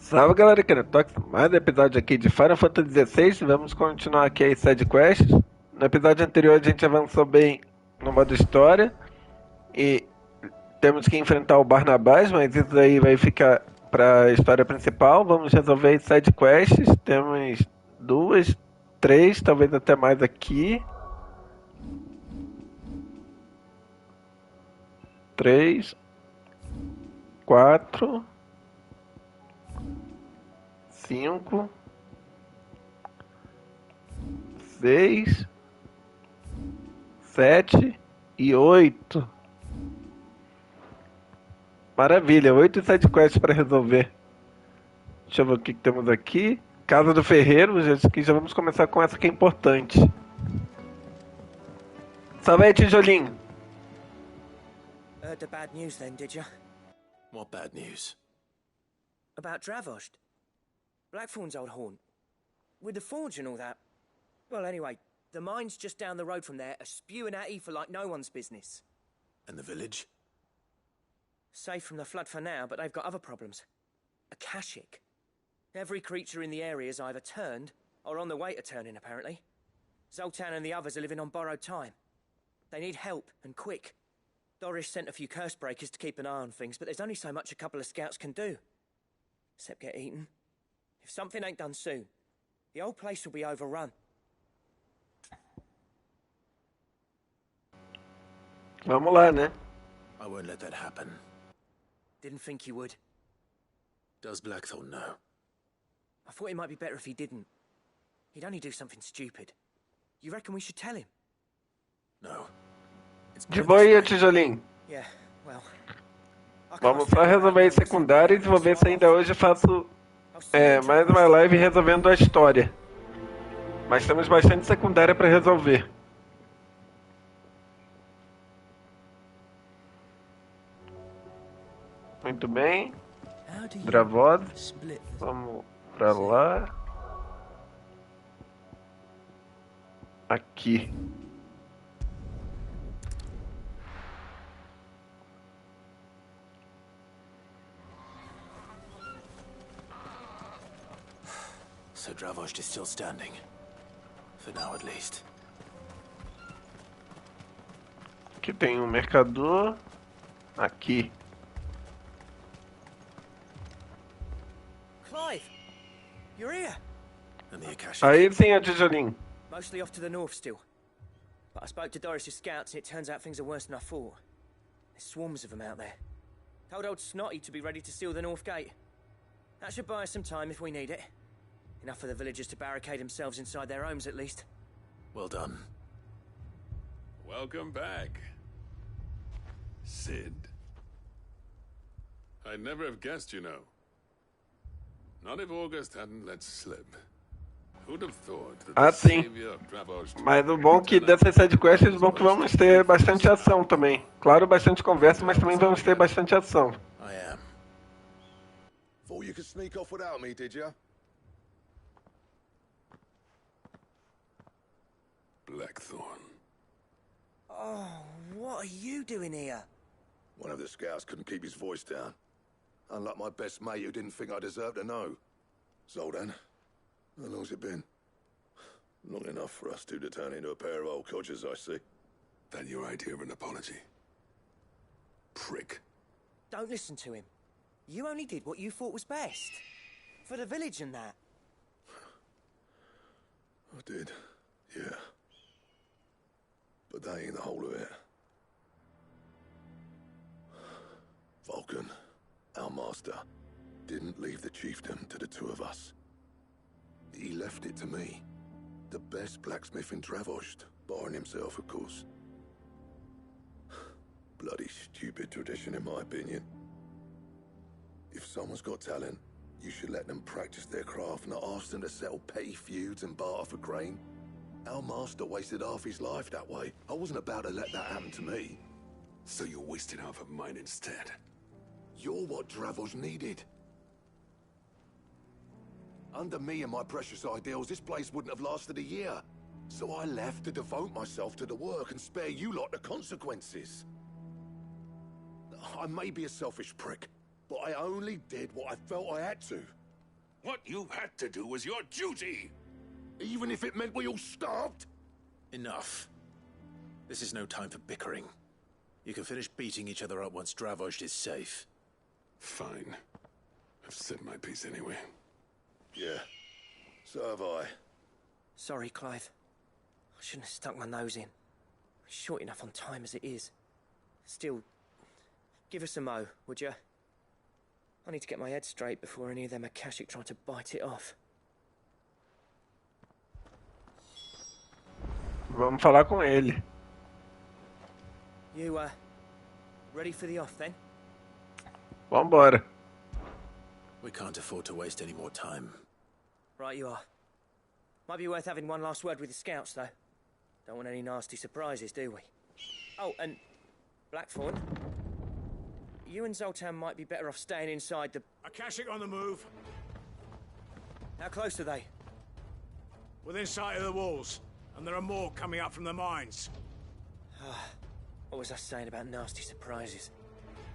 Salve galera, Canais, mais um episódio aqui de Final Fantasy XVI. Vamos continuar aqui as side quests. No episódio anterior a gente avançou bem no modo história e temos que enfrentar o Barnabás, mas isso aí vai ficar para a história principal. Vamos resolver as side quests. Temos duas, três, talvez até mais aqui. Três, quatro, cinco, seis, sete e oito. Maravilha, 8 sidequests para resolver. Deixa eu ver o que temos aqui. Casa do Ferreiro, já vamos começar com essa que é importante. Salve aí, tijolinho. Heard the bad news then, did you? What bad news? About Dravost. Blackthorn's old haunt. With the forge and all that. Well, anyway, the mines just down the road from there are spewing at ether like no one's business. And the village? Safe from the flood for now, but they've got other problems. Akashic. Every creature in the area is either turned or on the way to turning, apparently. Zoltan and the others are living on borrowed time. They need help, and quick. Doris sent a few curse breakers to keep an eye on things, but there's only so much a couple of scouts can do. Except get eaten. If something ain't done soon, the whole place will be overrun. Vamos lá, né? I won't let that happen. Didn't think you would. Does Blackthorn know? I thought it might be better if he didn't. He'd only do something stupid. You reckon we should tell him? No. It's De boa aí, tijolinho. Yeah, well... Vamos só resolver as secundárias e vou ver se ainda hoje eu faço mais uma live resolvendo a história. Mas temos bastante secundária para resolver. Muito bem. Dravod. Vamos pra lá. Aqui. So Dravost is still standing. For now, at least. Aqui tem um mercador. Aqui. Clive! You're here! And the Akashic. Aí sim, a tijolinho. Mostly off to the north still. But I spoke to Doris's scouts and it turns out things are worse than I thought. There's swarms of them out there. Told old Snotty to be ready to seal the north gate. That should buy us some time if we need it. Enough for the villagers to barricade themselves inside their homes at least. Well done. Welcome back, Sid. I'd never have guessed, you know. Not if August hadn't let slip. Who'd have thought that the Sim. savior of Dravost... Mas o bom que dessas sidequests é bom que vamos ter bastante ação também. Claro, bastante conversa, mas também vamos ter bastante ação. I am. Thought you could sneak off without me, did you? Blackthorn. Oh, what are you doing here? One of the scouts couldn't keep his voice down. Unlike my best mate who didn't think I deserved to know. Zoltan, how long's it been? Long enough for us two to turn into a pair of old codgers, I see. That your idea of an apology? Prick. Don't listen to him. You only did what you thought was best. For the village and that. I did, yeah. But that ain't the whole of it. Vulcan, our master, didn't leave the chiefdom to the two of us. He left it to me. The best blacksmith in Dravost, barring himself, of course. Bloody stupid tradition, in my opinion. If someone's got talent, you should let them practice their craft, not ask them to settle petty feuds and barter for grain. Our master wasted half his life that way. I wasn't about to let that happen to me. So you wasted half of mine instead. You're what Dravost needed. Under me and my precious ideals, this place wouldn't have lasted a year. So I left to devote myself to the work and spare you lot the consequences. I may be a selfish prick, but I only did what I felt I had to. What you had to do was your duty! Even if it meant we all starved? Enough. This is no time for bickering. You can finish beating each other up once Dravoj is safe. Fine. I've said my piece anyway. Yeah. So have I. Sorry, Clive. I shouldn't have stuck my nose in. Short enough on time as it is. Still, give us a mo, would you? I need to get my head straight before any of them Akashic try to bite it off. Vamos falar com ele. You, ready for the off then? Vambora. We can't afford to waste any more time. Right you are. Might be worth having one last word with the scouts, though. Don't want any nasty surprises, do we? Oh, and Blackthorn, you and Zoltan might be better off staying inside the... Akashic on the move. How close are they? Within sight of the walls. And there are more coming up from the mines. What was I saying about nasty surprises?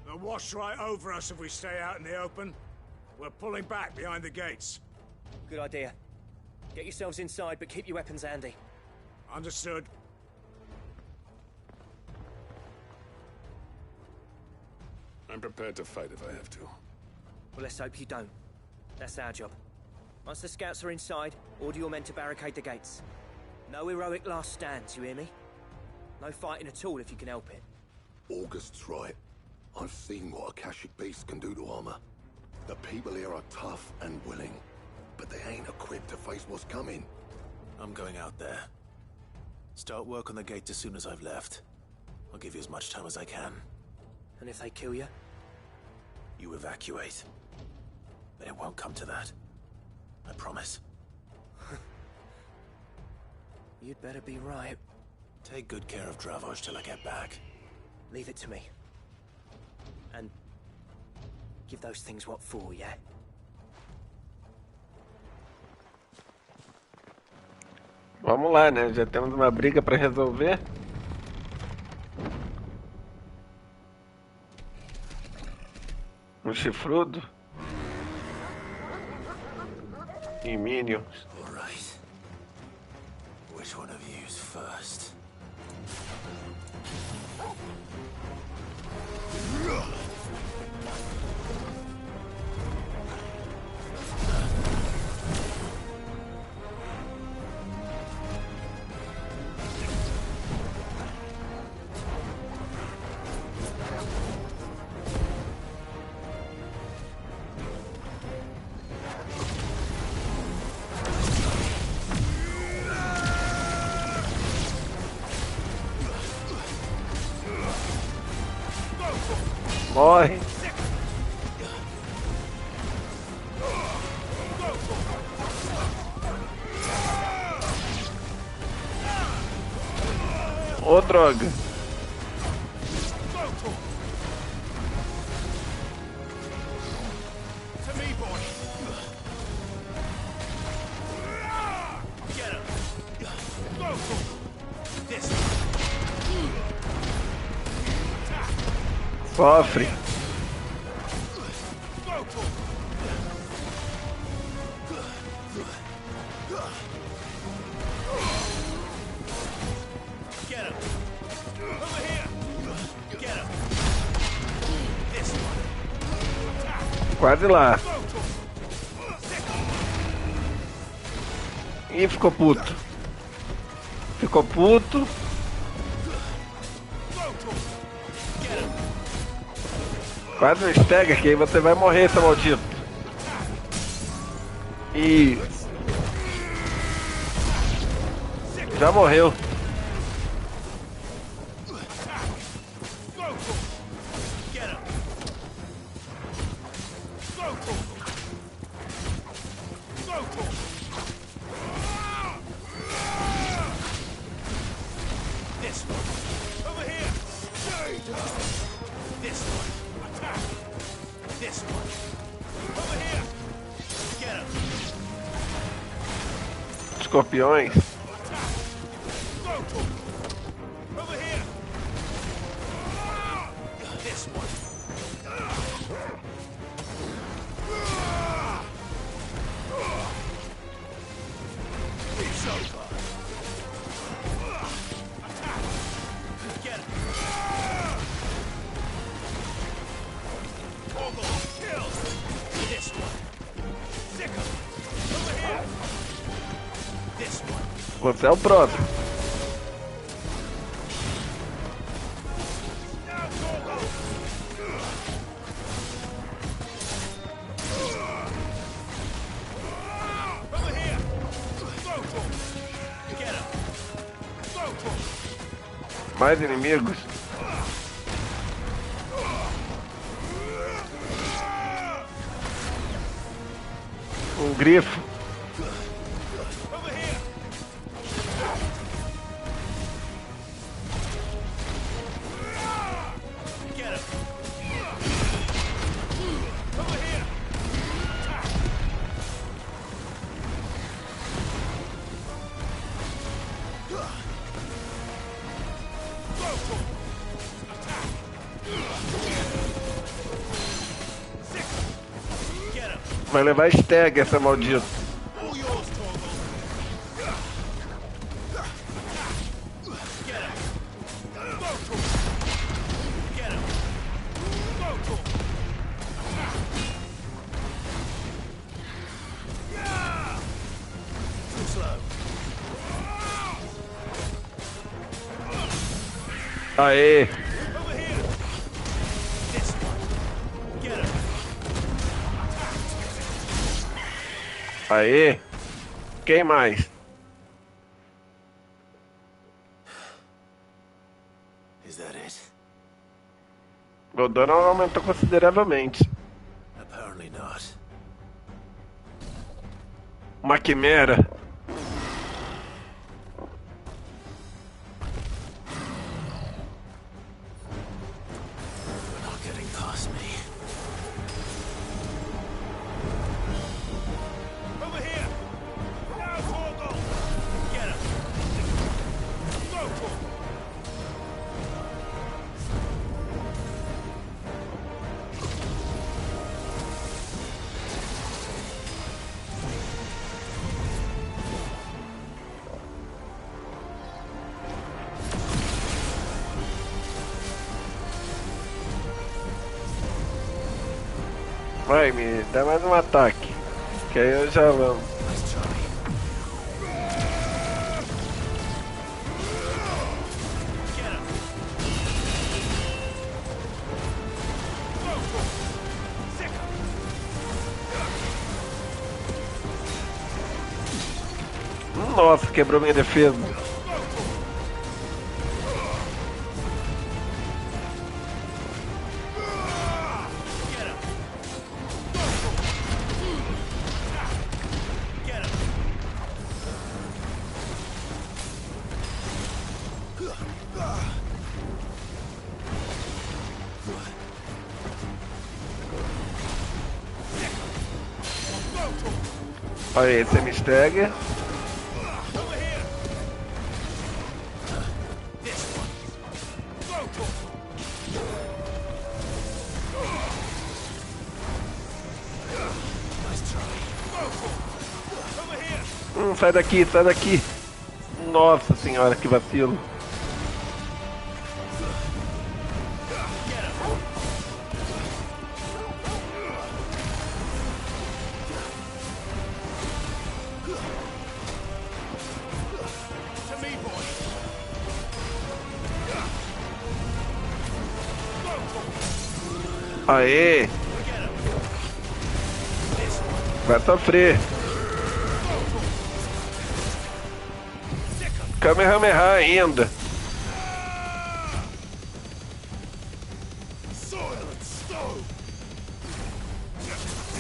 They'll wash right over us if we stay out in the open. We're pulling back behind the gates. Good idea. Get yourselves inside, but keep your weapons handy. Understood. I'm prepared to fight if I have to. Well, let's hope you don't. That's our job. Once the scouts are inside, order your men to barricade the gates. No heroic last stands, you hear me? No fighting at all if you can help it. August's right. I've seen what Akashic beasts can do to armor. The people here are tough and willing, but they ain't equipped to face what's coming. I'm going out there. Start work on the gate as soon as I've left. I'll give you as much time as I can. And if they kill you? You evacuate. But it won't come to that. I promise. You'd better be right. Take good care of Dravoj till I get back. Leave it to me. And give those things what for, yeah? Vamos lá, né? Já temos uma briga pra resolver. Um chifrudo. E minions. All right. Which one of you's first? Morre. Ô, droga. To me, boy. Get him. Go. This. Sofre. Get him. Over here. Get him. This one. Quase lá. Ih, ficou puto. Ficou puto. Quase um stagger aqui, aí você vai morrer, seu maldito. Isso. Já morreu. This one. Over here. This one. Attack. This one. Over here. Get him. Escorpiões. Over here. This one. Você é o próximo. Mais inimigos. Um grifo. Vai levar stag essa maldita. Aê! Aê! Quem mais? Is that it? O dano aumentou consideravelmente. Apparently not. Uma quimera. You're not getting past me. Over here! Now, Torgal! Get him! Go, Torgal! Vai, me dá mais um ataque. Que aí eu já vamos. Nice try. Get him! Go, Torgal! Sick him! Nossa, quebrou minha defesa. Get him! Aí, semi-stag. Over here! This one! Go, Torgal! Nice try. Go, Torgal! Over here! Sai daqui, sai daqui. Nossa senhora, que vacilo. Get him! To me, boy! Go, Torgal! Aê, Get him! This one! vai sofrer. Sick him! Kamehameha ainda. Soil and stone!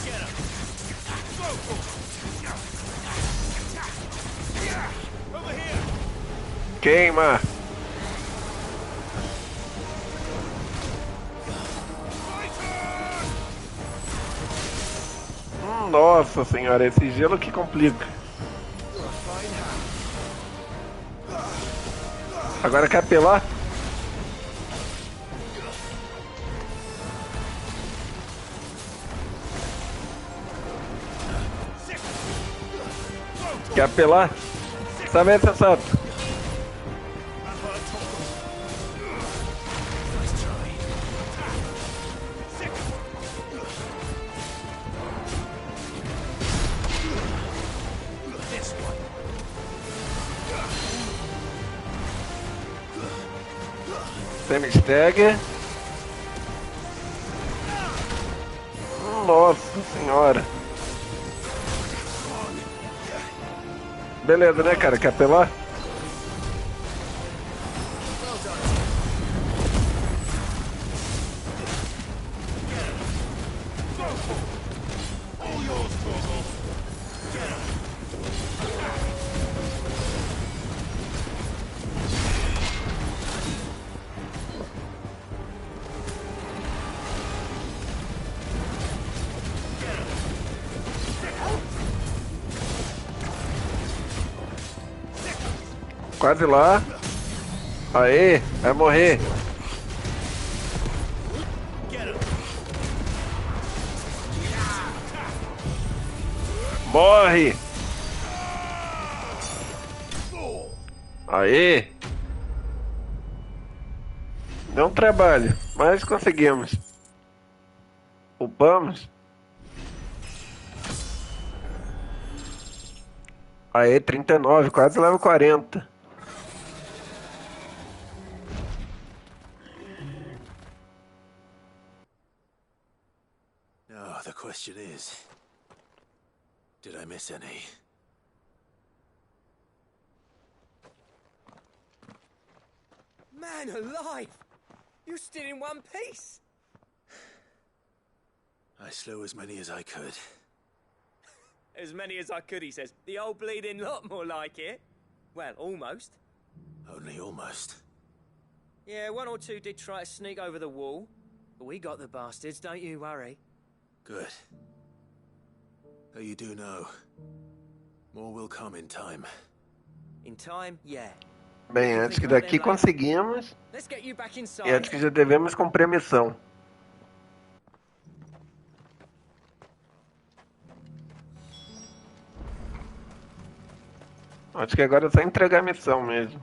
Get him! Go, Torgal! Over here! Queima. Nossa senhora, esse gelo que complica. Agora quer apelar? Quer apelar? Salve aí, sensato. Semi-stagger. Nossa senhora. Beleza, né, cara? Quer apelar? Quase lá. Aê, vai morrer. Morre. Aê. Deu um trabalho, mas conseguimos. Upamos. Aê, 39, quase level 40. Now, the question is, did I miss any? Man alive! You're still in one piece! I slew as many as I could. As many as I could, he says. The old bleeding lot, more like it. Well, almost. Only almost. Yeah, one or two did try to sneak over the wall. But we got the bastards, don't you worry. Good. Though you do know, more will come in time. In time, yeah. Bem, antes que daqui conseguimos. Let's get you back E inside. antes que já devemos cumprir a missão. Acho que agora é só entregar a missão mesmo.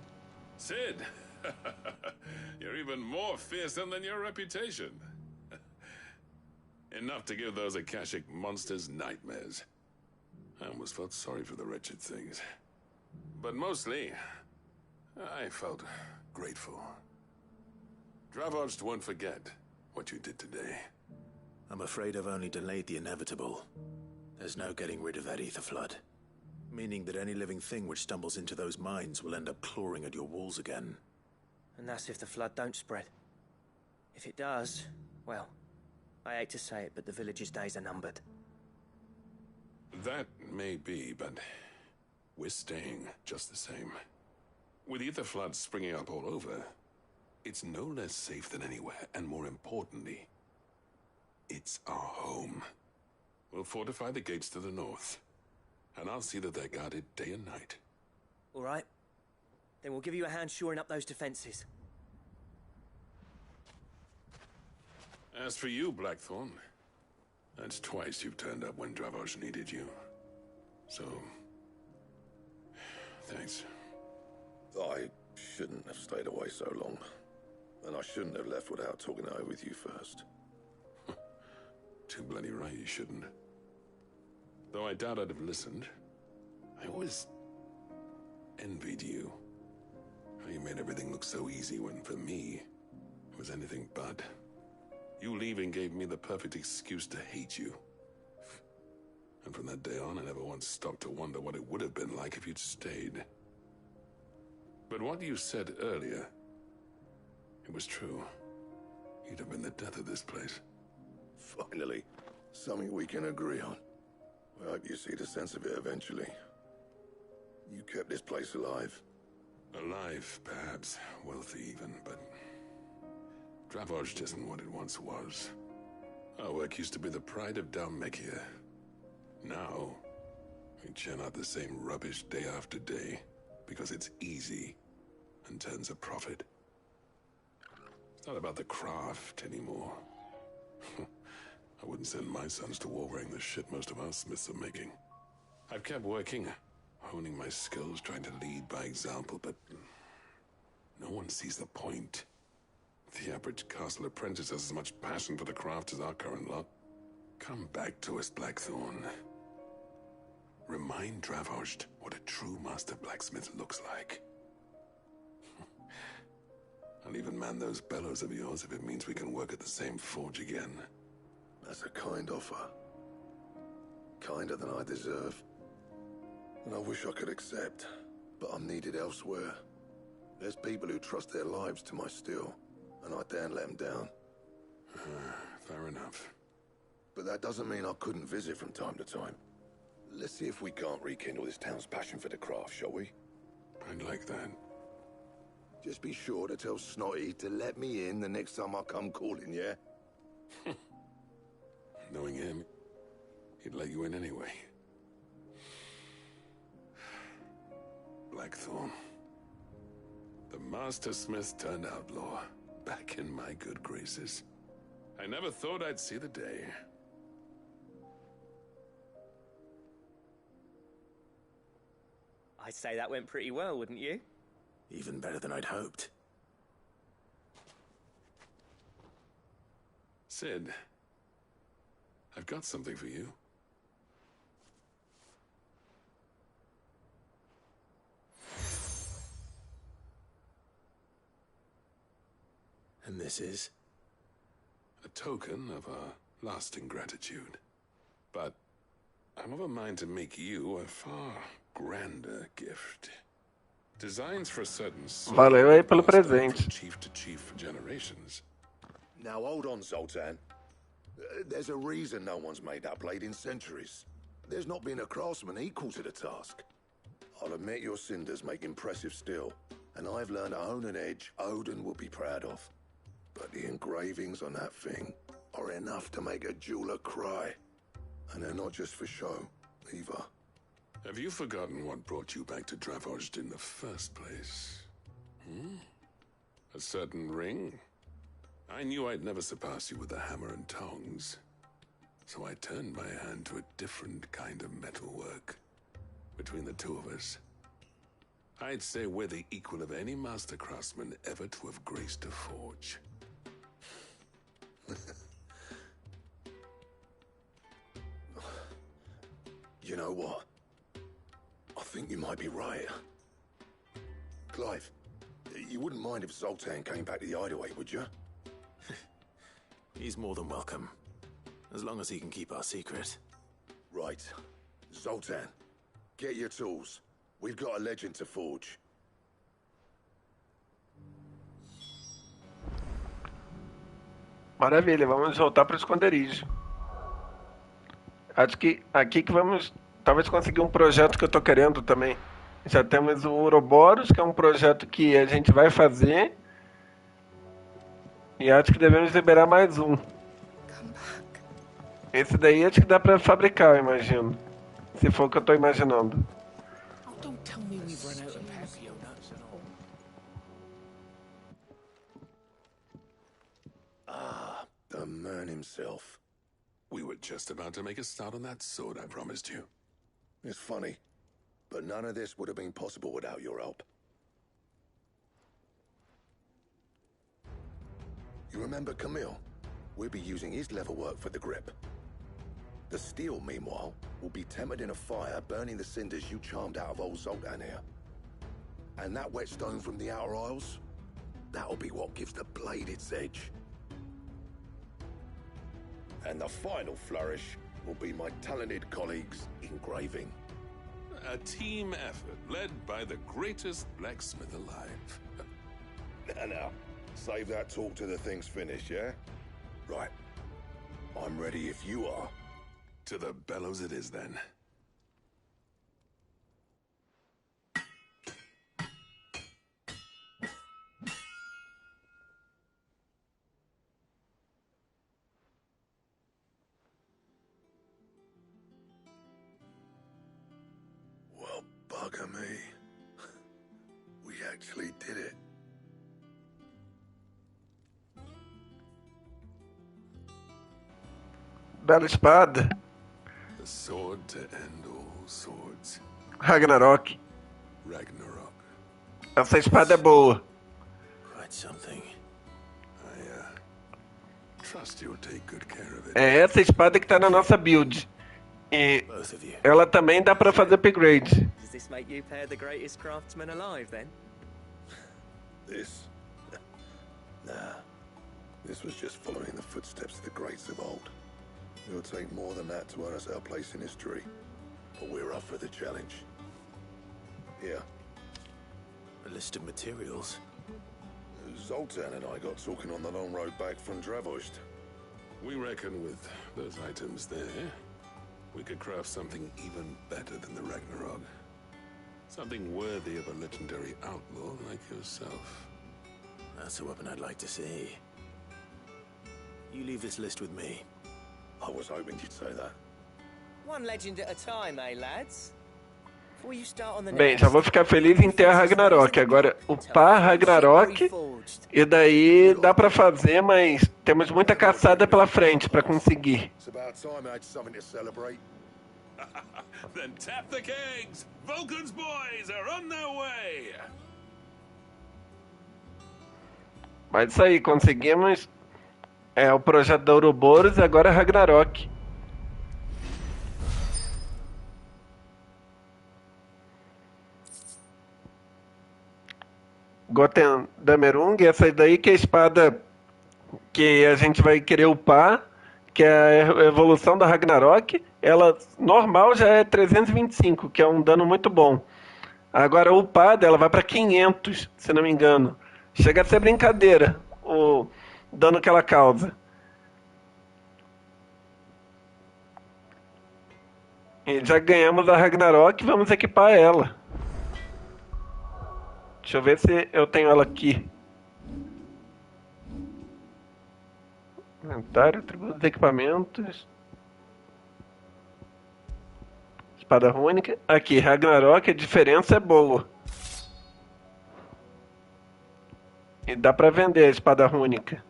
Sid, you're even more fearsome than your reputation. Enough to give those Akashic monsters nightmares. I almost felt sorry for the wretched things. But mostly, I felt grateful. Dravoged won't forget what you did today. I'm afraid I've only delayed the inevitable. There's no getting rid of that ether flood. Meaning that any living thing which stumbles into those mines will end up clawing at your walls again. And that's if the flood don't spread. If it does, well, I hate to say it, but the village's days are numbered. That may be, but we're staying just the same. With ether floods springing up all over, it's no less safe than anywhere, and more importantly, it's our home. We'll fortify the gates to the north, and I'll see that they're guarded day and night. All right. Then we'll give you a hand shoring up those defenses. As for you, Blackthorn, that's twice you've turned up when Dravos needed you. So, thanks. I shouldn't have stayed away so long. And I shouldn't have left without talking it over with you first. Too bloody right you shouldn't. Though I doubt I'd have listened. I always envied you. How you made everything look so easy when, for me, it was anything but. You leaving gave me the perfect excuse to hate you. And from that day on, I never once stopped to wonder what it would have been like if you'd stayed. But what you said earlier, it was true. You'd have been the death of this place. Finally, something we can agree on. I hope you see the sense of it eventually. You kept this place alive. Alive, perhaps. Wealthy even, but Dravoged isn't what it once was. Our work used to be the pride of Dalmekia. Now, we churn out the same rubbish day after day because it's easy and turns a profit. It's not about the craft anymore. I wouldn't send my sons to war wearing the shit most of our smiths are making. I've kept working honing my skills, trying to lead by example, but no one sees the point. The average castle apprentice has as much passion for the craft as our current lot. Come back to us, Blackthorn. Remind Dravosht what a true master blacksmith looks like. I'll even man those bellows of yours if it means we can work at the same forge again. That's a kind offer. Kinder than I deserve. And I wish I could accept, but I'm needed elsewhere. There's people who trust their lives to my steel, and I daren't let them down. Fair enough. But that doesn't mean I couldn't visit from time to time. Let's see if we can't rekindle this town's passion for the craft, shall we? I'd like that. Just be sure to tell Snotty to let me in the next time I come calling, yeah? Knowing him, he'd let you in anyway. Blackthorn. The Master Smith turned outlaw, back in my good graces. I never thought I'd see the day. I'd say that went pretty well, wouldn't you? Even better than I'd hoped. Sid, I've got something for you. And this is? A token of our lasting gratitude. But I'm of a mind to make you a far grander gift. Designs for a certain sort Valeu aí pelo passed down presente. from chief to chief for generations. Now hold on, Zoltan. There's a reason no one's made that blade in centuries. There's not been a craftsman equal to the task. I'll admit your cinders make impressive steel, and I've learned to hone an edge Odin will be proud of. But the engravings on that thing are enough to make a jeweler cry. And they're not just for show, either. Have you forgotten what brought you back to Dravosht in the first place? A certain ring? I knew I'd never surpass you with the hammer and tongs. So I turned my hand to a different kind of metalwork. Between the two of us, I'd say we're the equal of any master craftsman ever to have graced a forge. You know what? I think you might be right. Clive, you wouldn't mind if Zoltan came back to the hideaway, would you? He's more than welcome. As long as he can keep our secret. Right. Zoltan, get your tools. We've got a legend to forge. Maravilha, vamos voltar para o esconderijo. Acho que aqui que vamos talvez conseguir um projeto que eu tô querendo também. Já temos o Ouroboros, que é um projeto que a gente vai fazer. E acho que devemos liberar mais um. Esse daí acho que dá pra fabricar, eu imagino. Se for o que eu tô imaginando. Oh, don't tell me we've run out of papio nuts and all. The man himself. We were just about to make a start on that sword I promised you. It's funny, but none of this would have been possible without your help. You remember Camille? We'll be using his leather work for the grip. The steel, meanwhile, will be tempered in a fire, burning the cinders you charmed out of old Zoltan here. And that whetstone from the Outer Isles? That'll be what gives the blade its edge. And the final flourish will be my talented colleagues' engraving. A team effort led by the greatest blacksmith alive. Now, save that talk till the thing's finished, yeah? Right. I'm ready if you are. To the bellows it is then. Well, bugger me. We actually did it. Bela espada. The sword to end all swords. Ragnarok. Ragnarok. Essa espada é boa. Quite something. Trust you'll take good care of it. É essa espada que tá na nossa build. E Both of you. ela também dá pra fazer upgrade. Does this make you pair the greatest craftsman alive, then? This? Nah. This was just following the footsteps of the greats of old. It'll take more than that to earn us our place in history. But we're up for the challenge. Here. A list of materials. Zoltan and I got talking on the long road back from Dravost. We reckon with those items there, we could craft something even better than the Ragnarok. Something worthy of a legendary outlaw like yourself. That's a weapon I'd like to see. You leave this list with me. I was hoping you'd say that. One legend at a time, eh, lads? Before you start on the Bem, next, já vou ficar feliz em ter a Ragnarok. Agora, upar Ragnarok. E daí dá pra fazer, mas temos muita caçada pela frente pra conseguir. It's about time I had something to celebrate. Then tap the kegs! Vulcan's boys are on their way! Mas isso aí, conseguimos o projeto da Ouroboros e agora Ragnarok. Gotendamerung, essa daí que é a espada que a gente vai querer upar, que é a evolução da Ragnarok. Ela normal já é 325, que é um dano muito bom. Agora upada ela vai para 500, se não me engano. Chega a ser brincadeira o dano que ela causa. E já ganhamos a Ragnarok, vamos equipar ela. Deixa eu ver se eu tenho ela aqui. Inventário, atributos, equipamentos. Espada rúnica. Aqui, Ragnarok, a diferença é boa. E dá pra vender a espada rúnica.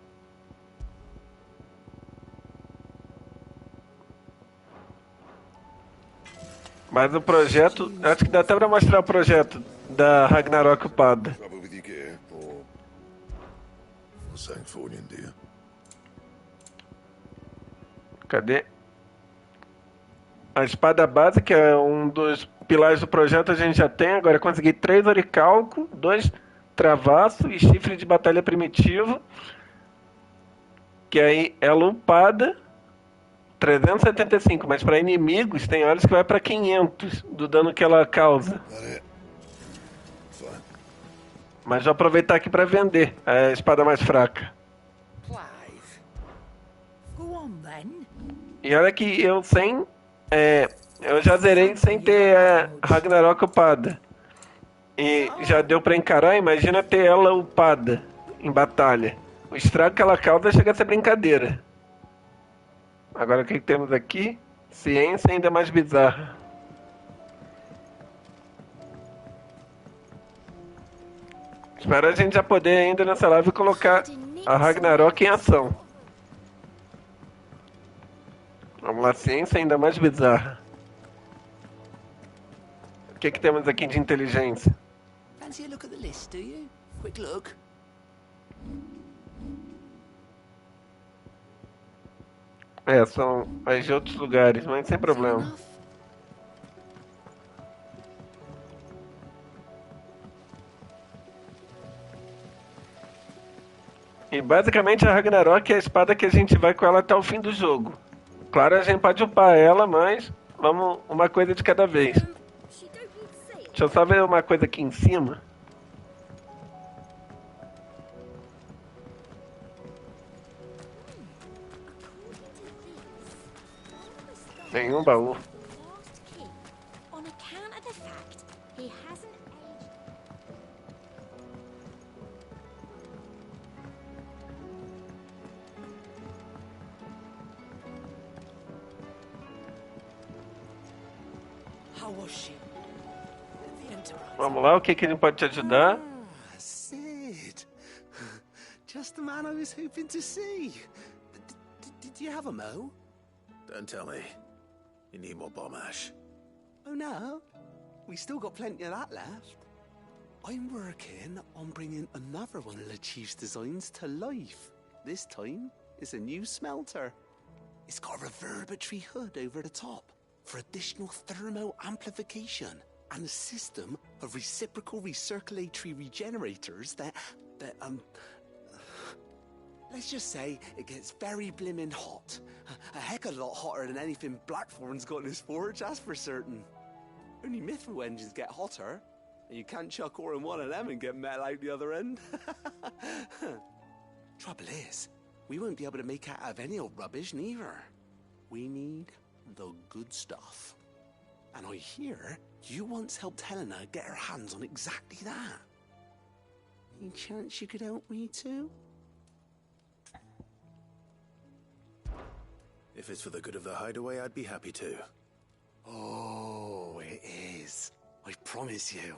Mas o projeto... Acho que dá até pra mostrar o projeto da Ragnarok upada. Trouble with your gear, or something for you, dear? Cadê? A espada base, que é um dos pilares do projeto, a gente já tem. Agora consegui 3 oricalco, 2 travasso e chifre de batalha primitivo. Que aí é lupada 375, mas para inimigos tem horas que vai para 500 do dano que ela causa. Mas vou aproveitar aqui para vender a espada mais fraca. Clive. Go on, then. E olha que eu eu já zerei sem ter a Ragnarok upada. E já deu pra encarar, imagina ter ela upada em batalha. O estrago que ela causa chega a ser brincadeira. Agora o que temos aqui? Ciência ainda mais bizarra. Espero a gente já poder ainda nessa live colocar a Ragnarok em ação. Vamos lá, ciência ainda mais bizarra. O que temos aqui de inteligência? Fancy a look at the list, do you? Quick look. São as de outros lugares, mas sem problema. E basicamente a Ragnarok é a espada que a gente vai com ela até o fim do jogo. Claro, a gente pode upar ela, mas vamos uma coisa de cada vez. Deixa eu só ver uma coisa aqui em cima. Nenhum baú. Vamos lá, o que ele pode te ajudar? Sid. Just the man I was hoping to see. Did you have a mo? Don't tell me. You need more bomb ash. Oh no. We still got plenty of that left. I'm working on bringing another one of the Chief's designs to life. This time, it's a new smelter. It's got a reverberatory hood over the top for additional thermal amplification and a system of reciprocal recirculatory regenerators that let's just say it gets very blimmin' hot. A heck of a lot hotter than anything Blackthorn's got in his forge, that's for certain. Only mithril engines get hotter, and you can't chuck ore in one of them and get metal out the other end. Trouble is, we won't be able to make out of any old rubbish neither. We need the good stuff. And I hear you once helped Helena get her hands on exactly that. Any chance you could help me too? If it's for the good of the hideaway, I'd be happy to. Oh, it is. I promise you.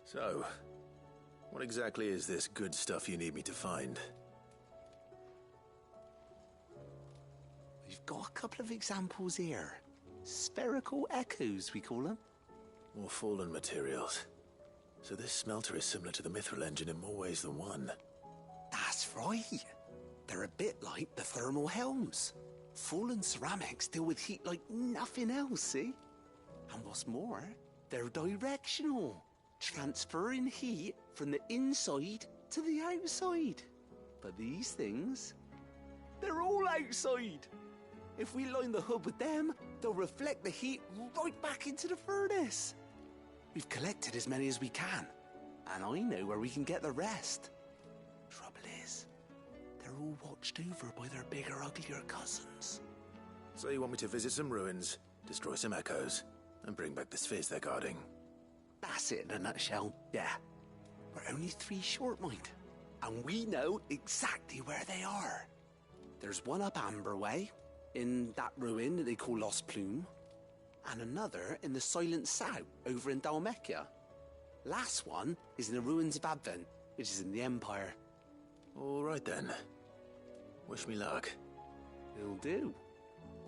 So, what exactly is this good stuff you need me to find? We've got a couple of examples here. Spherical echoes, we call them. More fallen materials. So this smelter is similar to the mithril engine in more ways than one. That's right. They're a bit like the thermal helms. Fallen ceramics deal with heat like nothing else, see? And what's more, they're directional, transferring heat from the inside to the outside. But these things, they're all outside. If we line the hood with them, they'll reflect the heat right back into the furnace. We've collected as many as we can, and I know where we can get the rest. Trouble is, they're all watched over by their bigger, uglier cousins. So you want me to visit some ruins, destroy some echoes, and bring back the spheres they're guarding? That's it in a nutshell, yeah. We're only 3 short, mind, and we know exactly where they are. There's one up Amber Way, in that ruin that they call Lost Plume, and another in the Silent South over in Dalmekia. Last one is in the ruins of Advent, which is in the Empire. All right then. Wish me luck. It'll do.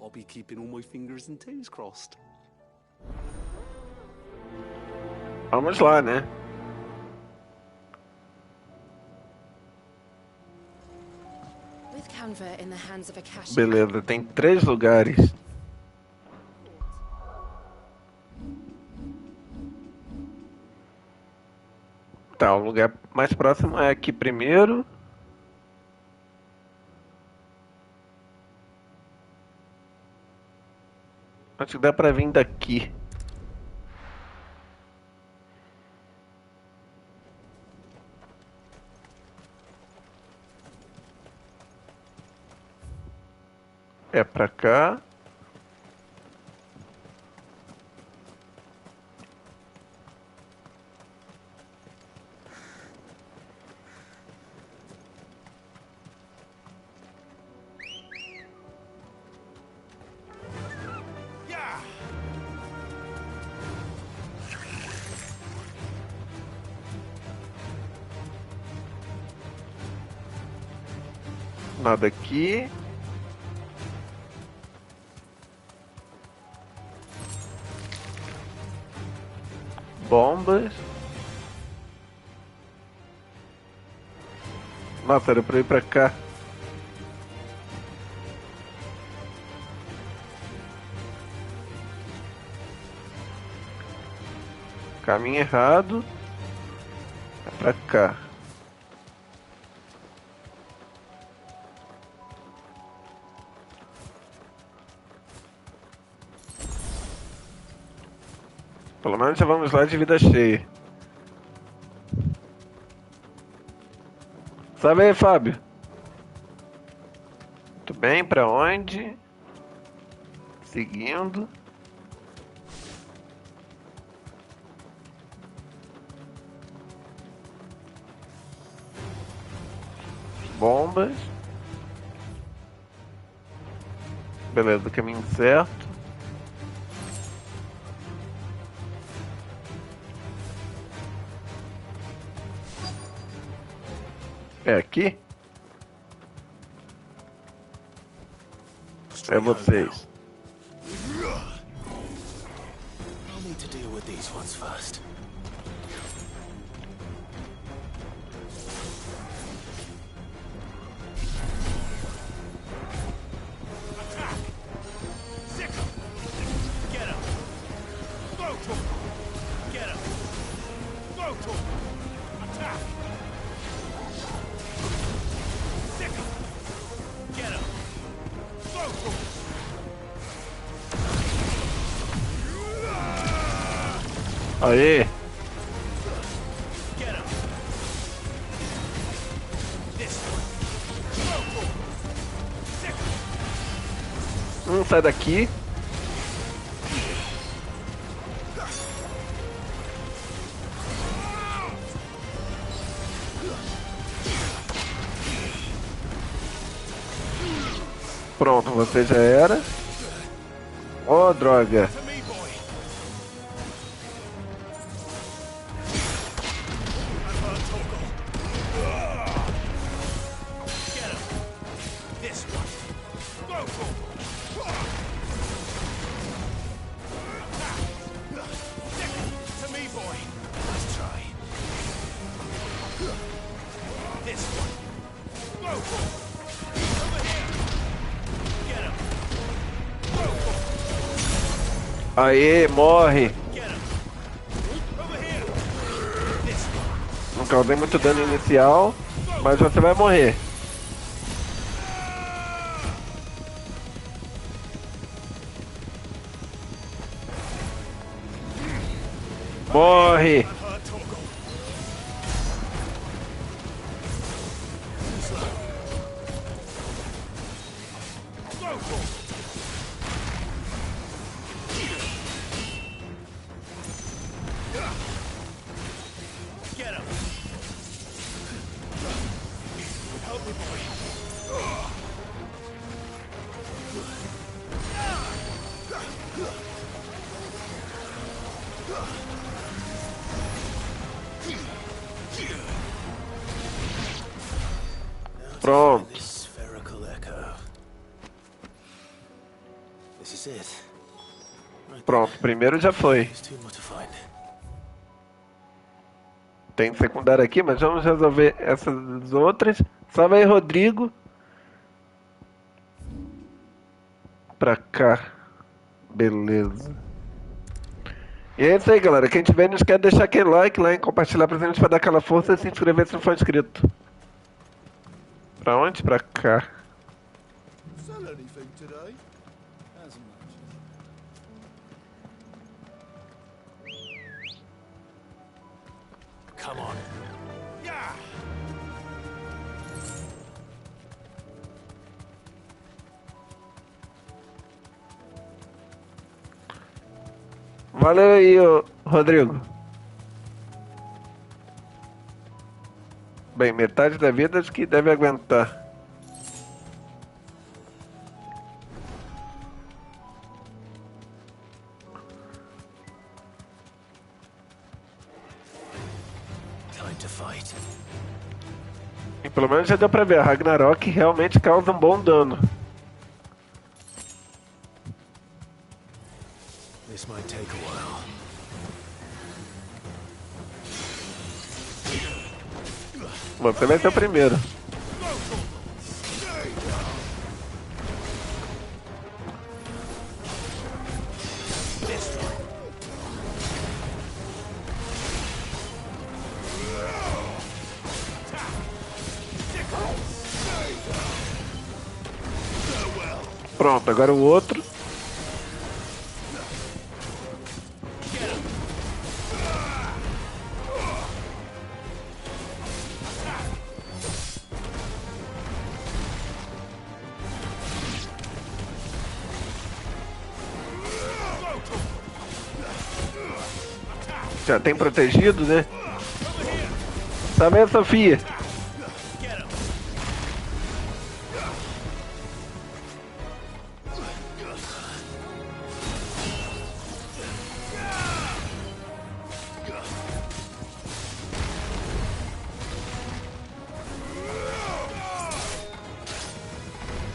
I'll be keeping all my fingers and toes crossed. Vamos lá, né? With Canva in the hands of a cashier. Beleza, tem 3 lugares. Tá, o lugar mais próximo é aqui primeiro. Acho que dá pra vir daqui. É pra cá. Nada aqui. Bombas. Nossa, era pra ir pra cá. Caminho errado. É pra cá. Pelo menos já vamos lá de vida cheia. Sabe aí, Fábio? Muito bem, pra onde? Seguindo. Bombas. Beleza, caminho certo. É aqui? É vocês. I'll need to deal with these these ones first. Aê! Sai daqui. Pronto, você já era. Oh, droga. Aê, morre! Não causei muito dano inicial, mas você vai morrer. Morre! Pronto. Pronto, primeiro já foi. Tem secundário aqui, mas vamos resolver essas outras. Salve aí, Rodrigo. Pra cá. Beleza. E é isso aí, galera. Quem tiver, não esquece de deixar aquele like lá e compartilhar pra gente, pra dar aquela força e se inscrever se não for inscrito. Pra onde? Pra cá. Come on. Valeu aí, Rodrigo. Bem, metade da vida acho que deve aguentar. E pelo menos já deu pra ver, a Ragnarok realmente causa um bom dano. This might take a while. Você vai ser o primeiro. Pronto, agora o outro. Já tem protegido, né? Tá vendo, Sofia?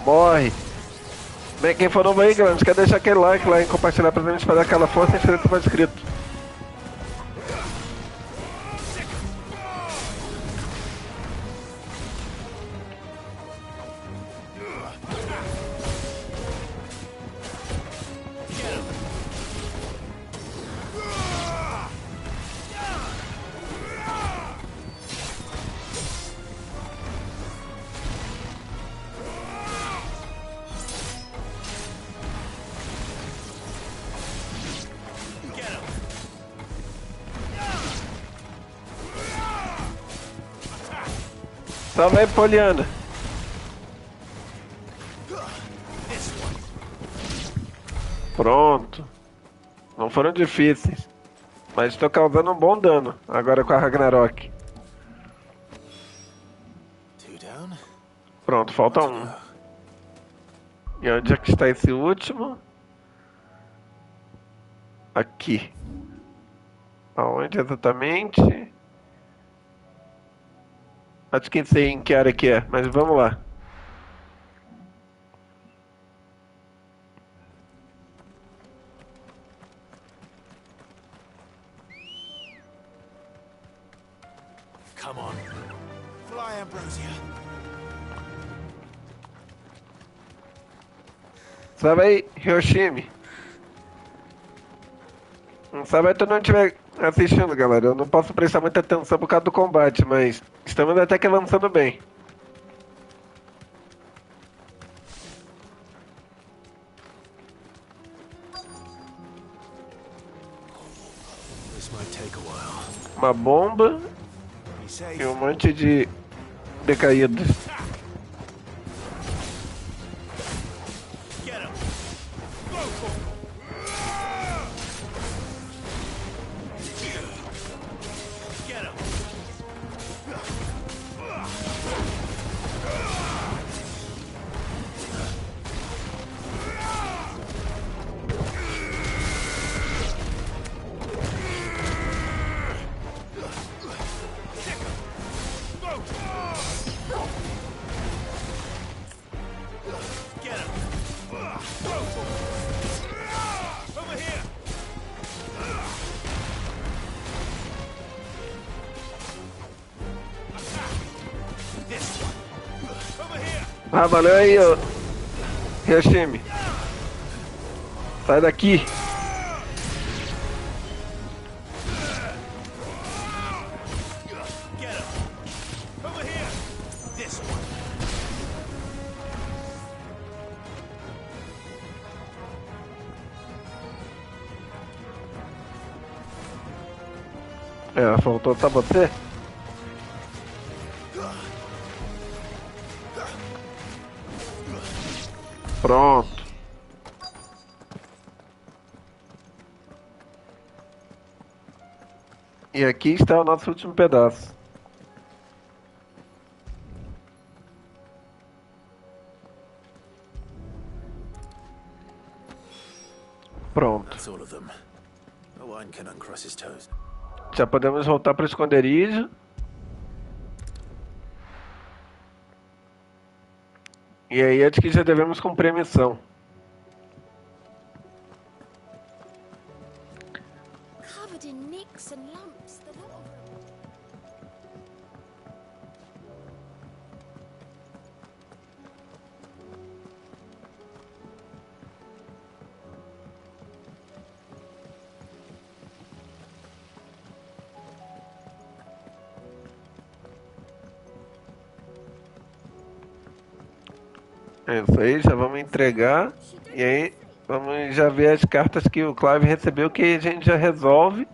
Morre! Bem, quem for novo aí, galera, não esquece de deixar aquele like lá e compartilhar pra gente, pra dar aquela força e inscrever se for inscrito. Salve aí, Poliana. Pronto. Não foram difíceis. Mas estou causando um bom dano agora com a Ragnarok. Pronto, falta um. E onde é que está esse último? Aqui. Aonde exatamente? Acho que sei em que área que é, mas vamos lá. Come on. Fly, Ambrosia. Sabe aí, Hiroshima. Não sabe aí tu não estiver assistindo, galera. Eu não posso prestar muita atenção por causa do combate, mas estamos até que avançando bem. This might take a while. Uma bomba Be safe. e um monte de decaídos. Get him. Get him. Get him. Over here. This one. Over here. Ah, valeu aí, ô Hiroshima. Sai daqui. Get him. Over here. This one. É, faltou só você? Pronto. E aqui está o nosso último pedaço. Pronto. That's all of them. No one can uncross his toes. Já podemos voltar para o esconderijo. E aí acho que já devemos cumprir a missão. Covered in nicks and lumps, the lot of them. É isso aí, já vamos entregar. E aí vamos já ver as cartas que o Clive recebeu, que a gente já resolve.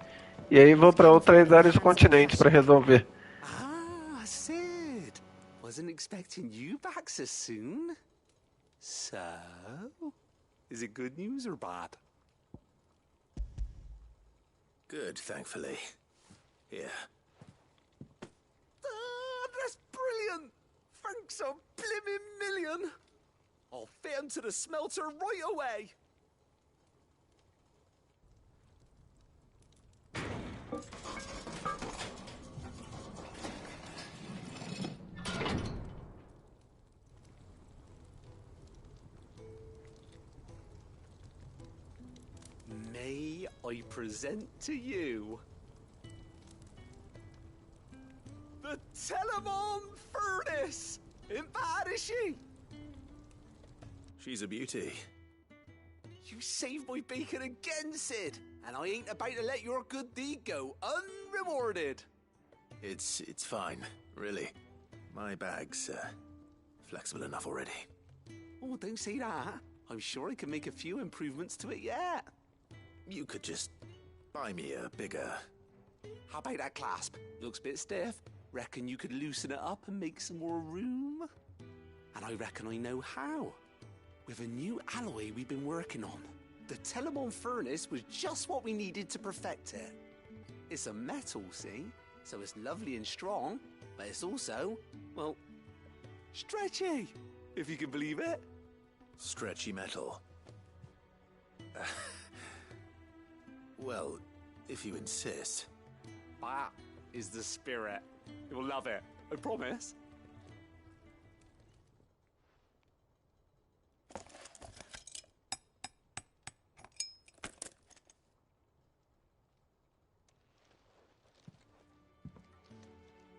E aí vou para outras áreas do continente para resolver. Ah, Sid. Wasn't expecting you back so soon. So, is it good news or bad? Good, thankfully. Here. Ah, that's brilliant. Thanks a blimmin' million. I'll fit 'em to the smelter right away. May I present to you the Telemon Furnace? Ain't bad, is she? She's a beauty. You saved my bacon again, Sid, and I ain't about to let your good deed go unrewarded. It's fine, really. My bag's flexible enough already. Oh, don't say that. I'm sure I can make a few improvements to it yet. You could just buy me a bigger... How about that clasp? Looks a bit stiff. Reckon you could loosen it up and make some more room? And I reckon I know how. With a new alloy we've been working on. The Telemon furnace was just what we needed to perfect it. It's a metal, see? So it's lovely and strong, but it's also, well, stretchy, if you can believe it. Stretchy metal. Well, if you insist. That is the spirit. You'll love it, I promise.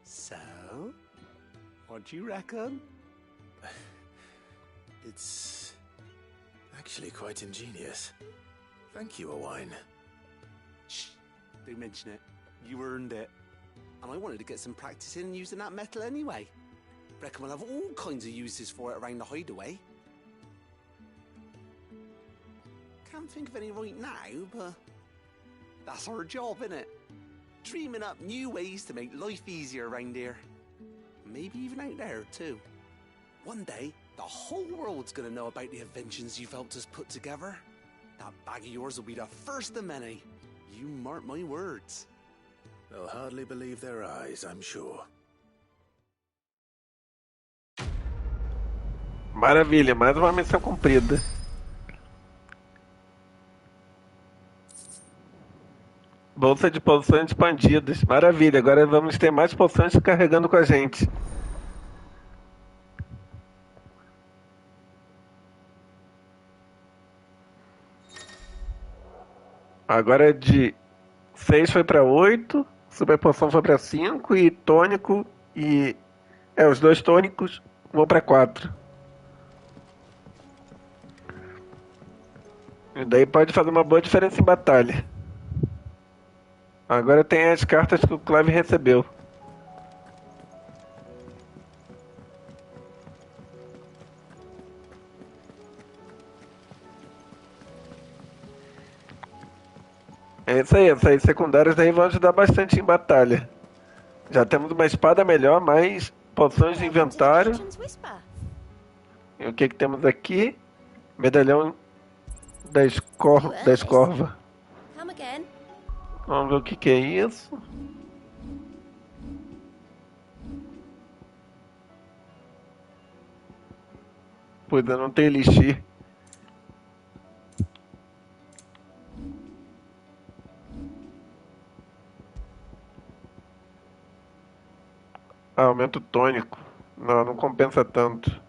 So, what do you reckon? It's actually quite ingenious. Thank you, Owain. Shh, don't mention it. You earned it. And I wanted to get some practice in using that metal anyway. Reckon we'll have all kinds of uses for it around the hideaway. Can't think of any right now, but that's our job, innit? Dreaming up new ways to make life easier around here. Maybe even out there, too. One day, the whole world's gonna know about the inventions you've helped us put together. That bag of yours will be the first of many. You mark my words. They'll hardly believe their eyes, I'm sure. Maravilha, mais uma missão cumprida. Bolsa de poções expandidas. Maravilha, agora vamos ter mais poções carregando com a gente. Agora de 6 foi para 8, super poção foi para 5 e tônico e... os dois tônicos vão para 4. E daí pode fazer uma boa diferença em batalha. Agora tem as cartas que o Clive recebeu. É isso aí, essas secundárias aí vão ajudar bastante em batalha. Já temos uma espada melhor, mais poções de inventário. E o que temos aqui? Medalhão da escorva. Vamos ver o que é isso. Pois eu não tenho elixir. Aumento tônico. Não compensa tanto.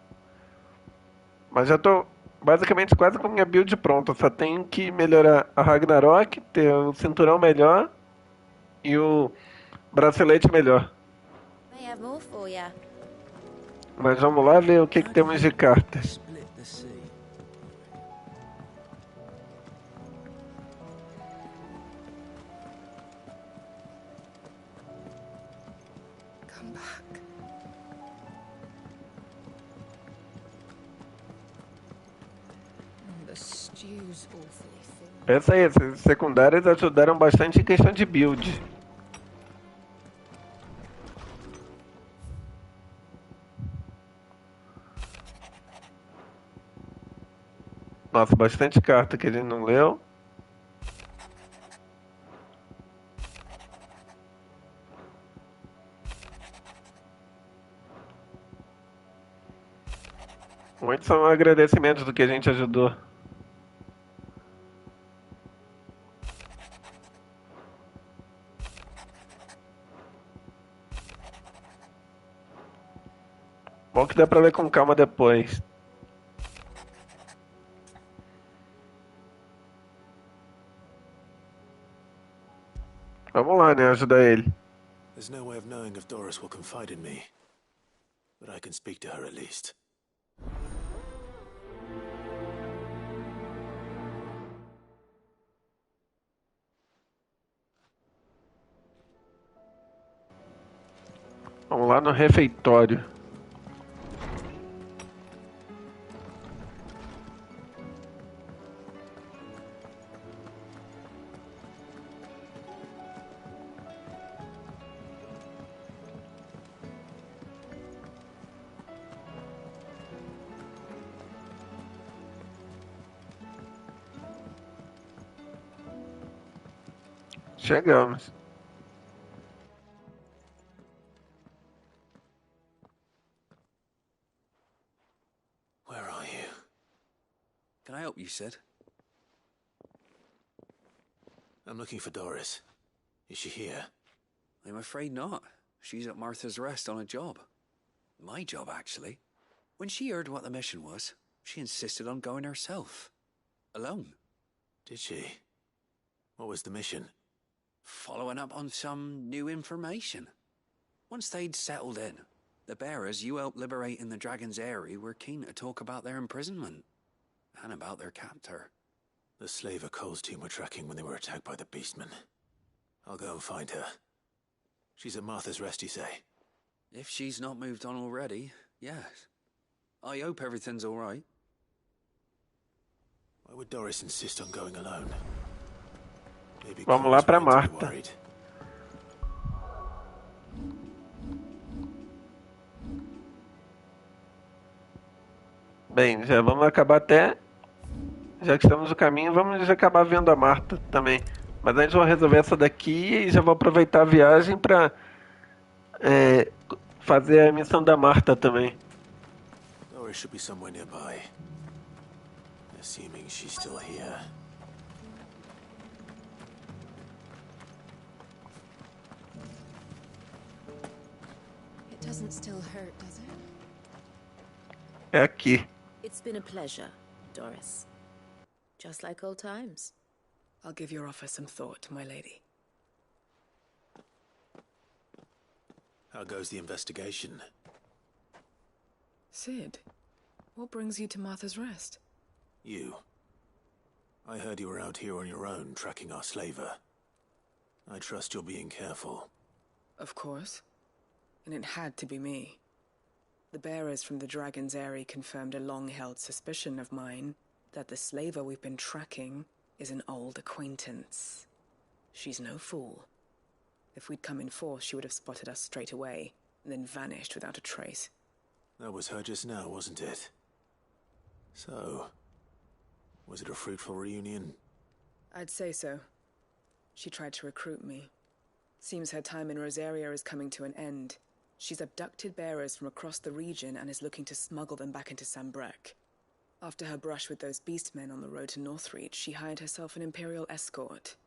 Mas já tô basicamente quase com a minha build pronta. Só tenho que melhorar a Ragnarok, ter o cinturão melhor e o bracelete melhor. Mas vamos lá ver o que temos de cartas. Essa aí, essas secundárias ajudaram bastante em questão de build. Nossa, bastante carta que ele não leu. Muitos são agradecimentos do que a gente ajudou. Bom que dá pra ler com calma depois. Vamos lá, né? Ajudar ele. There's no way of knowing if Doris will confide in me. But I can speak to her at least. Vamos lá no refeitório. Chegamos. Where are you? Can I help you, Sid? I'm looking for Doris. Is she here? I'm afraid not. She's at Martha's Rest on a job. My job, actually. When she heard what the mission was, she insisted on going herself. Alone. Did she? What was the mission? Following up on some new information. Once they'd settled in, the bearers you helped liberate in the Dragon's Eyrie were keen to talk about their imprisonment. And about their captor. The slaver Cole's team were tracking when they were attacked by the Beastmen. I'll go and find her. She's at Martha's Rest, you say? If she's not moved on already, yes. I hope everything's all right. Why would Doris insist on going alone? Maybe Vamos lá Cole's pra right to be Marta. worried. Bem, já vamos acabar até... Já que estamos no caminho, vamos acabar vendo a Marta também. Mas antes vou resolver essa daqui e já vou aproveitar a viagem pra fazer a missão da Marta também. Doris should be somewhere nearby. Assuming she's still here. It doesn't still hurt, does it? É aqui. It's been a pleasure, Doris. Just like old times. I'll give your offer some thought, my lady. How goes the investigation? Sid, what brings you to Martha's Rest? You. I heard you were out here on your own, tracking our slaver. I trust you're being careful. Of course. And it had to be me. The bearers from the Dragon's Eyrie confirmed a long-held suspicion of mine that the slaver we've been tracking is an old acquaintance. She's no fool. If we'd come in force, she would have spotted us straight away, and then vanished without a trace. That was her just now, wasn't it? So, was it a fruitful reunion? I'd say so. She tried to recruit me. Seems her time in Rosaria is coming to an end. She's abducted bearers from across the region and is looking to smuggle them back into Sambrec. After her brush with those beastmen on the road to Northreach, she hired herself an Imperial escort,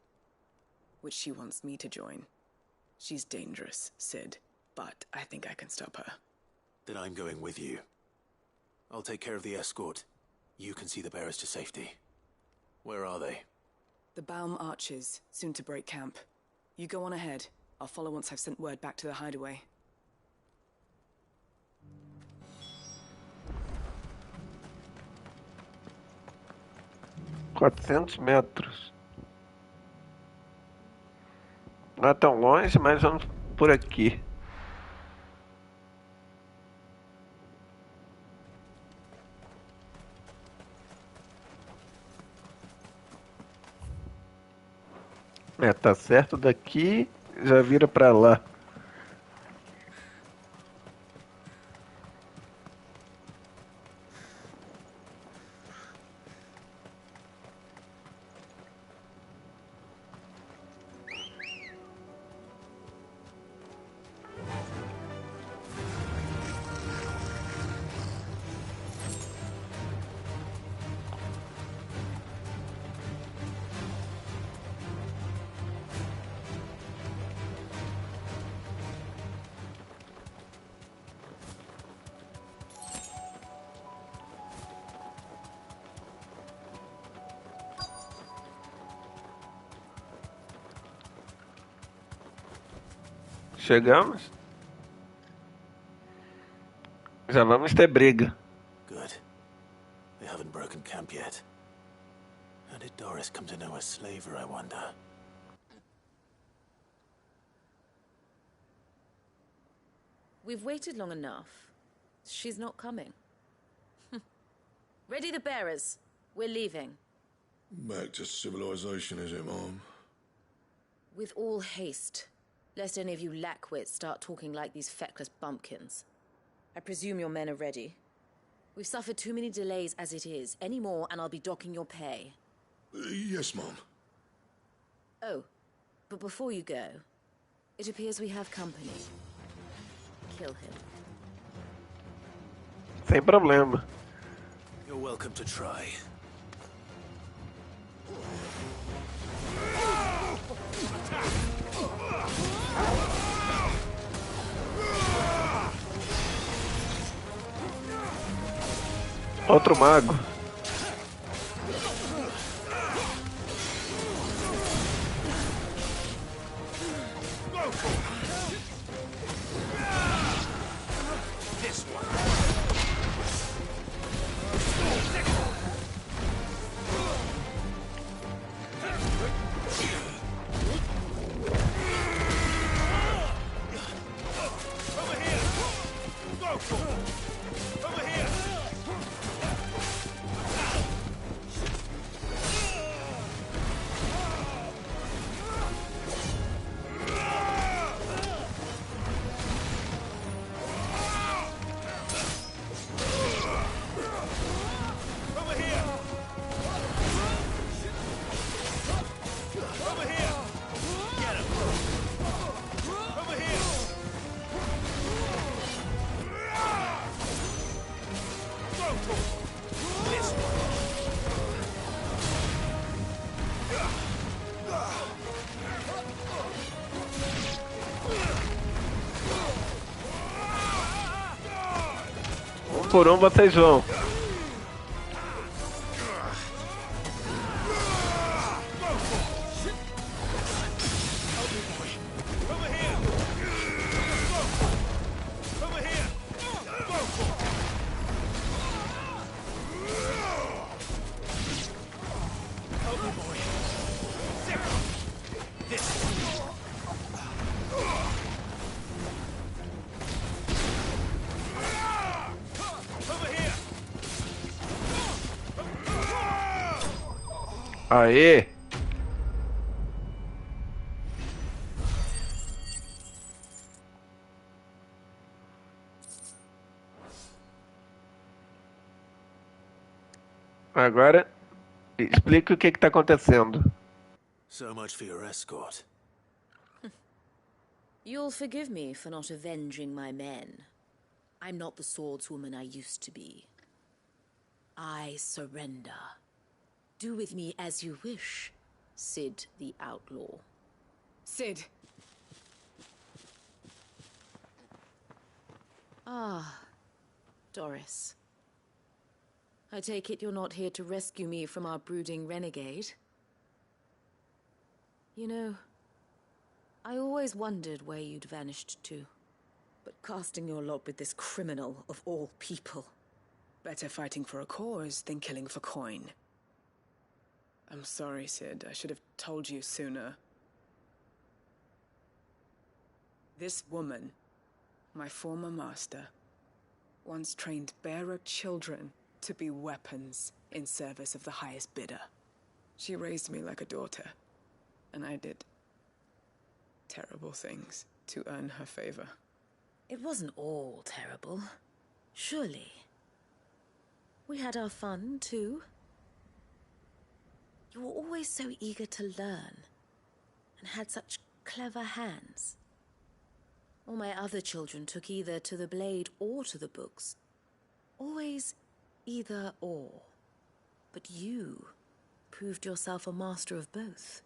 which she wants me to join. She's dangerous, Sid, but I think I can stop her. Then I'm going with you. I'll take care of the escort. You can see the bearers to safety. Where are they? The Baum Archers, soon to break camp. You go on ahead. I'll follow once I've sent word back to the hideaway. $400. Não é tão longe, mas vamos por aqui. Tá certo daqui, já vira pra lá. Chegamos? Já vamos ter briga. Good. They haven't broken camp yet. How did Doris come to know a slaver, I wonder? We've waited long enough. She's not coming. Ready the bearers. We're leaving. Back to civilization, is it, Mom? With all haste. Lest any of you lackwits start talking like these feckless bumpkins. I presume your men are ready. We've suffered too many delays as it is. Any more and I'll be docking your pay. Yes, Mom. Oh, But before you go, it appears we have company. Kill him. Sem problema. You're welcome to try. Outro mago. Um por um vocês vão. Aê! Agora, explique o que está acontecendo. So much for your escort. You'll forgive me for not avenging my men. I'm not the swordswoman I used to be. I surrender. Do with me as you wish, Sid the Outlaw. Sid! Ah, Doris. I take it you're not here to rescue me from our brooding renegade? You know, I always wondered where you'd vanished to. But casting your lot with this criminal of all people. Better fighting for a cause than killing for coin. I'm sorry, Sid. I should have told you sooner. This woman, my former master, once trained bearer children to be weapons in service of the highest bidder. She raised me like a daughter, and I did terrible things to earn her favor. It wasn't all terrible, surely. We had our fun, too. You were always so eager to learn, and had such clever hands. All my other children took either to the blade or to the books. Always either or. But you proved yourself a master of both.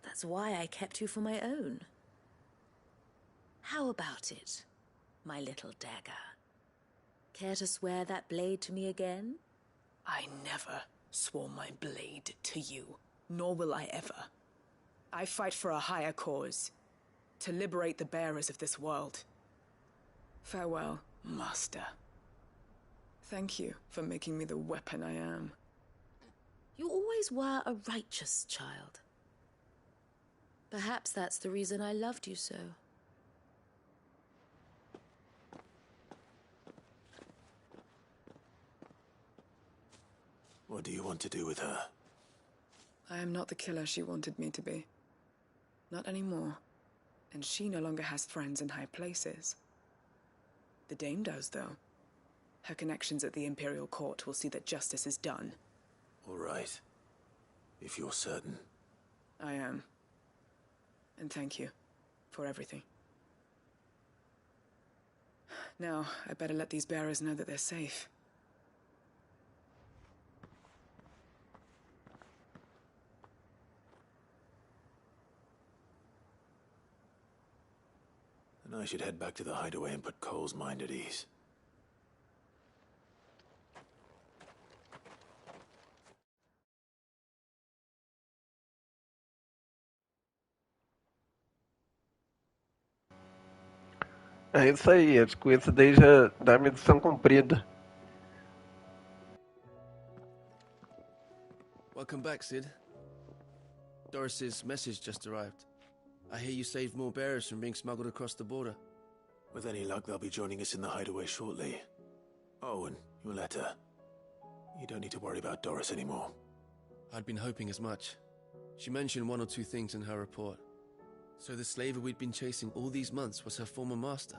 That's why I kept you for my own. How about it, my little dagger? Care to swear that blade to me again? I never swore my blade to you, nor will I ever. I fight for a higher cause, to liberate the bearers of this world. Farewell, Master. Thank you for making me the weapon I am. You always were a righteous child. Perhaps that's the reason I loved you so. What do you want to do with her? I am not the killer she wanted me to be. Not anymore. And she no longer has friends in high places. The Dame does, though. Her connections at the Imperial Court will see that justice is done. All right. If you're certain. I am. And thank you for everything. Now, I better let these bearers know that they're safe. And I should head back to the hideaway and put Cole's mind at ease. É isso aí, acho que com isso daí já dá a missão cumprida. Welcome back, Sid. Doris's message just arrived. I hear you saved more bearers from being smuggled across the border. With any luck, they'll be joining us in the hideaway shortly. Oh, and your letter. You don't need to worry about Doris anymore. I'd been hoping as much. She mentioned one or two things in her report. So the slaver we'd been chasing all these months was her former master.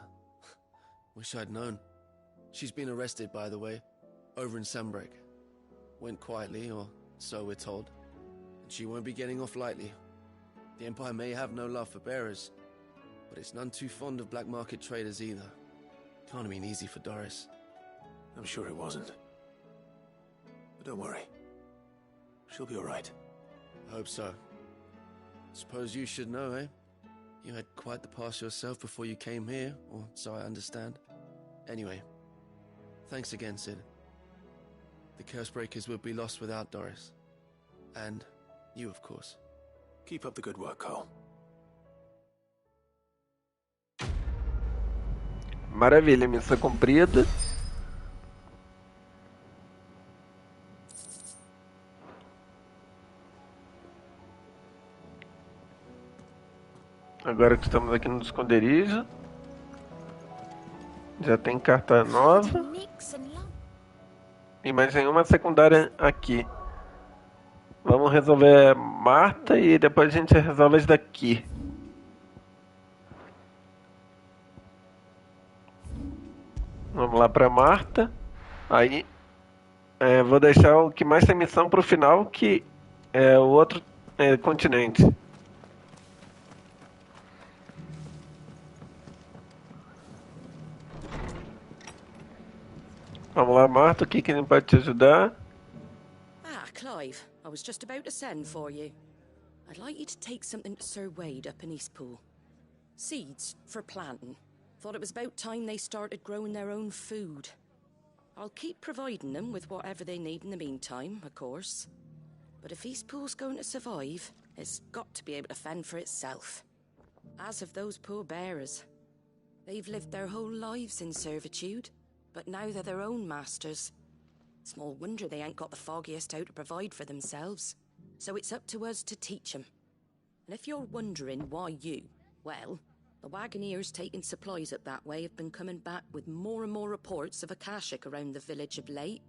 Wish I'd known. She's been arrested, by the way, over in Sandbreak. Went quietly, or so we're told. And she won't be getting off lightly. The Empire may have no love for bearers, but it's none too fond of black market traders either. Can't have been easy for Doris. I'm sure it wasn't. But don't worry. She'll be all right. I hope so. Suppose you should know, eh? You had quite the past yourself before you came here, or so I understand. Anyway, thanks again, Sid. The Cursebreakers would be lost without Doris. And you, of course. Keep up the good work, Cole. Maravilha, missão cumprida. Agora que estamos aqui no esconderijo, já tem carta nova e mais nenhuma secundária aqui. Vamos resolver Marta e depois a gente resolve as daqui. Vamos lá para Marta. Aí vou deixar o que mais tem missão para o final, que é o outro continente. Vamos lá, Marta, o que ele pode te ajudar? Ah, Clive, I was just about to send for you. I'd like you to take something to Sir Wade up in Eastpool. Seeds for planting. Thought it was about time they started growing their own food. I'll keep providing them with whatever they need in the meantime, of course. But if Eastpool's going to survive, it's got to be able to fend for itself. As of those poor bearers. They've lived their whole lives in servitude. But now they're their own masters. Small wonder they ain't got the foggiest how to provide for themselves. So it's up to us to teach them. And if you're wondering why well, the wagoneers taking supplies up that way have been coming back with more and more reports of Akashic around the village of late.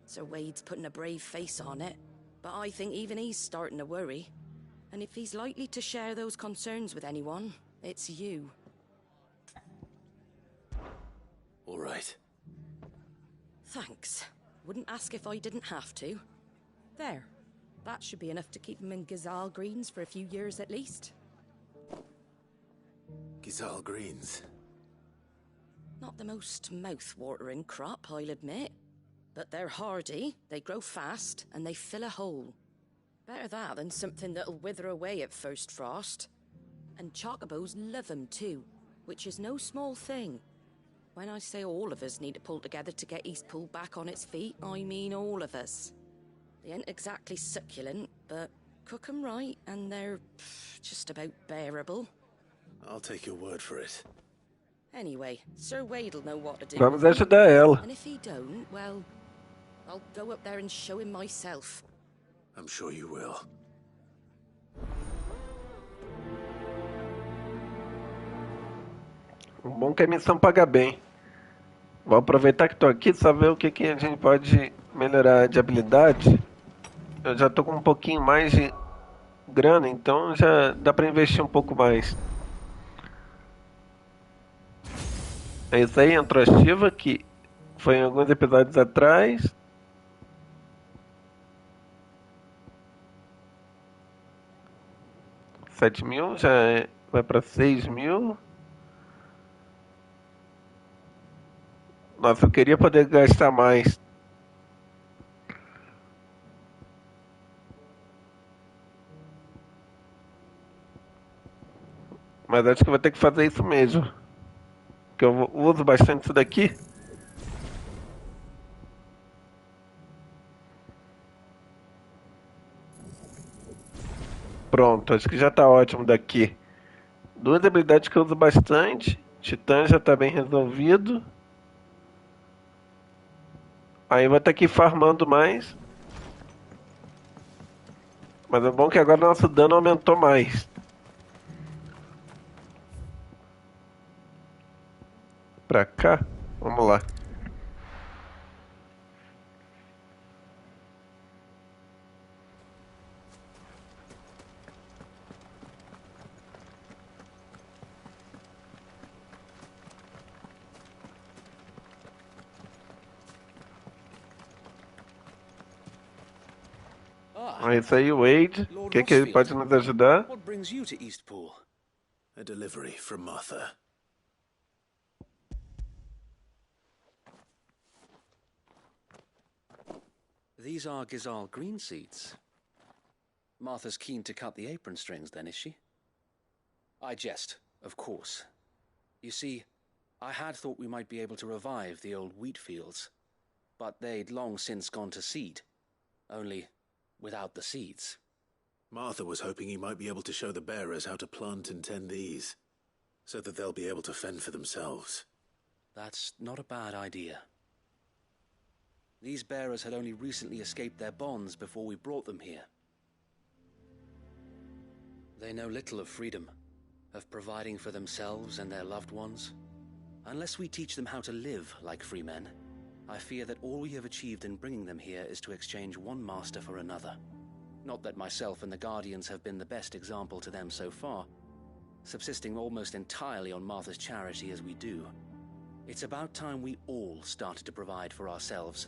Sir Wade's putting a brave face on it, but I think even he's starting to worry. And if he's likely to share those concerns with anyone, it's you. All right. Thanks. Wouldn't ask if I didn't have to. There. That should be enough to keep them in Gazal Greens for a few years at least. Gazal Greens? Not the most mouth-watering crop, I'll admit. But they're hardy, they grow fast, and they fill a hole. Better that than something that'll wither away at first frost. And chocobos love 'em too, which is no small thing. When I say all of us need to pull together to get Eastpool back on its feet, I mean all of us. They ain't exactly succulent, but cook 'em right and they're just about bearable. I'll take your word for it. Anyway, Sir Wade'll know what to do. Vamos ajudar ela. And if he don't, well, I'll go up there and show him myself. I'm sure you will. O bom que a missão paga bem. Vou aproveitar que estou aqui, só ver o que a gente pode melhorar de habilidade. Eu já estou com um pouquinho mais de grana, então já dá para investir um pouco mais. É isso aí, entrou a Shiva, que foi em alguns episódios atrás. 7.000, já vai pra 6.000. Nossa, eu queria poder gastar mais. Mas acho que vou ter que fazer isso mesmo. Porque eu uso bastante isso daqui. Pronto, acho que já tá ótimo daqui. Duas habilidades que eu uso bastante. Titã já tá bem resolvido. Aí vou ter que ir farmando mais. Mas é bom que agora nosso dano aumentou mais. Pra cá? Vamos lá. É isso aí, Wade. O que ele pode nos ajudar? What brings you to Eastpool? A delivery from Martha. These are Gizal green seeds. Martha's keen to cut the apron strings, then, is she? I jest, of course. You see, I had thought we might be able to revive the old wheat fields, but they'd long since gone to seed, only without the seeds. Martha was hoping you might be able to show the bearers how to plant and tend these, so that they'll be able to fend for themselves. That's not a bad idea. These bearers had only recently escaped their bonds before we brought them here. They know little of freedom, of providing for themselves and their loved ones. Unless we teach them how to live like free men, I fear that all we have achieved in bringing them here is to exchange one master for another. Not that myself and the Guardians have been the best example to them so far, subsisting almost entirely on Martha's charity as we do. It's about time we all started to provide for ourselves,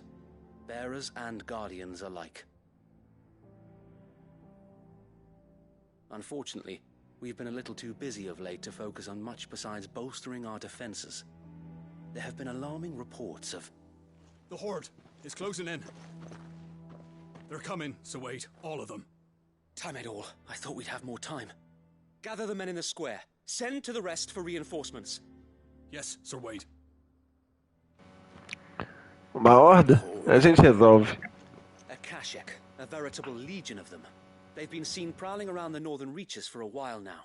bearers and Guardians alike. Unfortunately, we've been a little too busy of late to focus on much besides bolstering our defenses. There have been alarming reports of... The Horde is closing in. They're coming, so wait, all of them. Time it all. I thought we'd have more time. Gather the men in the square. Send to the rest for reinforcements. Yes, Sir Wade. Uma horda? A gente resolve. A Kashek, a veritable legion of them. They've been seen prowling around the northern reaches for a while now.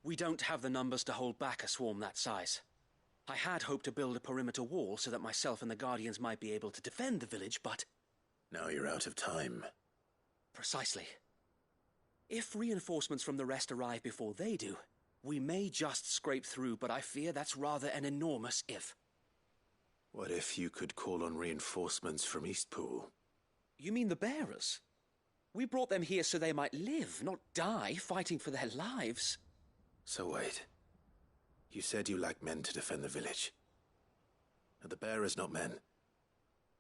We don't have the numbers to hold back a swarm that size. I had hoped to build a perimeter wall so that myself and the Guardians might be able to defend the village, but... Now you're out of time. Precisely. If reinforcements from the rest arrive before they do, we may just scrape through, but I fear that's rather an enormous if. What if you could call on reinforcements from Eastpool? You mean the bearers? We brought them here so they might live, not die, fighting for their lives. So wait. You said you lack men to defend the village. Are the bearers not men?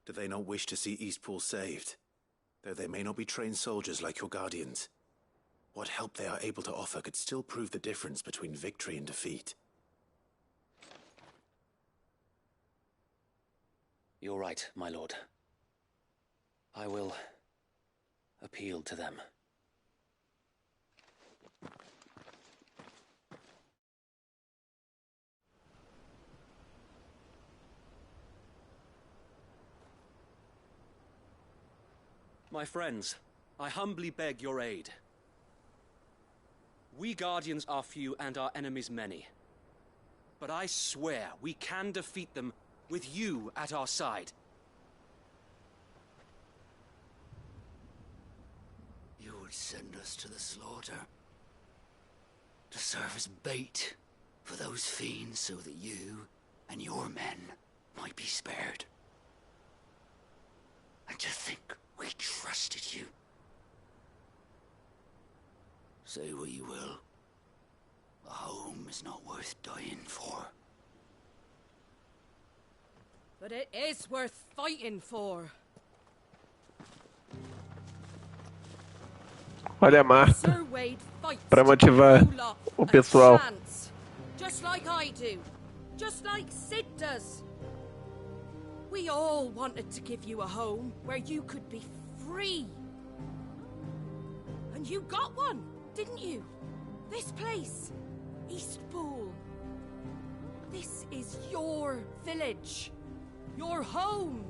Do they not wish to see Eastpool saved? Though they may not be trained soldiers like your Guardians. What help they are able to offer could still prove the difference between victory and defeat. You're right, my lord. I will appeal to them. My friends, I humbly beg your aid. We Guardians are few and our enemies many. But I swear we can defeat them with you at our side. You would send us to the slaughter, to serve as bait for those fiends so that you and your men might be spared. And to think we trusted you. Say what you will. A home is not worth dying for. But it is worth fighting for. Olha a Martha. Sir Wade para motivar o pessoal. Just like I do. Just like Sid does. We all wanted to give you a home where you could be free. And you got one, didn't you? This place, Eastpool. This is your village. Your home.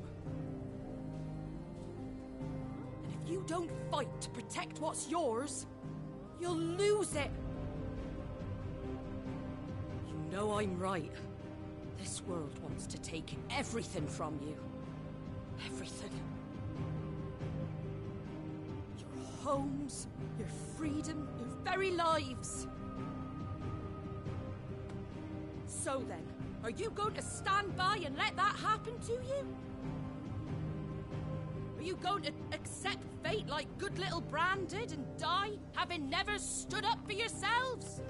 And if you don't fight to protect what's yours, you'll lose it. You know I'm right. This world wants to take everything from you. Everything. Your homes, your freedom, your very lives. So then, are you going to stand by and let that happen to you? Are you going to accept fate like good little Bran did and die, having never stood up for yourselves?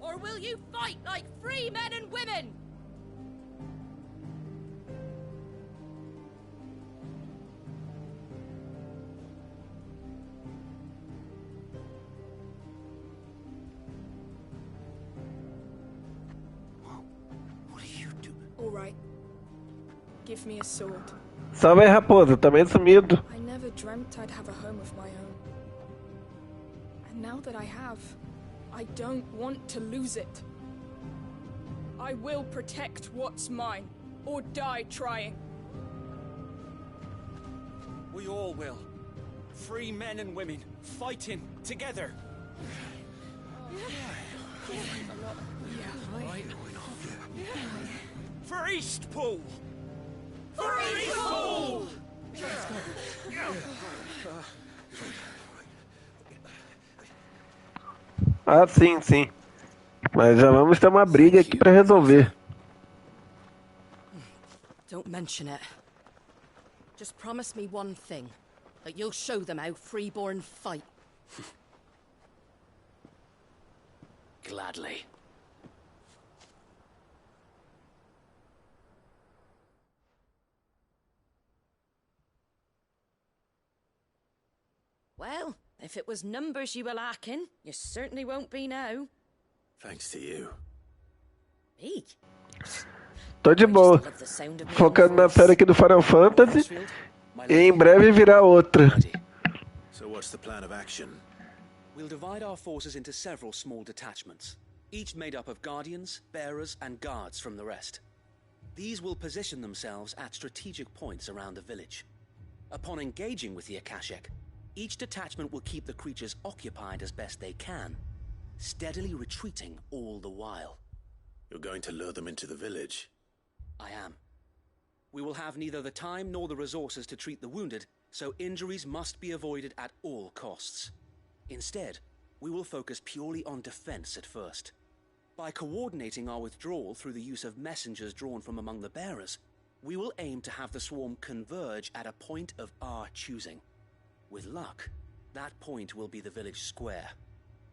Or will you fight like free men and women? What are you doing? All right. Give me a sword. Salve aí, raposa, tá meio sumido. I never dreamt I'd have a home of my own. And now that I have, I don't want to lose it. I will protect what's mine, or die trying. We all will. Free men and women, fighting together. For Eastpool! For Eastpool! Ah, sim, sim. Mas já vamos ter uma briga aqui pra resolver. Don't mention it. Just promise me one thing. That you'll show them how freeborn fight. Gladly. Well, if it was numbers you were lacking, you certainly won't be now. Thanks to you. Me? Tô de boa. Focando na série aqui do Final Fantasy. E em breve virá outra. So what's the plan of action? We'll divide our forces into several small detachments, each made up of guardians, bearers, and guards from the rest. These will position themselves at strategic points around the village. Upon engaging with the Akashic, each detachment will keep the creatures occupied as best they can, steadily retreating all the while. You're going to lure them into the village? I am. We will have neither the time nor the resources to treat the wounded, so injuries must be avoided at all costs. Instead, we will focus purely on defense at first. By coordinating our withdrawal through the use of messengers drawn from among the bearers, we will aim to have the swarm converge at a point of our choosing. With luck, that point will be the village square,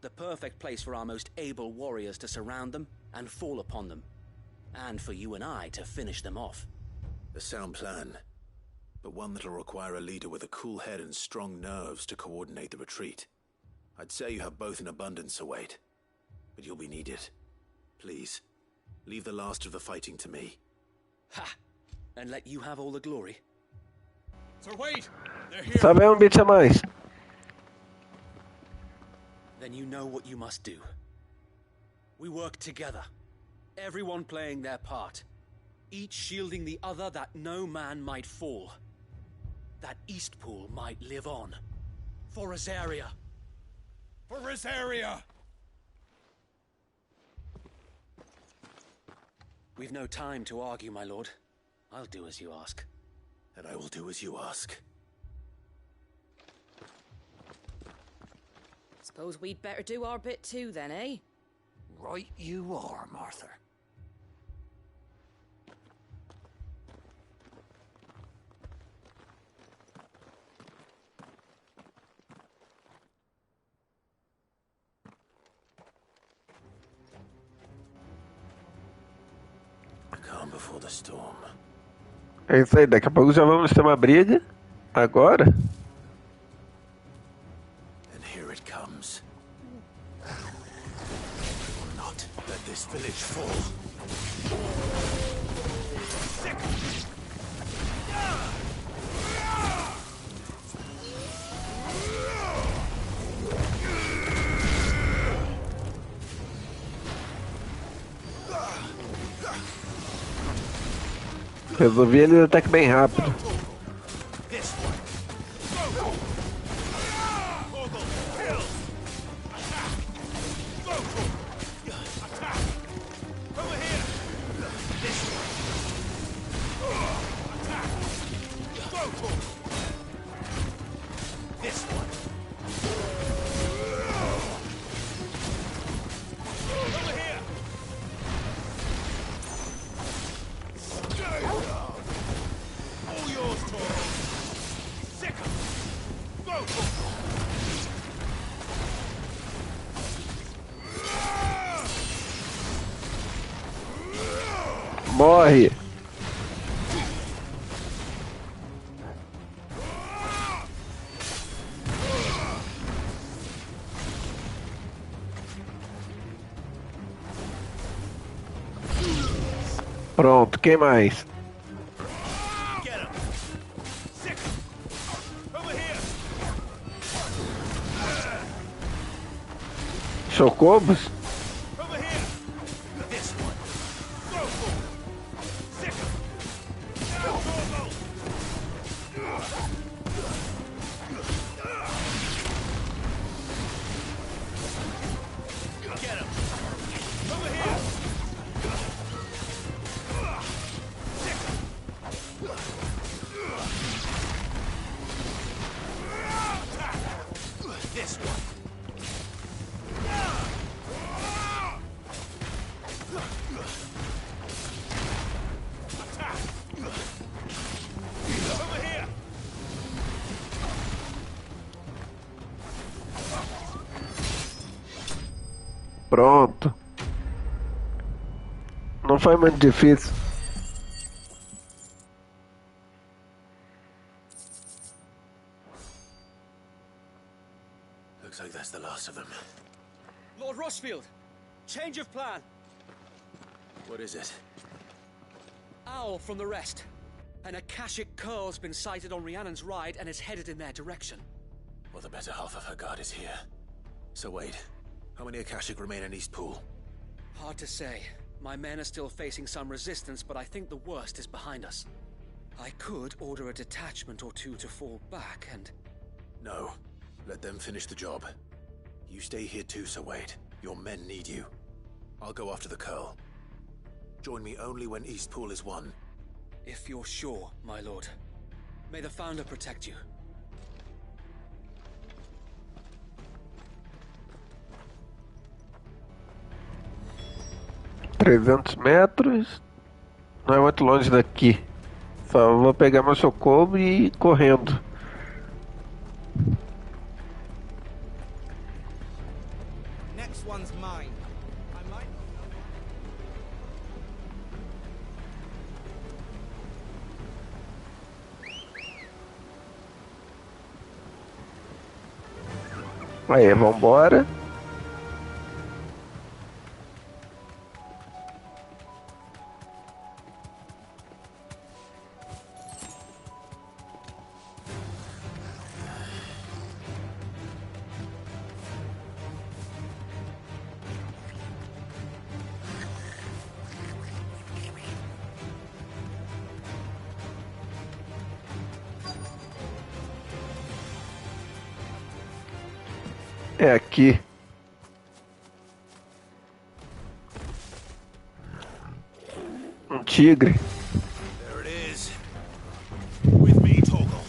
the perfect place for our most able warriors to surround them and fall upon them, and for you and I to finish them off. A sound plan, but one that'll require a leader with a cool head and strong nerves to coordinate the retreat. I'd say you have both in abundance, Wade, but you'll be needed. Please, leave the last of the fighting to me. Ha! And let you have all the glory. Sir Wade, they're here. Só vem bicho a mais. Then you know what you must do. We work together, everyone playing their part, each shielding the other that no man might fall, that Eastpool might live on. For Rosaria. For Rosaria! We've no time to argue, my lord. I'll do as you ask. And I will do as you ask. Suppose we'd better do our bit too then, eh? Right you are, Martha. Calm before the storm. É isso aí, daqui a pouco já vamos ter uma briga. Agora? And here it comes. village fall. Resolvi ele até que bem rápido. Morre! Pronto, quem mais? Chocobos? Pronto. Não foi muito difícil. Looks like that's the last of them. Lord Rossfield, change of plan. What is it? Owl from the rest. An Akashic Curl's been sighted on Rhiannon's ride and is headed in their direction. Well, the better half of her guard is here. So wait, how many Akashic remain in Eastpool? Hard to say. My men are still facing some resistance, but I think the worst is behind us. I could order a detachment or two to fall back and... No. Let them finish the job. You stay here too, Sir Wade. Your men need you. I'll go after the Curl. Join me only when Eastpool is won. If you're sure, my lord. May the Founder protect you. 300 metros. Não é muito longe daqui. Só vou pegar meu socorro e ir correndo. Next one's mine. I might... Aí, vambora. É aqui. Um tigre. There it is. With me, Toggle.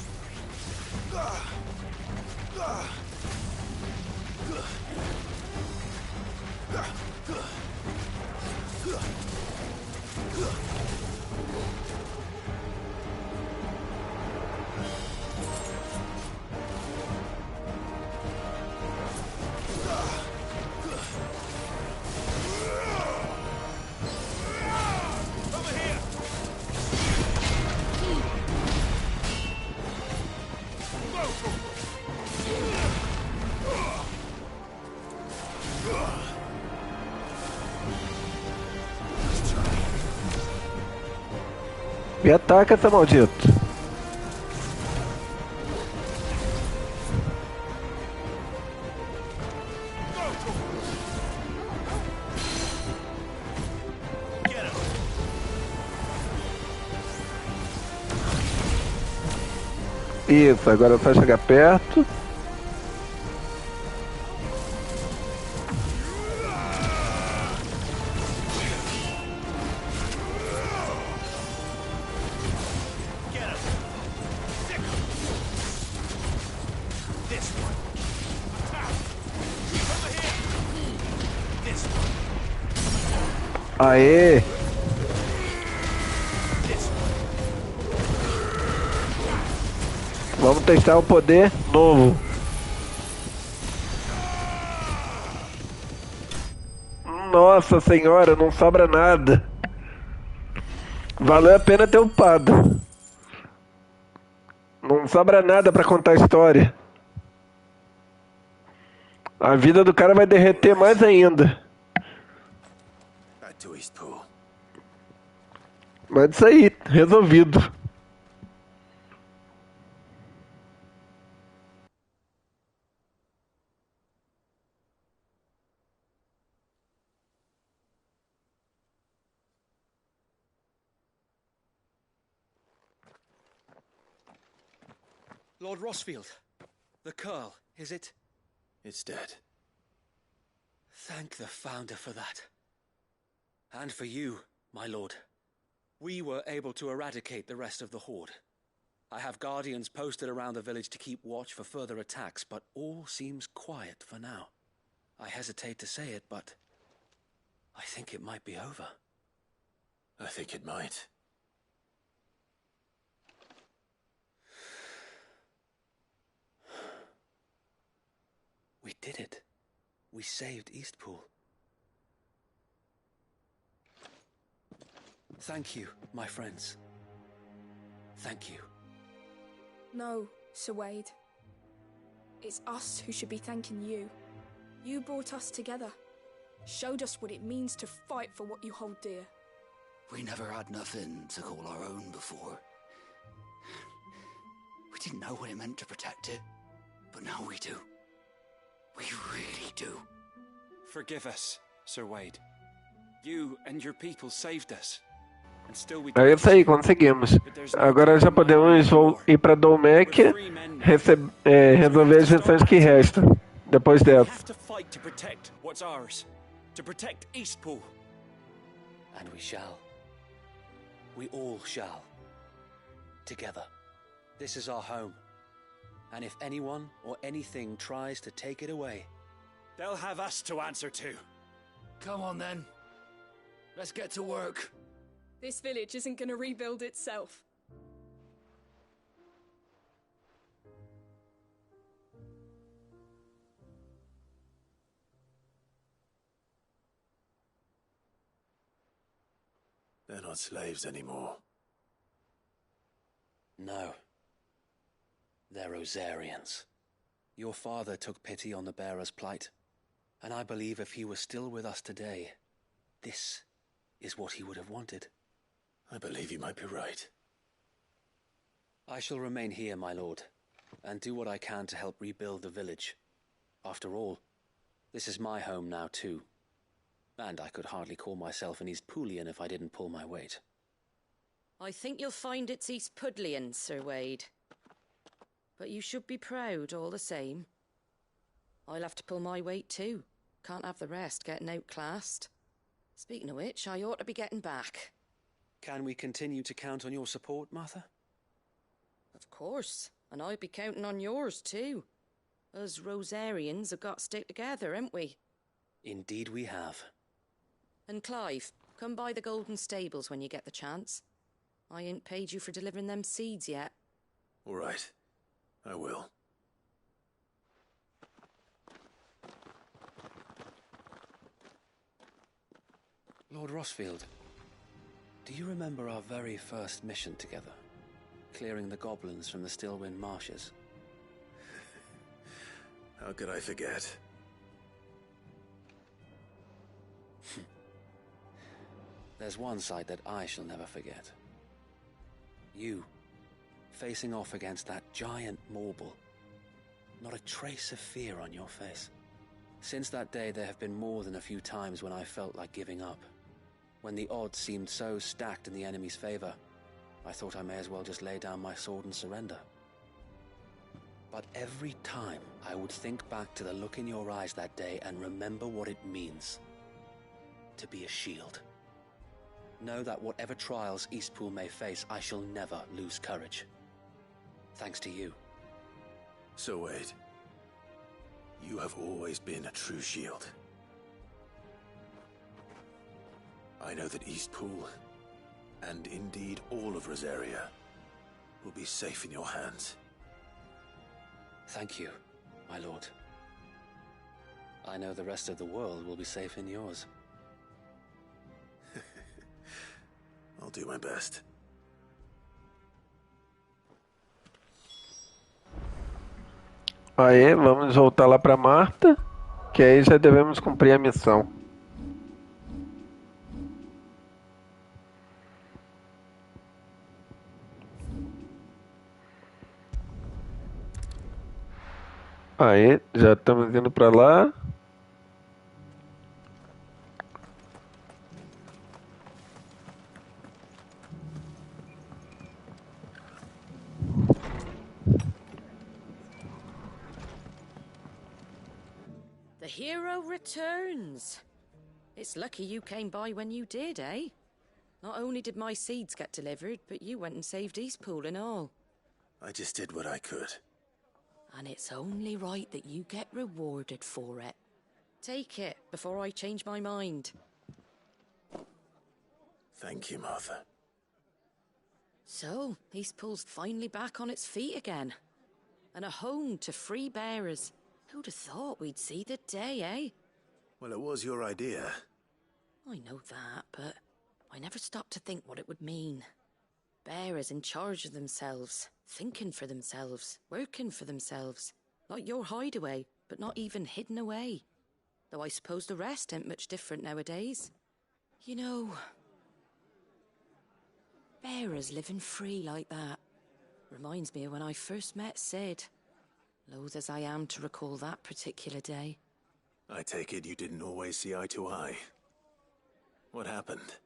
E ataca, seu maldito. Isso, agora é só chegar perto. Aê! Vamos testar o poder novo. Nossa senhora, não sobra nada. Valeu a pena ter upado. Não sobra nada pra contar a história. A vida do cara vai derreter mais ainda. Mas isso aí, resolvido. Lord Rosfield, the Curl, is it? It's dead. Thank the Founder for that. And for you, my lord. We were able to eradicate the rest of the Horde. I have guardians posted around the village to keep watch for further attacks, but all seems quiet for now. I hesitate to say it, but I think it might be over. I think it might. We did it. We saved Eastpool. Thank you, my friends. Thank you. No, Sir Wade. It's us who should be thanking you. You brought us together. Showed us what it means to fight for what you hold dear. We never had nothing to call our own before. We didn't know what it meant to protect it, but now we do. We really do. Forgive us, Sir Wade. You and your people saved us. And still we É isso aí, conseguimos. Agora já podemos ir pra Dolmec resolver as missões que restam. Depois We dessa. have to fight to protect what's ours. To protect Eastpool. And we shall. We all shall. Together. This is our home. And if anyone or anything tries to take it away, they'll have us to answer to. Come on then. Let's get to work. This village isn't going to rebuild itself. They're not slaves anymore. no. They're Rosarians. Your father took pity on the bearer's plight, and I believe if he were still with us today, this is what he would have wanted. I believe you might be right. I shall remain here, my lord, and do what I can to help rebuild the village. After all, this is my home now too, and I could hardly call myself an Eastpoolian if I didn't pull my weight. I think you'll find it's Eastpudlian, Sir Wade. But you should be proud all the same. I'll have to pull my weight too. Can't have the rest getting outclassed. Speaking of which, I ought to be getting back. Can we continue to count on your support, Martha? Of course, and I'll be counting on yours too. Us Rosarians have got to stick together, haven't we? Indeed we have. And Clive, come by the Golden Stables when you get the chance. I ain't paid you for delivering them seeds yet. All right. I will. Lord Rosfield, do you remember our very first mission together? Clearing the goblins from the Stillwind marshes? How could I forget? There's one sight that I shall never forget. You, facing off against that giant marble. Not a trace of fear on your face. Since that day, there have been more than a few times when I felt like giving up. When the odds seemed so stacked in the enemy's favor, I thought I may as well just lay down my sword and surrender. But every time I would think back to the look in your eyes that day and remember what it means to be a shield. Know that whatever trials Eastpool may face, I shall never lose courage. Thanks to you. So Wade, you have always been a true shield. I know that Eastpool, and indeed all of Rosaria, will be safe in your hands. Thank you, my lord. I know the rest of the world will be safe in yours. I'll do my best. Aí, vamos voltar lá pra Marta, que aí já devemos cumprir a missão. Aí, já estamos indo pra lá. The hero returns. It's lucky you came by when you did, eh? Not only did my seeds get delivered, but you went and saved Eastpool and all. I just did what I could. And it's only right that you get rewarded for it. Take it before I change my mind. Thank you, Martha. So, Eastpool's finally back on its feet again. And a home to free bearers. Who'd have thought we'd see the day, eh? Well, it was your idea. I know that, but I never stopped to think what it would mean. Bearers in charge of themselves, thinking for themselves, working for themselves. Like your hideaway, but not even hidden away. Though I suppose the rest ain't much different nowadays. You know, bearers living free like that reminds me of when I first met Sid. Loath as I am to recall that particular day. I take it you didn't always see eye to eye. What happened?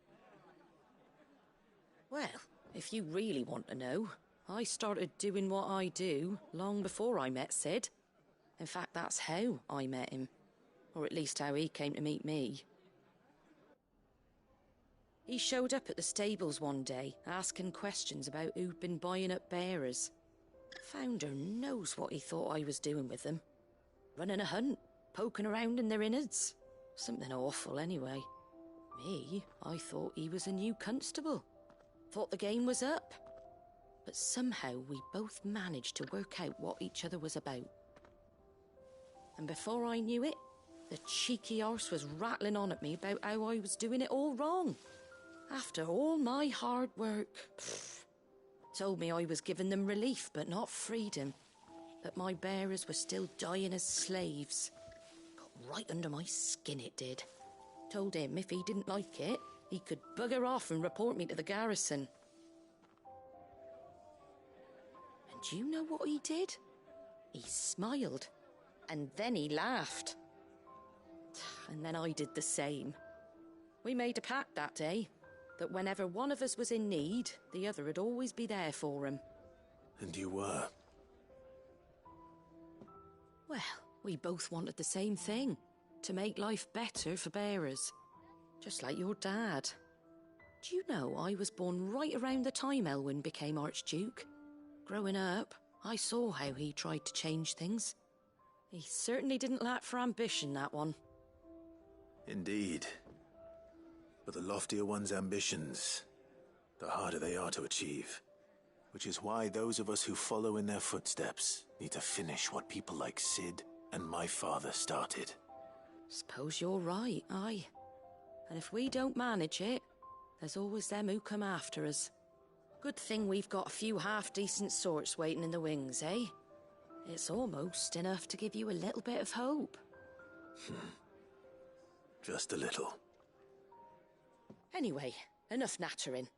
Well, if you really want to know, I started doing what I do long before I met Sid. In fact, that's how I met him. Or at least how he came to meet me. He showed up at the stables one day, asking questions about who'd been buying up bearers. Founder knows what he thought I was doing with them. Running a hunt, poking around in their innards. Something awful anyway. Me, I thought he was a new constable. Thought the game was up. But somehow we both managed to work out what each other was about. And before I knew it, the cheeky arse was rattling on at me about how I was doing it all wrong. After all my hard work. Told me I was giving them relief, but not freedom. That my bearers were still dying as slaves. Got right under my skin, it did. Told him if he didn't like it, he could bugger off and report me to the garrison. And do you know what he did? He smiled. And then he laughed. And then I did the same. We made a pact that day. That whenever one of us was in need, the other would always be there for him. And you were? Well, we both wanted the same thing. To make life better for bearers. Just like your dad. Do you know I was born right around the time Elwyn became Archduke? Growing up, I saw how he tried to change things. He certainly didn't lack for ambition, that one. Indeed. But the loftier one's ambitions, the harder they are to achieve. Which is why those of us who follow in their footsteps need to finish what people like Sid and my father started. Suppose you're right, aye. And if we don't manage it, there's always them who come after us. Good thing we've got a few half-decent sorts waiting in the wings, eh? It's almost enough to give you a little bit of hope. Just a little. Anyway, enough nattering.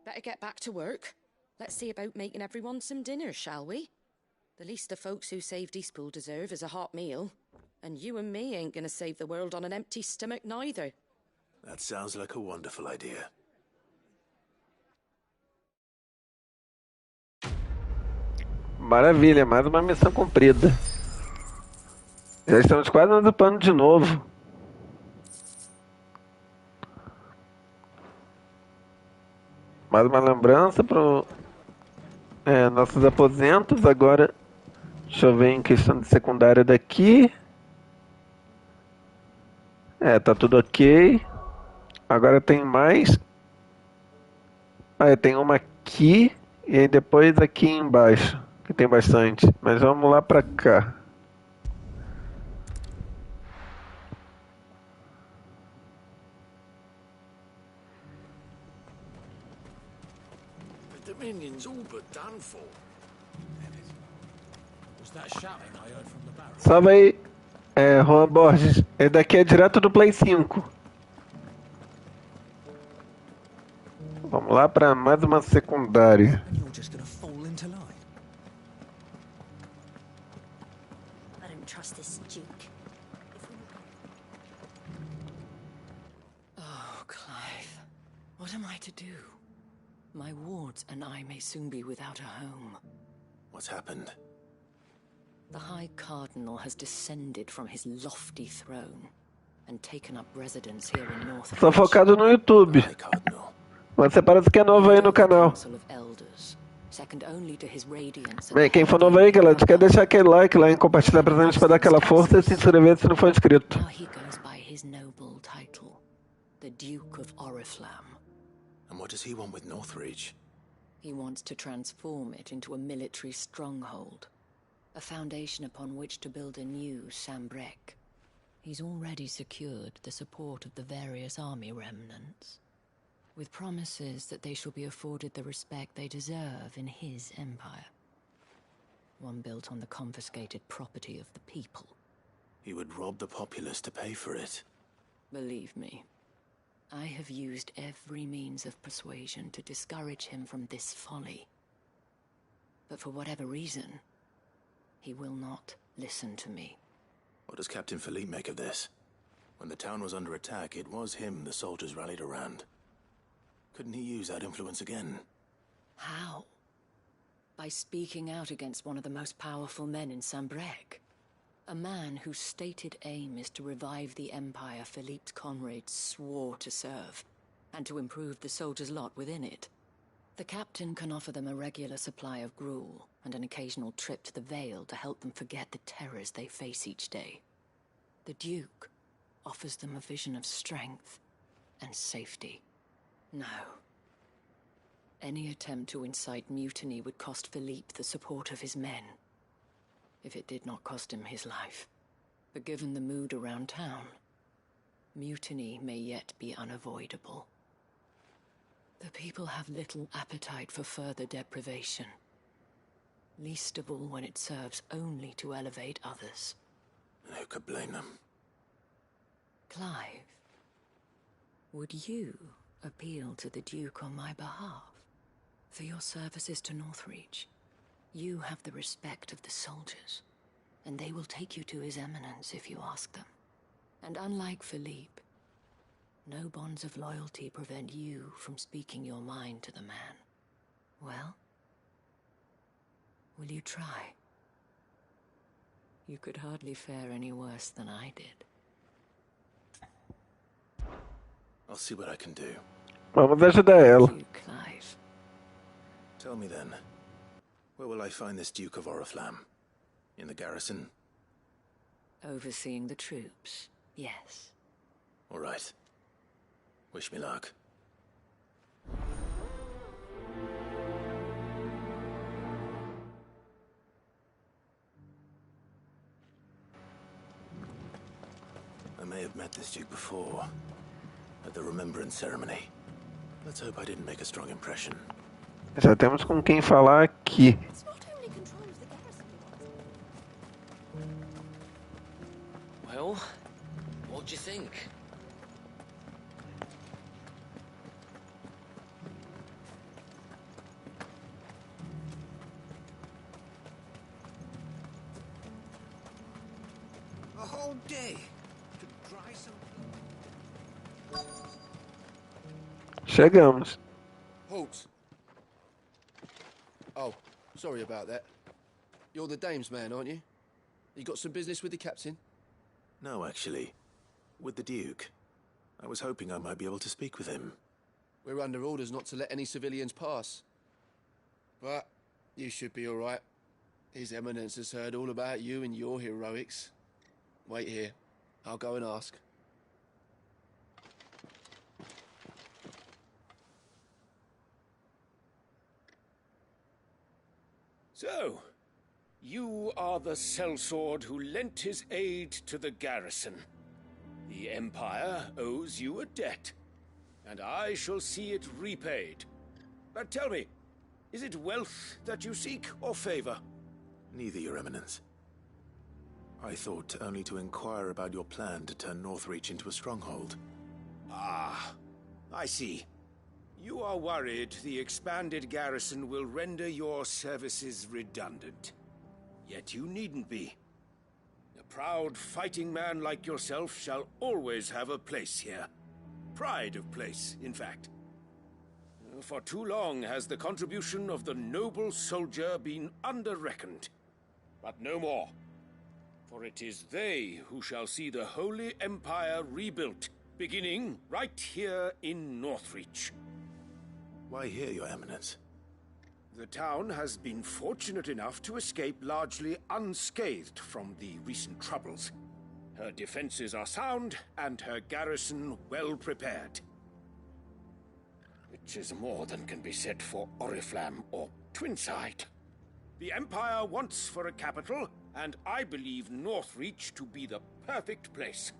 Better get back to work. Let's see about making everyone some dinner, shall we? The least the folks who saved Eastpool deserve is a hot meal. And you and me ain't gonna save the world on an empty stomach neither. That sounds like a wonderful idea. Maravilha, mais uma missão cumprida. Já estamos quase no pano de novo. Mais uma lembrança para nossos aposentos. Agora, deixa eu ver em questão de secundária daqui. Tá tudo ok. Agora tem mais. Tem uma aqui e aí depois aqui embaixo, que tem bastante. Mas vamos lá pra cá. The Dominion's all but done for. Was that shouting I heard from the barrel? Salve aí, Juan Borges. Esse daqui é direto do Play 5. Vamos lá para mais uma secundária. I don't trust this Duke. Oh, Clive. What am I to do? My wards and I may soon be without a home. What's happened? The High Cardinal has descended from his lofty throne and taken up residence here in North. Sou focado no YouTube. Você parece que é novo aí no canal. Bem, quem for novo aí, galera, quer deixar aquele like lá e compartilhar pra gente pra dar aquela força e se inscrever se não for inscrito. The Duke of Oriflamme. And what does he want with Northreach? He wants to transform it into a military stronghold, a foundation upon which to build a new Sambrec. He's already secured the support of the various army remnants, with promises that they shall be afforded the respect they deserve in his empire. One built on the confiscated property of the people. He would rob the populace to pay for it. Believe me, I have used every means of persuasion to discourage him from this folly. But for whatever reason, he will not listen to me. What does Captain Philippe make of this? When the town was under attack, it was him the soldiers rallied around. Couldn't he use that influence again? How? By speaking out against one of the most powerful men in Sambrec. A man whose stated aim is to revive the empire Philippe's comrades swore to serve, and to improve the soldiers' lot within it. The captain can offer them a regular supply of gruel, and an occasional trip to the Vale to help them forget the terrors they face each day. The Duke offers them a vision of strength and safety. No. Any attempt to incite mutiny would cost Philippe the support of his men, if it did not cost him his life. But given the mood around town, mutiny may yet be unavoidable. The people have little appetite for further deprivation, least of all when it serves only to elevate others. Who could blame them? Clive, would you appeal to the Duke on my behalf? For your services to Northreach, you have the respect of the soldiers, and they will take you to His Eminence if you ask them. And unlike Philippe, no bonds of loyalty prevent you from speaking your mind to the man. Well, will you try? You could hardly fare any worse than I did. I'll see what I can do. Vamos ajudar ela. Clive. Tell me then, where will I find this Duke of Oriflamme? In the garrison? Overseeing the troops, yes. All right. Wish me luck. I may have met this Duke before, at the Remembrance Ceremony. Let's hope I didn't make a strong impression. Já temos com quem falar aqui. Well, what do you think? A whole day to dry some. Chegamos. Halt. Oh, sorry about that. You're the dame's man, aren't you? You got some business with the captain? No, actually. With the Duke. I was hoping I might be able to speak with him. We're under orders not to let any civilians pass. But you should be all right. His Eminence has heard all about you and your heroics. Wait here. I'll go and ask. So, you are the sellsword who lent his aid to the garrison. The Empire owes you a debt, and I shall see it repaid. But tell me, is it wealth that you seek, or favor? Neither, Your Eminence. I thought only to inquire about your plan to turn Northreach into a stronghold. Ah, I see. You are worried the expanded garrison will render your services redundant. Yet you needn't be. A proud fighting man like yourself shall always have a place here. Pride of place, in fact. For too long has the contribution of the noble soldier been under-reckoned. But no more. For it is they who shall see the Holy Empire rebuilt, beginning right here in Northreach. Why here, Your Eminence? The town has been fortunate enough to escape largely unscathed from the recent troubles. Her defenses are sound, and her garrison well prepared. Which is more than can be said for Oriflamme or Twinside. The Empire wants for a capital, and I believe Northreach to be the perfect place.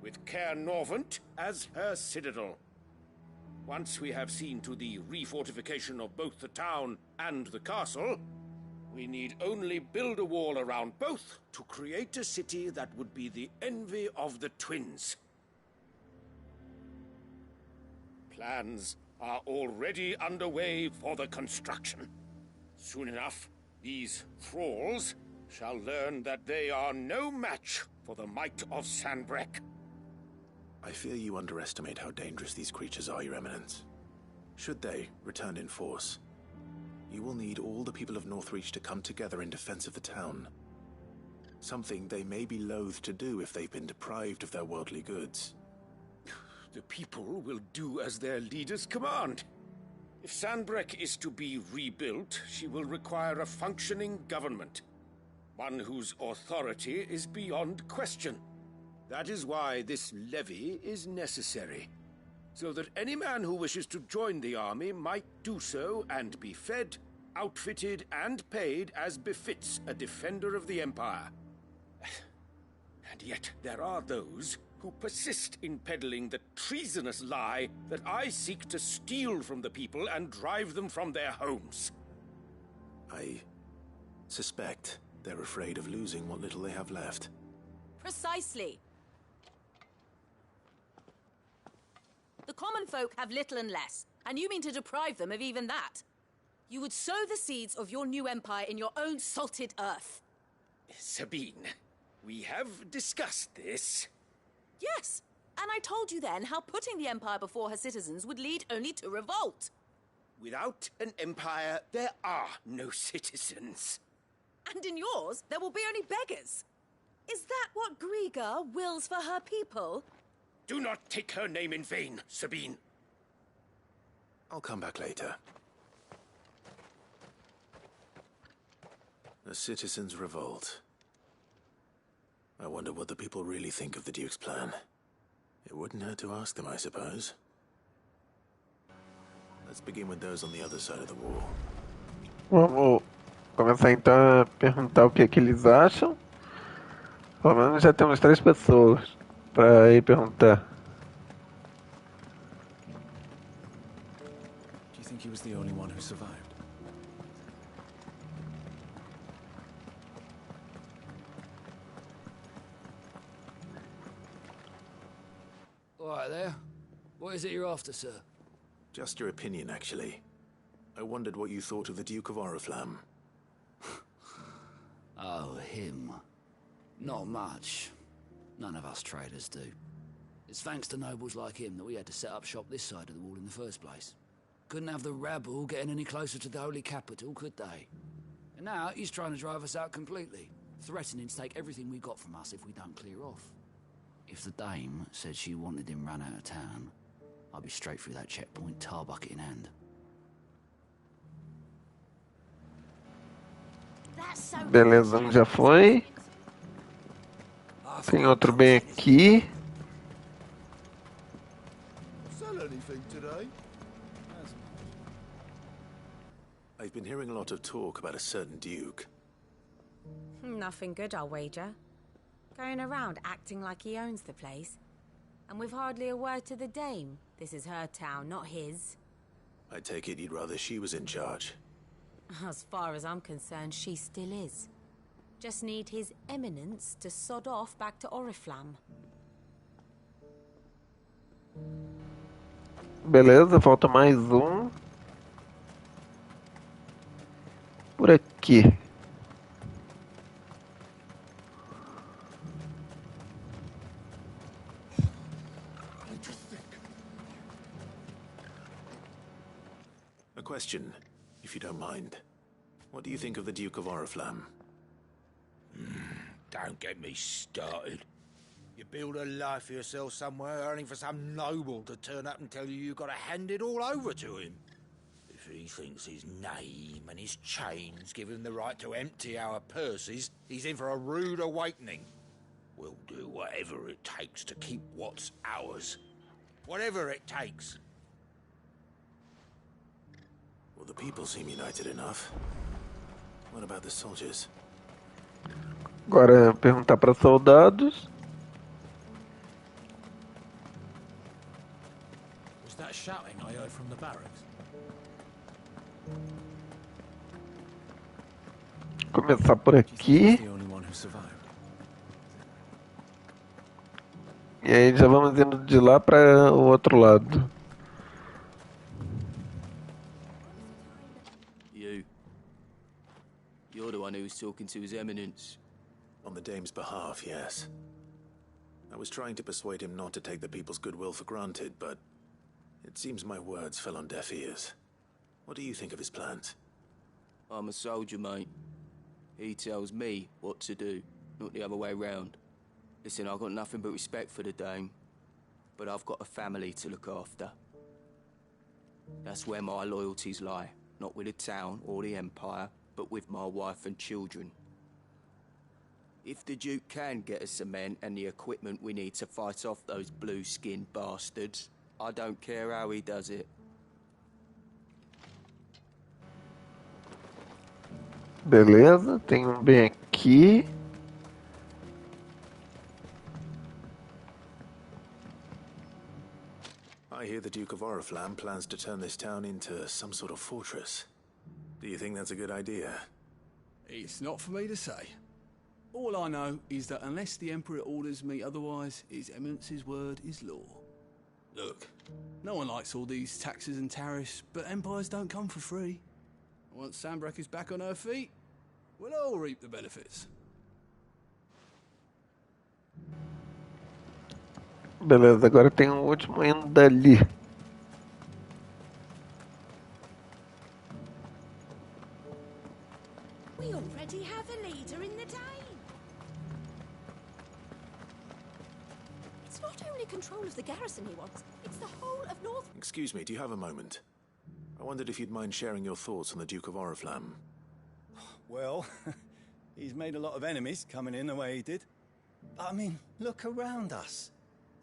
With Caer Norvent as her citadel. Once we have seen to the refortification of both the town and the castle, we need only build a wall around both to create a city that would be the envy of the twins. Plans are already underway for the construction. Soon enough, these thralls shall learn that they are no match for the might of Sanbreque. I fear you underestimate how dangerous these creatures are, Your Eminence. Should they return in force, you will need all the people of Northreach to come together in defense of the town. Something they may be loath to do if they've been deprived of their worldly goods. The people will do as their leaders command. If Sanbreque is to be rebuilt, she will require a functioning government. One whose authority is beyond question. That is why this levy is necessary. So that any man who wishes to join the army might do so and be fed, outfitted, and paid as befits a defender of the Empire. And yet there are those who persist in peddling the treasonous lie that I seek to steal from the people and drive them from their homes. I suspect they're afraid of losing what little they have left. Precisely. The common folk have little and less, and you mean to deprive them of even that. You would sow the seeds of your new empire in your own salted earth. Sabine, we have discussed this. Yes, and I told you then how putting the empire before her citizens would lead only to revolt. Without an empire, there are no citizens. And in yours, there will be only beggars. Is that what Griga wills for her people? Do not take her name in vain, Sabine. I'll come back later. A citizens' revolt. I wonder what the people really think of the Duke's plan. It wouldn't hurt to ask them, I suppose. Let's begin with those on the other side of the wall. Vamos começar então a perguntar o que eles acham. Pelo menos já temos 3 pessoas para ir perguntar. Do you think he was the only one who survived? All right there. What is it you're after, sir? Just your opinion, actually. I wondered what you thought of the Duke of Oriflamme. Oh, him. Not much. None of us traders do. It's thanks to nobles like him that we had to set up shop this side of the wall in the first place. Couldn't have the rabble getting any closer to the holy capital, could they? And now he's trying to drive us out completely, threatening to take everything we got from us if we don't clear off. If the dame said she wanted him run out of town, I'd be straight through that checkpoint, tar bucket in hand. Beleza, um já foi. Tem outro bem aqui. Sell anything today? I've been hearing a lot of talk about a certain duke. Nothing good, I'll wager. Going around acting like he owns the place. And with hardly a word to the dame. This is her town, not his. I take it you'd rather she was in charge. As far as I'm concerned, she still is. Just need his eminence to sod off back to Oriflamme. Beleza, falta mais um. Por aqui. A question, if you don't mind. What do you think of the Duke of Oriflamme? Don't get me started. You build a life for yourself somewhere, earning for some noble to turn up and tell you gotta hand it all over to him. If he thinks his name and his chains give him the right to empty our purses, he's in for a rude awakening. We'll do whatever it takes to keep what's ours. Whatever it takes. Well, the people seem united enough. What about the soldiers? Agora perguntar para soldados. Was that shouting I heard from the barracks? Começar por aqui. E aí já vamos indo de lá para o outro lado. You're the one who was talking to His Eminence. On the dame's behalf, yes. I was trying to persuade him not to take the people's goodwill for granted, but it seems my words fell on deaf ears. What do you think of his plans? I'm a soldier, mate. He tells me what to do, not the other way round. Listen, I've got nothing but respect for the dame, but I've got a family to look after. That's where my loyalties lie, not with the town or the Empire, but with my wife and children. If the Duke can get us cement and the equipment we need to fight off those blue-skinned bastards, I don't care how he does it. Beleza, tem um bem aqui. I hear the Duke of Oriflamme plans to turn this town into some sort of fortress. Do you think that's a good idea? It's not for me to say. All I know is that unless the Emperor orders me otherwise, His Eminence's word is law. Look, no one likes all these taxes and tariffs, but empires don't come for free. Once Sanbreque is back on her feet, we'll all reap the benefits. Beleza, agora tem um último indo dali. We already have a leader in the Dame. It's not only control of the garrison he wants, it's the whole of North... Excuse me, do you have a moment? I wondered if you'd mind sharing your thoughts on the Duke of Oriflamme. Well, he's made a lot of enemies coming in the way he did. But I mean, look around us.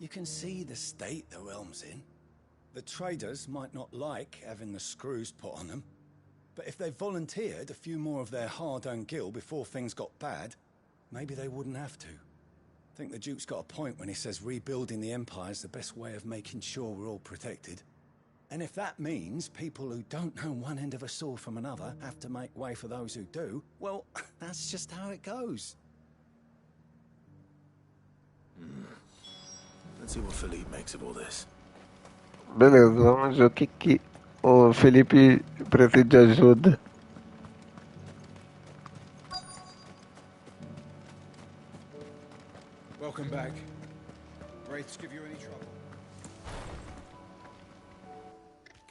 You can see the state the realm's in. The traders might not like having the screws put on them, but if they volunteered a few more of their hard-earned gil before things got bad, maybe they wouldn't have to. I think the Duke's got a point when he says rebuilding the Empire's the best way of making sure we're all protected. And if that means people who don't know one end of a sword from another have to make way for those who do, well, that's just how it goes. Let's see what Philippe makes of all this. Beleza, vamos ver o que o Felipe precisa de ajuda.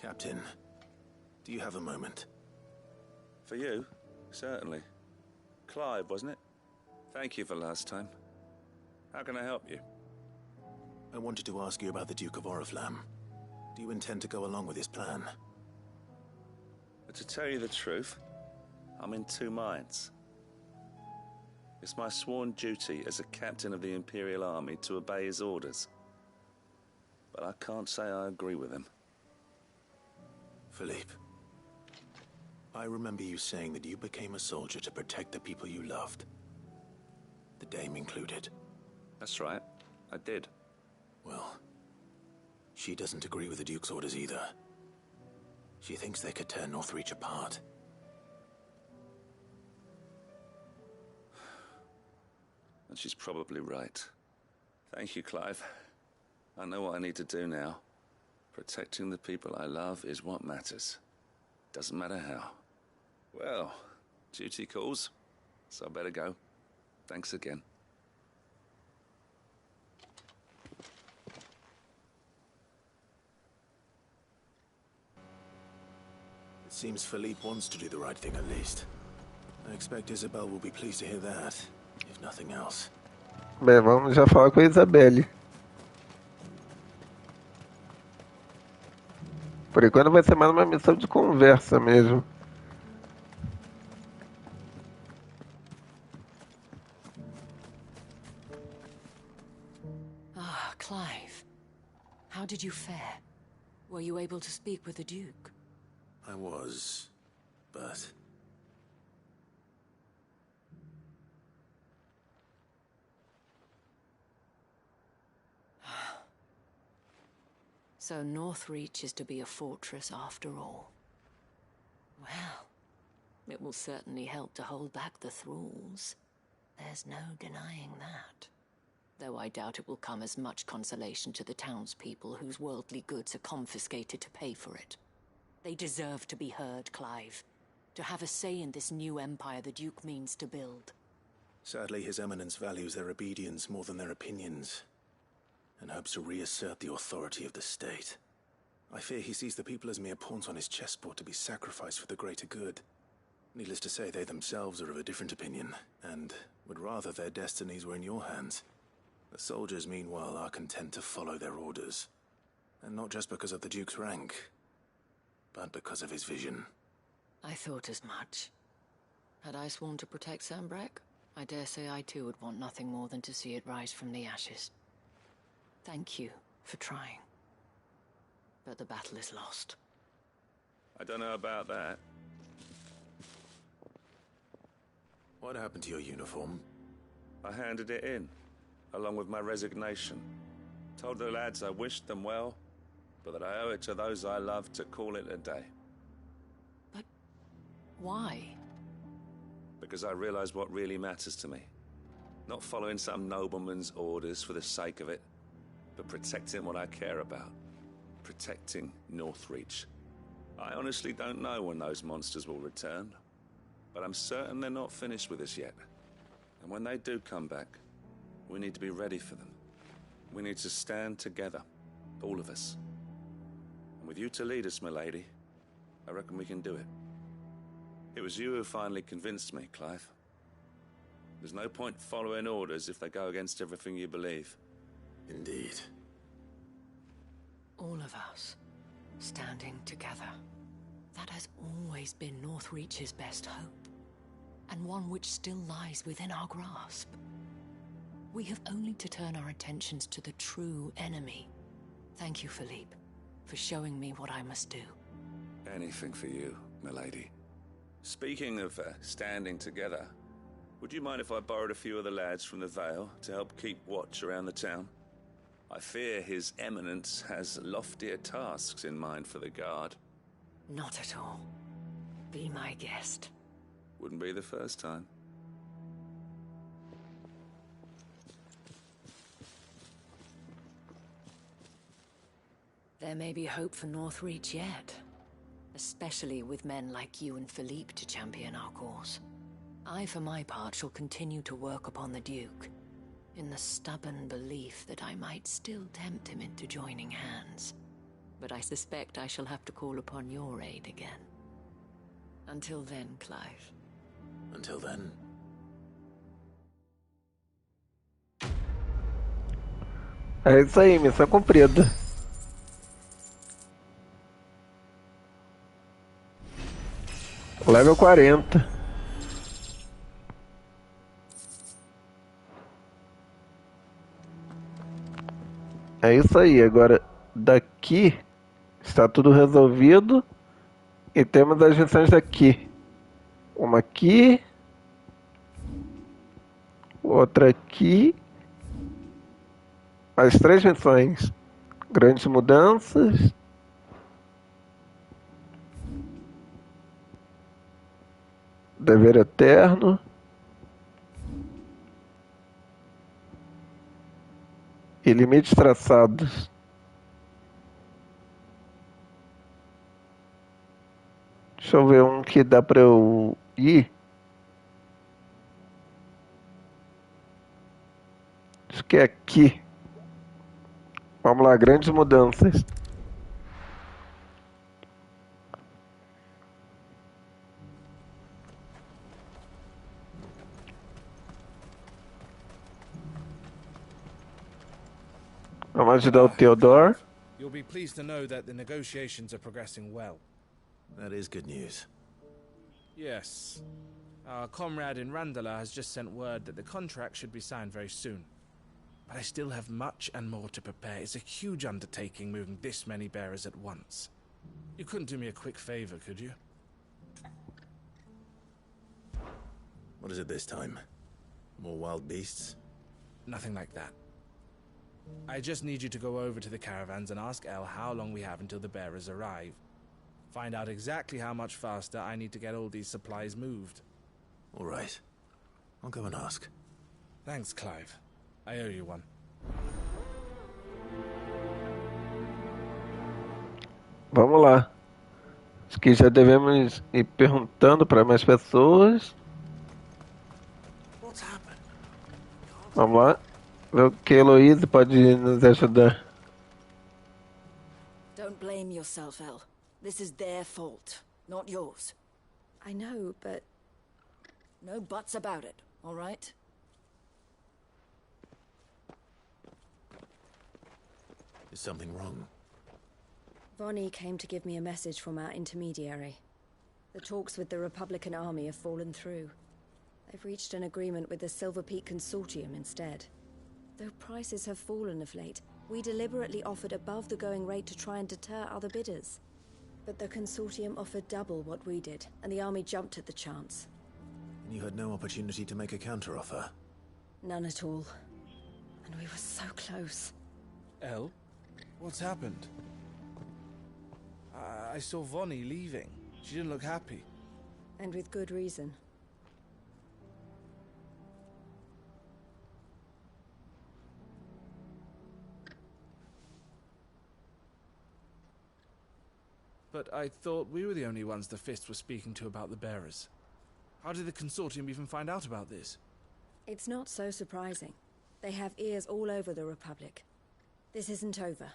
Captain, do you have a moment? For you? Certainly. Clive, wasn't it? Thank you for last time. How can I help you? I wanted to ask you about the Duke of Oriflamme. Do you intend to go along with his plan? But to tell you the truth, I'm in two minds. It's my sworn duty as a captain of the Imperial Army to obey his orders. But I can't say I agree with him. Philippe, I remember you saying that you became a soldier to protect the people you loved. The Dame included. That's right, I did. Well, she doesn't agree with the Duke's orders either. She thinks they could tear Northreach apart. And she's probably right. Thank you, Clive. I know what I need to do now. Protecting the people I love is what matters. Doesn't matter how. Well, duty calls, so I better go. Thanks again. It seems Philippe wants to do the right thing at least. I expect Isabel will be pleased to hear that, if nothing else. Bem, vamos já falar com a Isabelle. Por enquanto vai ser mais uma missão de conversa mesmo. Ah, Clive. How did you fare? Were you able to speak with the Duke? I was, but... So Northreach is to be a fortress after all. Well, it will certainly help to hold back the thralls. There's no denying that. Though I doubt it will come as much consolation to the townspeople whose worldly goods are confiscated to pay for it. They deserve to be heard, Clive. To have a say in this new empire the Duke means to build. Sadly, His Eminence values their obedience more than their opinions, and hopes to reassert the authority of the state. I fear he sees the people as mere pawns on his chessboard to be sacrificed for the greater good. Needless to say, they themselves are of a different opinion, and would rather their destinies were in your hands. The soldiers, meanwhile, are content to follow their orders. And not just because of the Duke's rank, but because of his vision. I thought as much. Had I sworn to protect Sanbreque, I dare say I too would want nothing more than to see it rise from the ashes. Thank you for trying. But the battle is lost. I don't know about that. What happened to your uniform? I handed it in, along with my resignation. Told the lads I wished them well, but that I owe it to those I love to call it a day. But why? Because I realize what really matters to me. Not following some nobleman's orders for the sake of it, but protecting what I care about. Protecting Northreach. I honestly don't know when those monsters will return, but I'm certain they're not finished with us yet. And when they do come back, we need to be ready for them. We need to stand together, all of us. And with you to lead us, milady, I reckon we can do it. It was you who finally convinced me, Clive. There's no point following orders if they go against everything you believe. Indeed. All of us, standing together. That has always been Northreach's best hope, and one which still lies within our grasp. We have only to turn our attentions to the true enemy. Thank you, Philippe, for showing me what I must do. Anything for you, milady. Speaking of standing together, would you mind if I borrowed a few of the lads from the Vale to help keep watch around the town? I fear His Eminence has loftier tasks in mind for the guard. Not at all. Be my guest. Wouldn't be the first time. There may be hope for Northreach yet. Especially with men like you and Philippe to champion our cause. I, for my part, shall continue to work upon the Duke, in the stubborn belief that I might still tempt him into joining hands. but I suspect I shall have to call upon your aid again. Until then, Clive. Until then. É isso aí, missão cumprida. Level 40. É isso aí, agora daqui está tudo resolvido e temos as missões daqui. Uma aqui, outra aqui, as 3 missões. Grandes mudanças. Dever eterno. E limites traçados. Deixa eu ver um que dá pra eu ir. Acho que é aqui. Vamos lá, grandes mudanças. Vamos ajudar o Theodore. You'll be pleased to know that the negotiations are progressing well. That is good news. Yes. Our comrade in Randala has just sent word that the contract should be signed very soon. But I still have much and more to prepare. It's a huge undertaking moving this many bearers at once. You couldn't do me a quick favor, could you? What is it this time? More wild beasts? Nothing like that. I just need you to go over to the caravans and ask El how long we have until the bearers arrive. Find out exactly how much faster I need to get all these supplies moved. All right. I'll go and ask. Thanks, Clive. I owe you one. Vamos lá. Acho que já devemos ir perguntando para mais pessoas. Vamos lá. Ver o que Heloise pode nos ajudar. Don't blame yourself, El. This is their fault, not yours. I know, but... No buts about it, all right? Is something wrong? Vonnie came to give me a message from our intermediary. The talks with the Republican Army have fallen through. They've reached an agreement with the Silver Peak Consortium instead. Though prices have fallen of late, we deliberately offered above the going rate to try and deter other bidders. But the Consortium offered double what we did, and the Army jumped at the chance. You had no opportunity to make a counteroffer? None at all. And we were so close. El? What's happened? I saw Vonnie leaving. She didn't look happy. And with good reason. But I thought we were the only ones the Fist were speaking to about the bearers. How did the Consortium even find out about this? It's not so surprising. They have ears all over the Republic. This isn't over.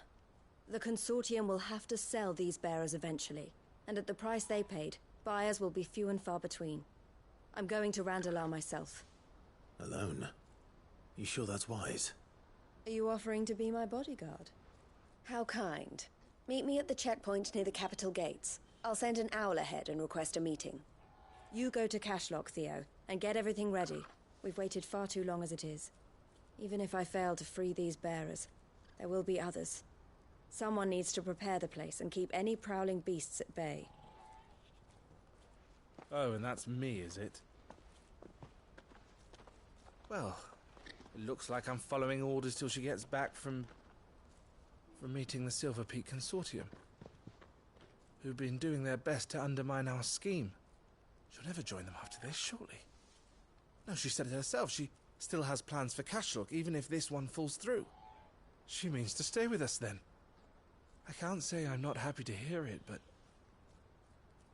The Consortium will have to sell these bearers eventually, and at the price they paid, buyers will be few and far between. I'm going to Randalar myself. Alone? You sure that's wise? Are you offering to be my bodyguard? How kind. Meet me at the checkpoint near the capital gates. I'll send an owl ahead and request a meeting. You go to Cashlock, Theo, and get everything ready. We've waited far too long as it is. Even if I fail to free these bearers, there will be others. Someone needs to prepare the place and keep any prowling beasts at bay. Oh, and that's me, is it? Well, it looks like I'm following orders till she gets back from meeting the Silver Peak Consortium, who've been doing their best to undermine our scheme. She'll never join them after this, surely. No, she said it herself. She still has plans for Cashlock, even if this one falls through. She means to stay with us, then. I can't say I'm not happy to hear it, but...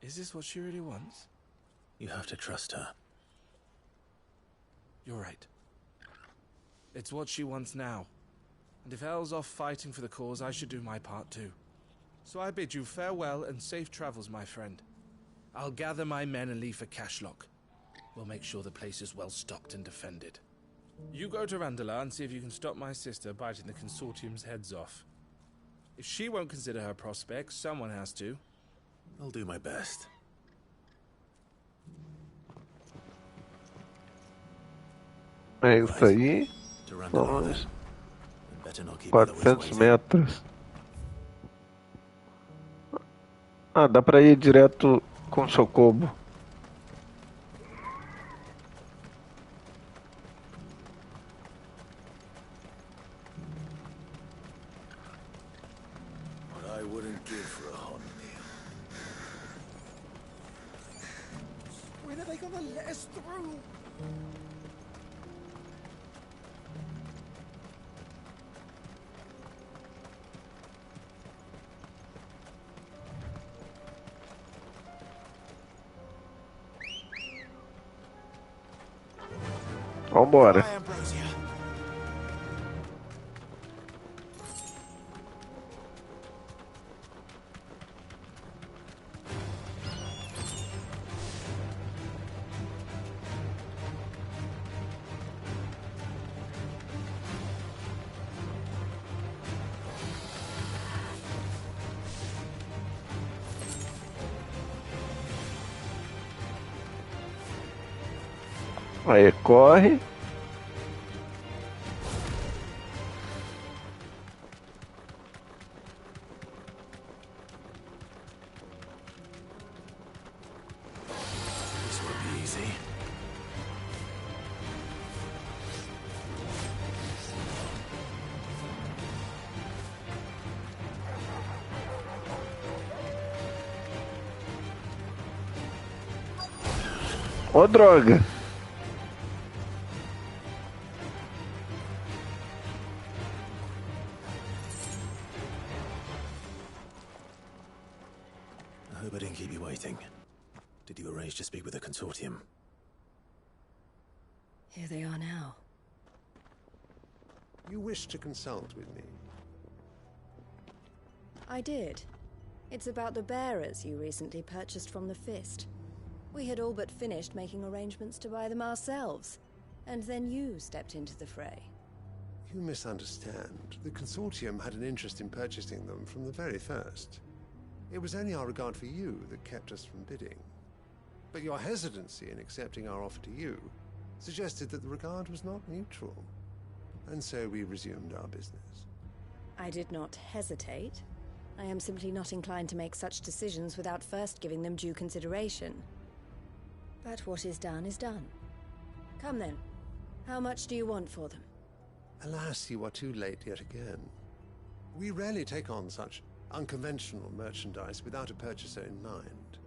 is this what she really wants? You have to trust her. You're right. It's what she wants now. And if Elle's off fighting for the cause, I should do my part too. So I bid you farewell and safe travels, my friend. I'll gather my men and leave for Cashlock. We'll make sure the place is well stocked and defended. You go to Randalar and see if you can stop my sister biting the Consortium's heads off. If she won't consider her prospects, someone has to. I'll do my best. É isso aí. Vamos. 400 metros. Ah, dá pra ir direto com Chocobo. What I wouldn't give for a hot meal. When are they gonna let us through? Vambora. Aí, corre. This won't be easy. Ô, droga. I hope I didn't keep you waiting. Did you arrange to speak with the Consortium? Here they are now. You wish to consult with me? I did. It's about the bearers you recently purchased from the Fist. We had all but finished making arrangements to buy them ourselves, and then you stepped into the fray. You misunderstand. The Consortium had an interest in purchasing them from the very first. It was only our regard for you that kept us from bidding. But your hesitancy in accepting our offer to you suggested that the regard was not mutual. And so we resumed our business. I did not hesitate. I am simply not inclined to make such decisions without first giving them due consideration. But what is done is done. Come then. How much do you want for them? Alas, you are too late yet again. We rarely take on such unconventional merchandise without a purchaser in mind.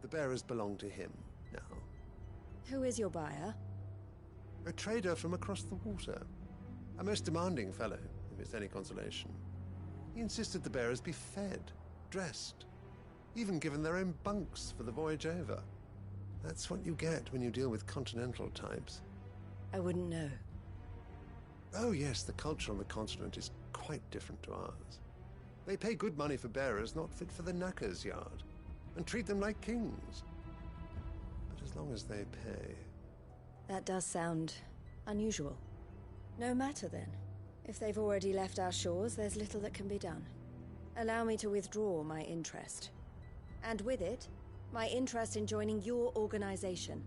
The bearers belong to him now. Who is your buyer? A trader from across the water. A most demanding fellow, if it's any consolation. He insisted the bearers be fed, dressed, even given their own bunks for the voyage over. That's what you get when you deal with continental types. I wouldn't know. Oh yes, the culture on the continent is quite different to ours. They pay good money for bearers not fit for the knacker's yard, and treat them like kings. But as long as they pay... That does sound unusual. No matter then. If they've already left our shores, there's little that can be done. Allow me to withdraw my interest. And with it, my interest in joining your organization.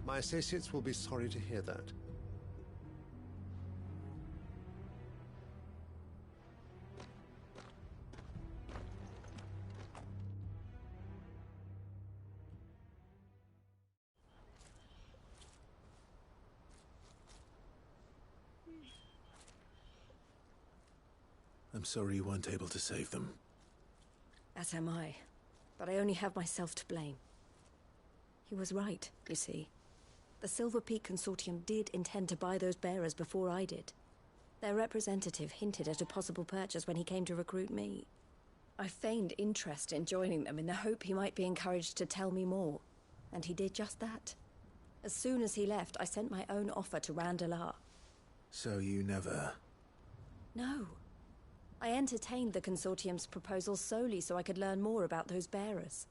My associates will be sorry to hear that. I'm sorry you weren't able to save them. As am I. But I only have myself to blame. He was right, you see. The Silver Peak Consortium did intend to buy those bearers before I did. Their representative hinted at a possible purchase when he came to recruit me. I feigned interest in joining them in the hope he might be encouraged to tell me more. And he did just that. As soon as he left, I sent my own offer to Randalar. So you never... No. I entertained the Consortium's proposal solely so I could learn more about those bearers.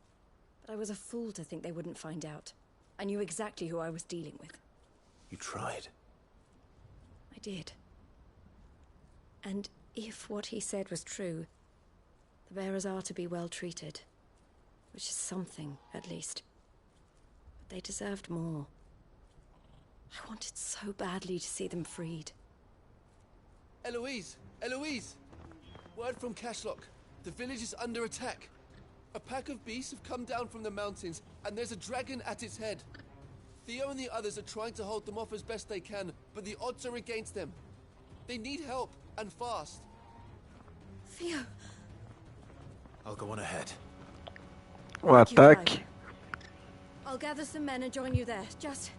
But I was a fool to think they wouldn't find out. I knew exactly who I was dealing with. You tried. I did. And if what he said was true, the bearers are to be well treated. Which is something, at least. But they deserved more. I wanted so badly to see them freed. Eloise! Eloise! Word from Cashlock. The village is under attack. A pack of beasts have come down from the mountains, and there's a dragon at its head. Theo and the others are trying to hold them off as best they can, but the odds are against them. They need help, and fast. Theo! I'll go on ahead. O ataque. I'll gather some men and join you there. Just...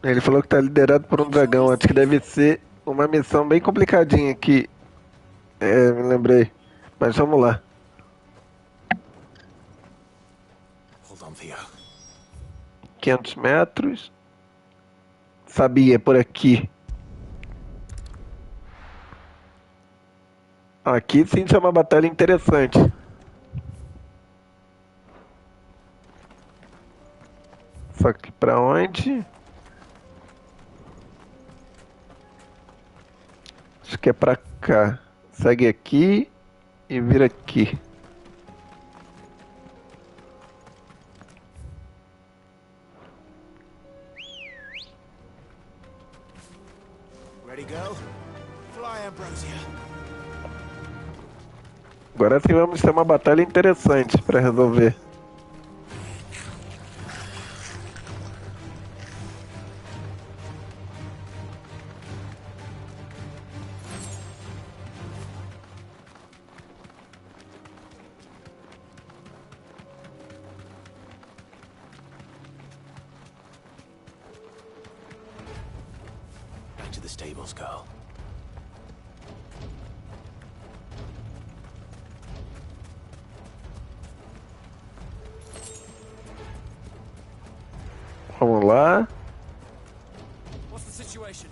Ele falou que tá liderado por um dragão. Acho que deve ser uma missão bem complicadinha aqui. Me lembrei. Mas vamos lá. Hold on, Theo. 500 metros. Sabia, por aqui. Aqui sim é uma batalha interessante. Só que pra onde? Acho que é pra cá. Segue aqui e vira aqui. Ready, girl? Fly, Ambrosia. Agora sim vamos ter uma batalha interessante pra resolver. Back to the stables, girl. Vamos lá. What's the situation?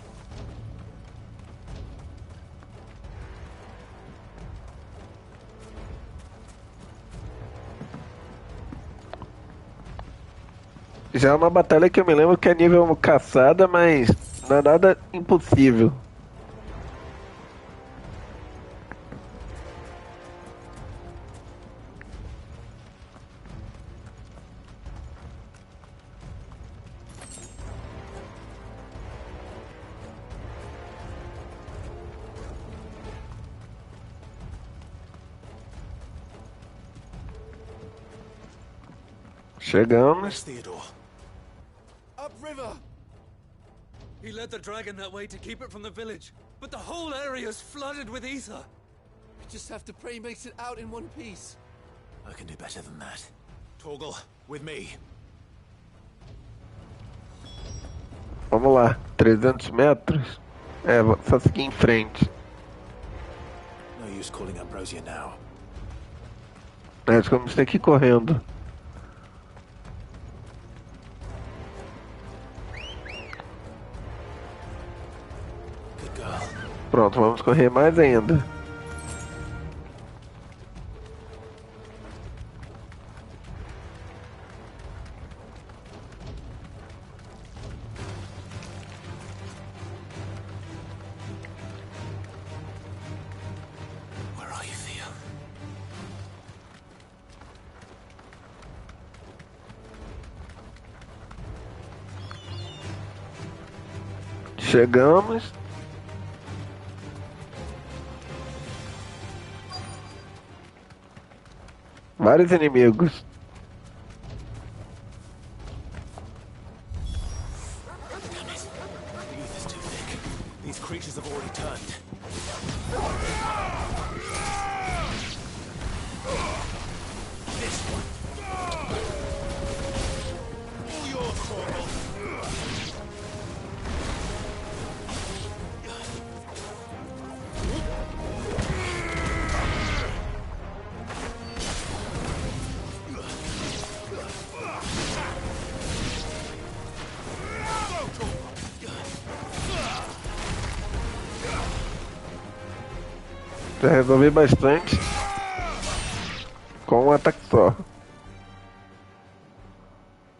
Já é uma batalha que eu me lembro que é nível caçada, mas não é nada impossível. Chegamos. Upriver! He led the dragon that way to keep it from the village, but the whole area is flooded with ether. We just have to pray he makes it out in one piece. I can do better than that. Torgal, with me. Vamos lá, 300 metros. Só seguir em frente. No use calling Ambrosia now. Acho que vamos ter que ir correndo. Pronto, vamos correr mais ainda. Where are you, Theo? Chegamos. Vários inimigos. Damn it. The ether's too thick. These creatures have already turned. This one. All yours, Torgal. Já resolvi bastante com um ataque só.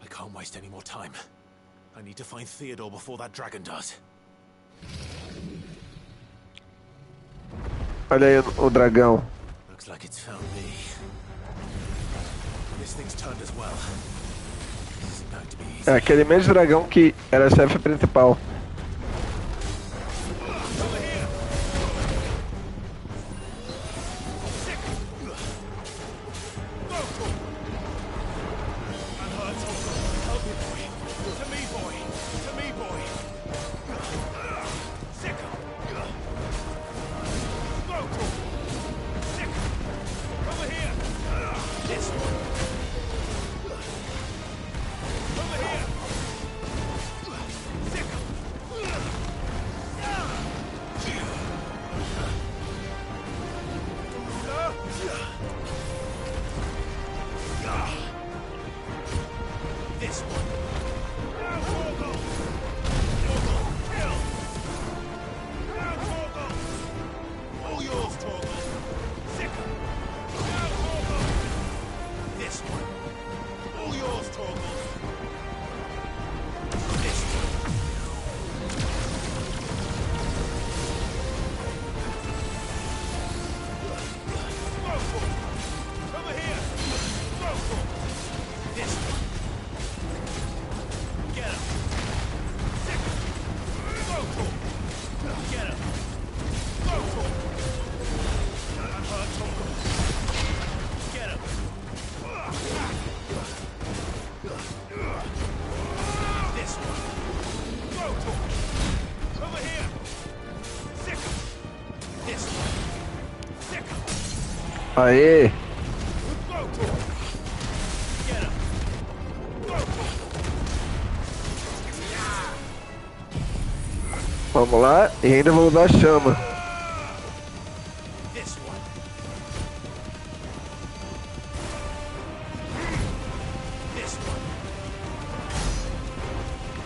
I can't waste any more time. I need to find Theodore before that dragon does. Olha aí o dragão. Looks like it's found me. This thing's turned as well. This isn't going to be easy. É aquele mesmo dragão que era chefe principal. Aê! Vamos lá, e ainda vou usar a chama.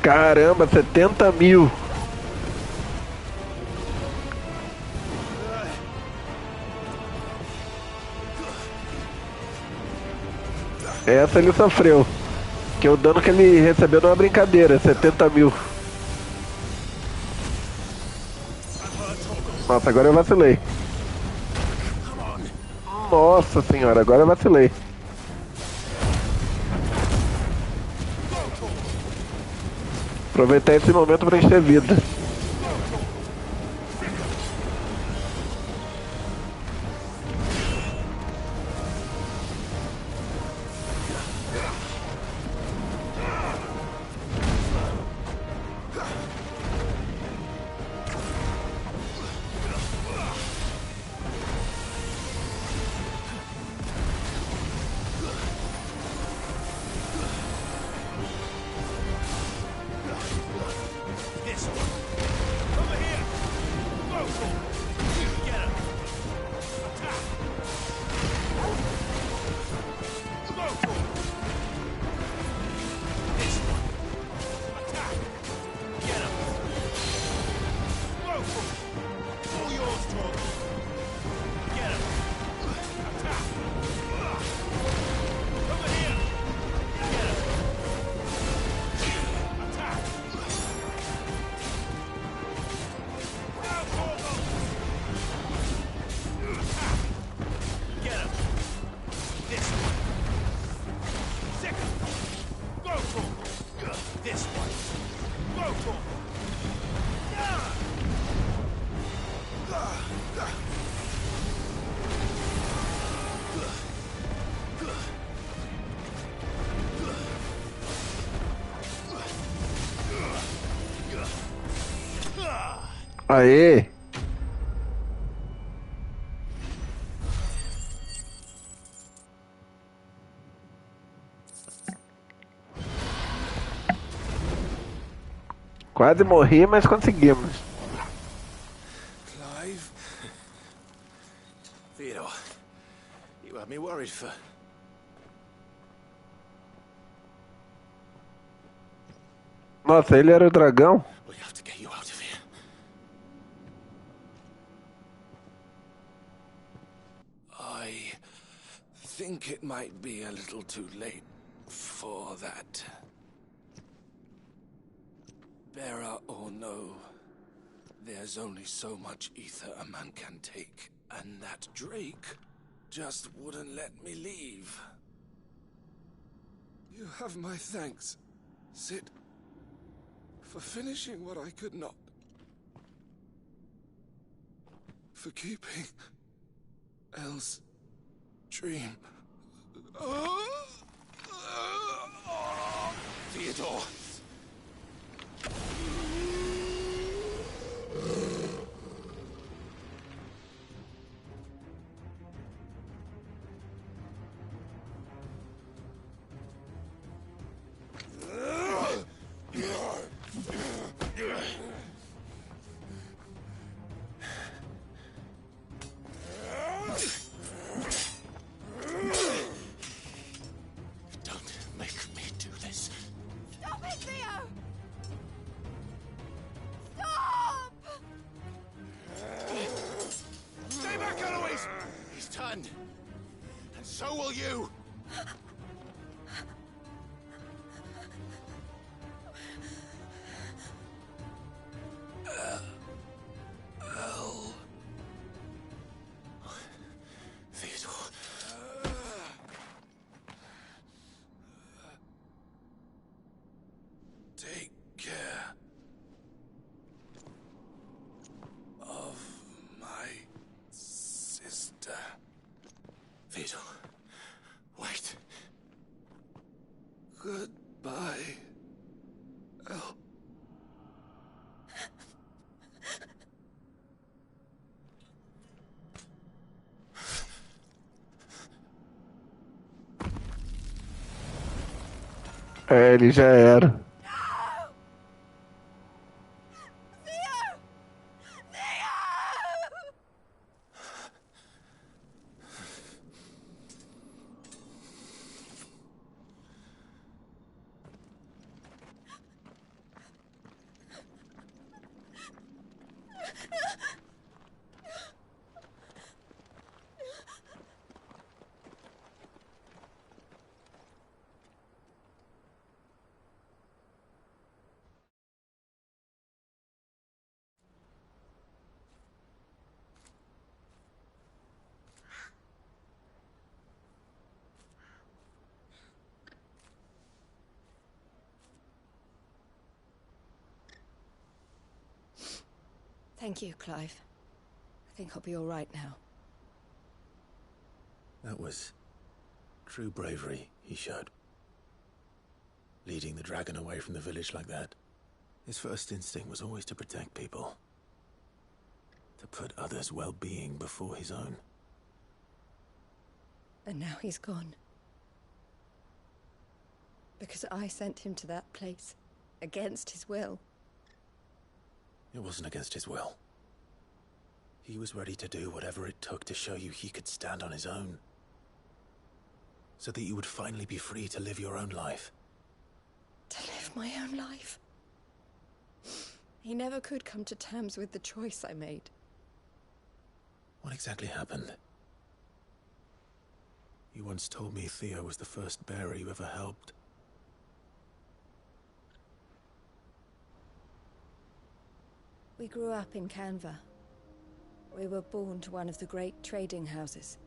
Caramba, 70 mil. Essa ele sofreu. Que o dano que ele recebeu não é brincadeira, 70 mil. Nossa, agora eu vacilei. Nossa senhora, agora eu vacilei. Aproveitar esse momento para encher vida. Aê! Quase morri, mas conseguimos. Clive? Theodore, you had me worried for... Nossa, ele era o dragão? We have to get you out of here. think it might be a little too late for that. Bearer or no, there's only so much ether a man can take, and that Drake just wouldn't let me leave. You have my thanks, Sid, for finishing what I could not. For keeping Elle's dream. Theodore! And so will you! Theodore. Take care of my sister. Theodore, wait. Goodbye, Elle. É, ele já era. Thank you, Clive. I think I'll be all right now. That was true bravery he showed. Leading the dragon away from the village like that. His first instinct was always to protect people. To put others' well-being before his own. And now he's gone. Because I sent him to that place, against his will. It wasn't against his will. He was ready to do whatever it took to show you he could stand on his own. So that you would finally be free to live your own life. To live my own life? He never could come to terms with the choice I made. What exactly happened? You once told me Theo was the first bearer you ever helped. We grew up in Canva. We were born to one of the great trading houses.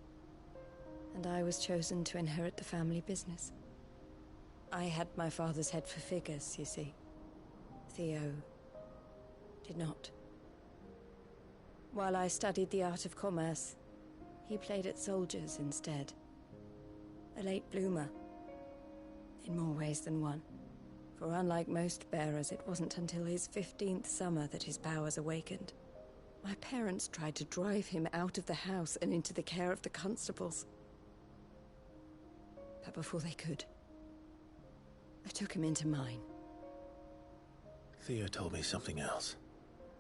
And I was chosen to inherit the family business. I had my father's head for figures, you see. Theo did not. While I studied the art of commerce, he played at soldiers instead. A late bloomer. In more ways than one. For unlike most bearers, it wasn't until his 15th summer that his powers awakened. My parents tried to drive him out of the house and into the care of the constables. But before they could, I took him into mine. Theo told me something else.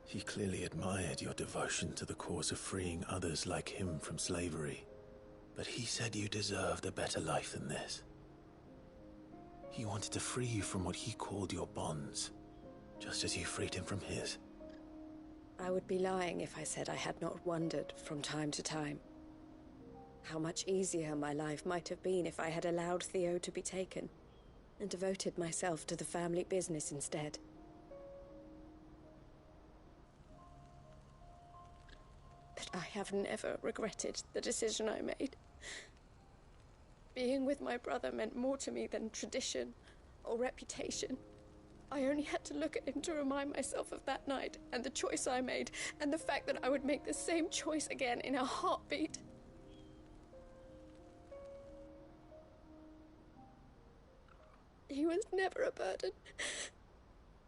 He clearly admired your devotion to the cause of freeing others like him from slavery. But he said you deserved a better life than this. He wanted to free you from what he called your bonds, just as you freed him from his. I would be lying if I said I had not wondered from time to time How much easier my life might have been if I had allowed Theo to be taken, and devoted myself to the family business instead. But I have never regretted the decision I made. Being with my brother meant more to me than tradition or reputation. I only had to look at him to remind myself of that night, and the choice I made, and the fact that I would make the same choice again in a heartbeat. He was never a burden.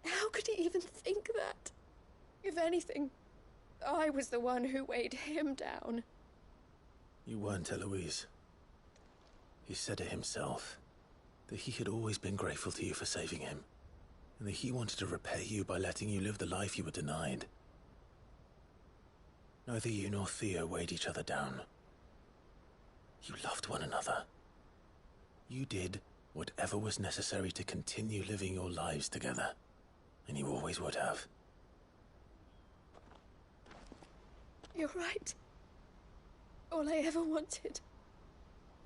How could he even think that? If anything, I was the one who weighed him down. You weren't, Eloise. He said it himself, that he had always been grateful to you for saving him, and that he wanted to repay you by letting you live the life you were denied. Neither you nor Theo weighed each other down. You loved one another. You did whatever was necessary to continue living your lives together, and you always would have. You're right. All I ever wanted,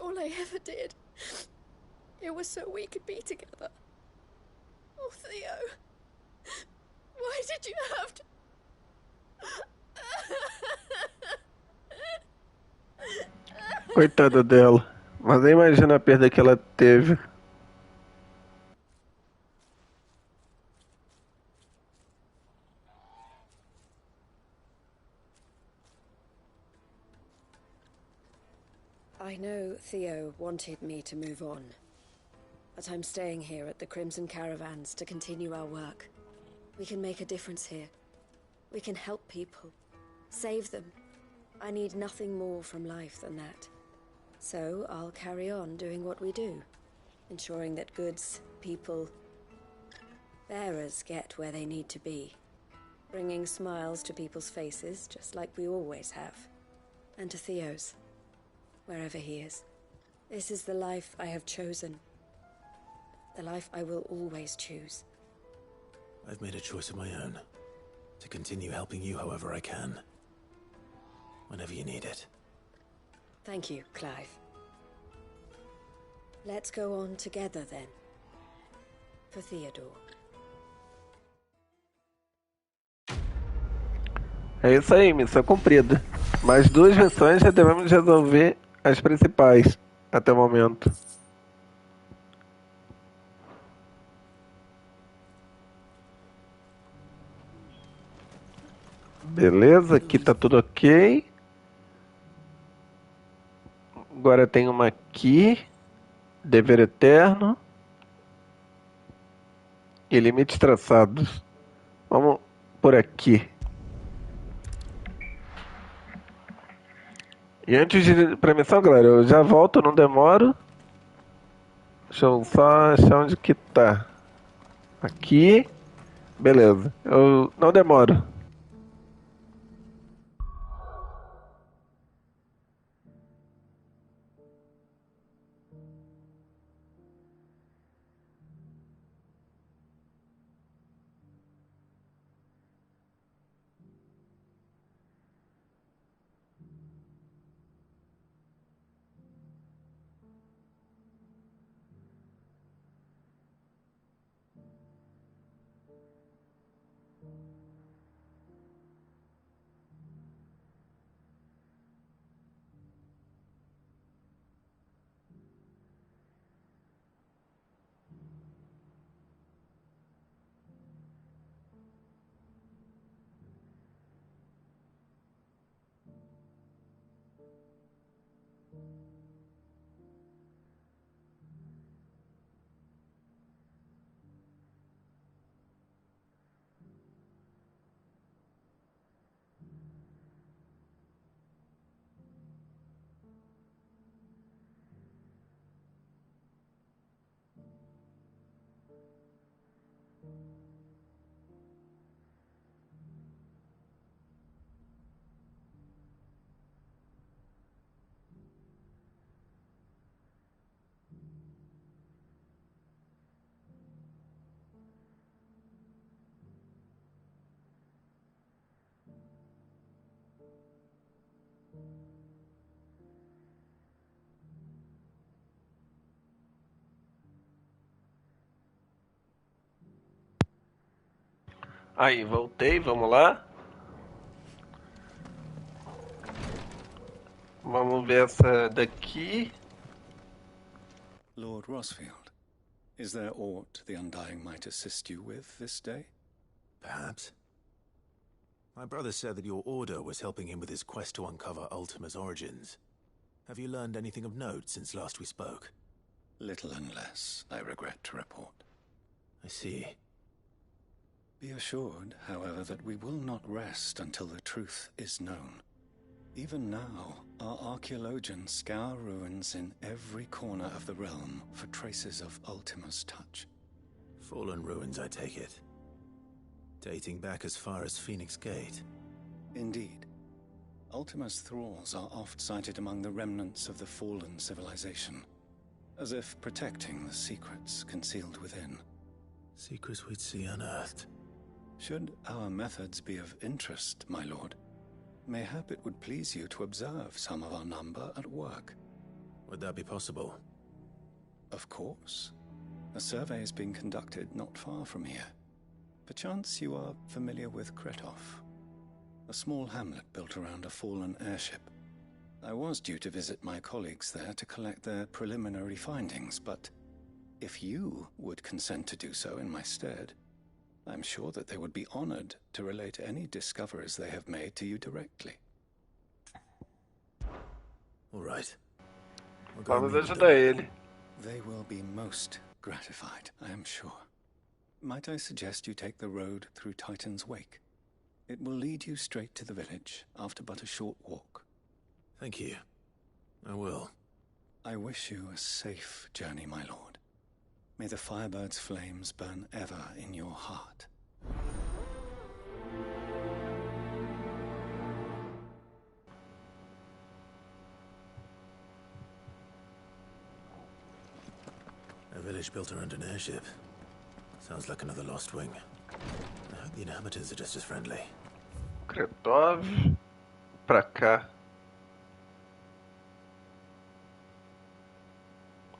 all I ever did, it was so we could be together. Oh, Theo, why did you have to... Coitada dela. Mas nem imagina a perda que ela teve. I know Theo wanted me to move on, but I'm staying here at the Crimson Caravans to continue our work. We can make a difference here. We can help people, save them. I need nothing more from life than that. So I'll carry on doing what we do, ensuring that goods, people, bearers get where they need to be, bringing smiles to people's faces just like we always have, and to Theo's, wherever he is. This is the life I have chosen, the life I will always choose. I've made a choice of my own, to continue helping you however I can, whenever you need it. Thank you, Clive. Let's go on together then. For Theodore. É isso aí, missão cumprida. Mais 2 missões já devemos resolver as principais até o momento. Beleza, aqui tá tudo ok. Agora tem uma aqui. Dever eterno. E limites traçados. Vamos por aqui. E antes de ir pra missão, galera, eu já volto, não demoro. Deixa eu só achar onde que tá. Aqui. Beleza. Eu não demoro. Aí, voltei, vamos lá. Vamos ver essa daqui. Lord Rosfield, is there aught the Undying might assist you with this day? Perhaps. My brother said that your order was helping him with his quest to uncover Ultima's origins. Have you learned anything of note since last we spoke? Little unless, I regret to report. I see. Be assured, however, that we will not rest until the truth is known. Even now, our archaeologians scour ruins in every corner of the realm for traces of Ultima's touch. Fallen ruins, I take it. Dating back as far as Phoenix Gate. Indeed. Ultima's thralls are oft sighted among the remnants of the fallen civilization, as if protecting the secrets concealed within. Secrets we'd see unearthed. Should our methods be of interest, my lord, mayhap it would please you to observe some of our number at work. Would that be possible? Of course. A survey is being conducted not far from here. Perchance you are familiar with Kretov, a small hamlet built around a fallen airship. I was due to visit my colleagues there to collect their preliminary findings, but if you would consent to do so in my stead, I'm sure that they would be honored to relate any discoveries they have made to you directly. All right. Vamos ajudar ele. They will be most gratified, I am sure. Might I suggest you take the road through Titan's Wake? It will lead you straight to the village after but a short walk. Thank you. I will. I wish you a safe journey, my lord. May the Firebird's flames burn ever in your heart. A village built around an airship. Sounds like another lost wing. I hope the inhabitants are just as friendly. Kretov. Pra cá.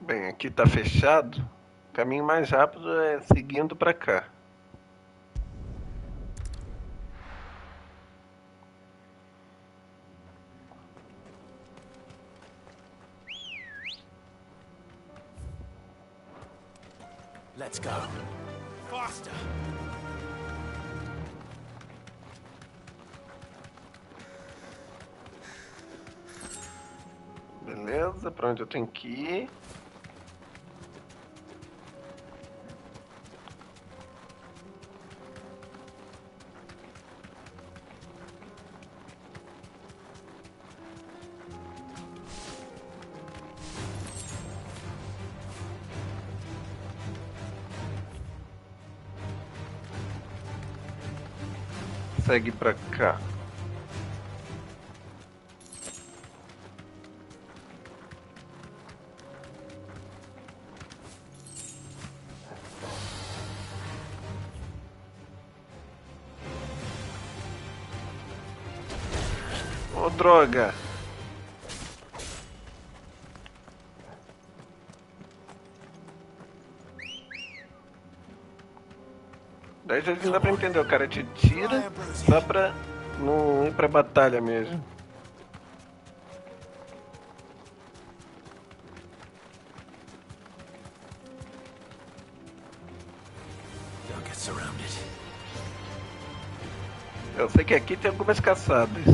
Bem, aqui tá fechado. O caminho mais rápido é seguindo pra cá. Let's go. Faster. Beleza, pra onde eu tenho que ir? Segue pra cá. Ô, droga! Daí já dá pra entender, o cara te tira só pra não ir pra batalha mesmo. Don't get surrounded. Eu sei que aqui tem algumas caçadas.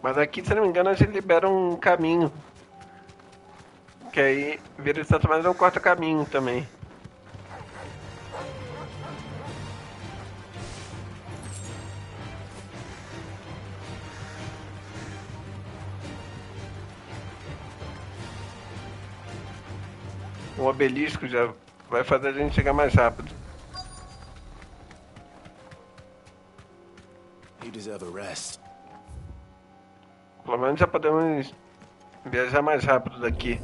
Mas aqui, se não me engano, a gente libera um caminho. Que aí vira de certa maneira um corta-caminho também. O obelisco já vai fazer a gente chegar mais rápido. You deserve a rest. Pelo menos já podemos viajar mais rápido daqui.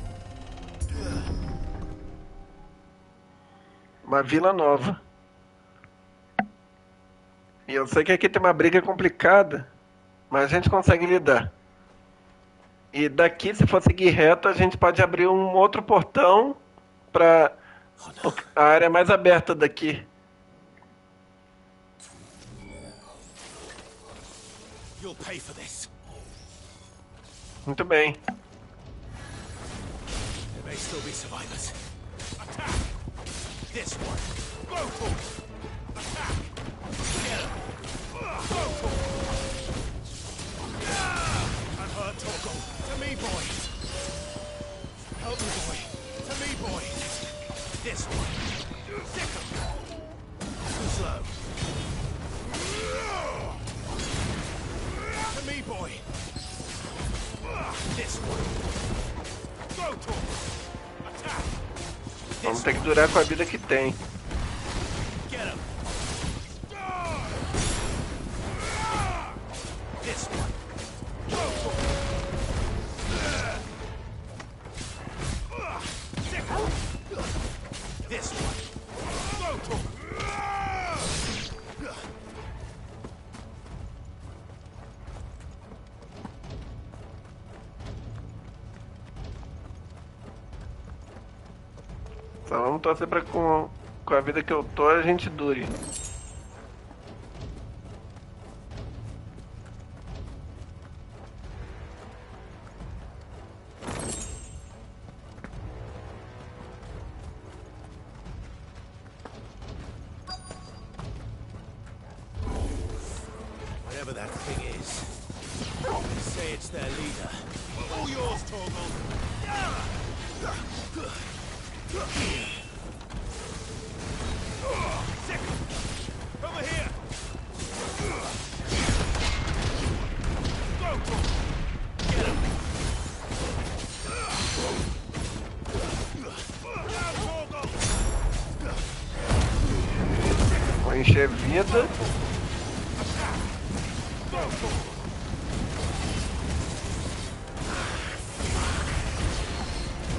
Uma vila nova. E eu sei que aqui tem uma briga complicada, mas a gente consegue lidar. E daqui, se for seguir reto, a gente pode abrir um outro portão pra... A área mais aberta daqui. You'll pay for this. Muito bem. There may still be survivors. Attack! This one. Go for it. Attack! Get him. Go for it. Unhurt Torgal. To me, boy. Help me, boy. To me, boy. This one. Stick him. Too slow. To me, boy. This one. Go Torgal. Attack! Vamos ter que durar com a vida que tem. Get him. This one. Go for it. Stick him. This one. Go for it. Só vamos torcer pra com a vida que eu tô a gente dure. Whatever that thing is, say it's their leader. All yours, Torgal. Over here. Go, Torgal. Get him. Now, Torgal. Vou encher vida. Go, Torgal.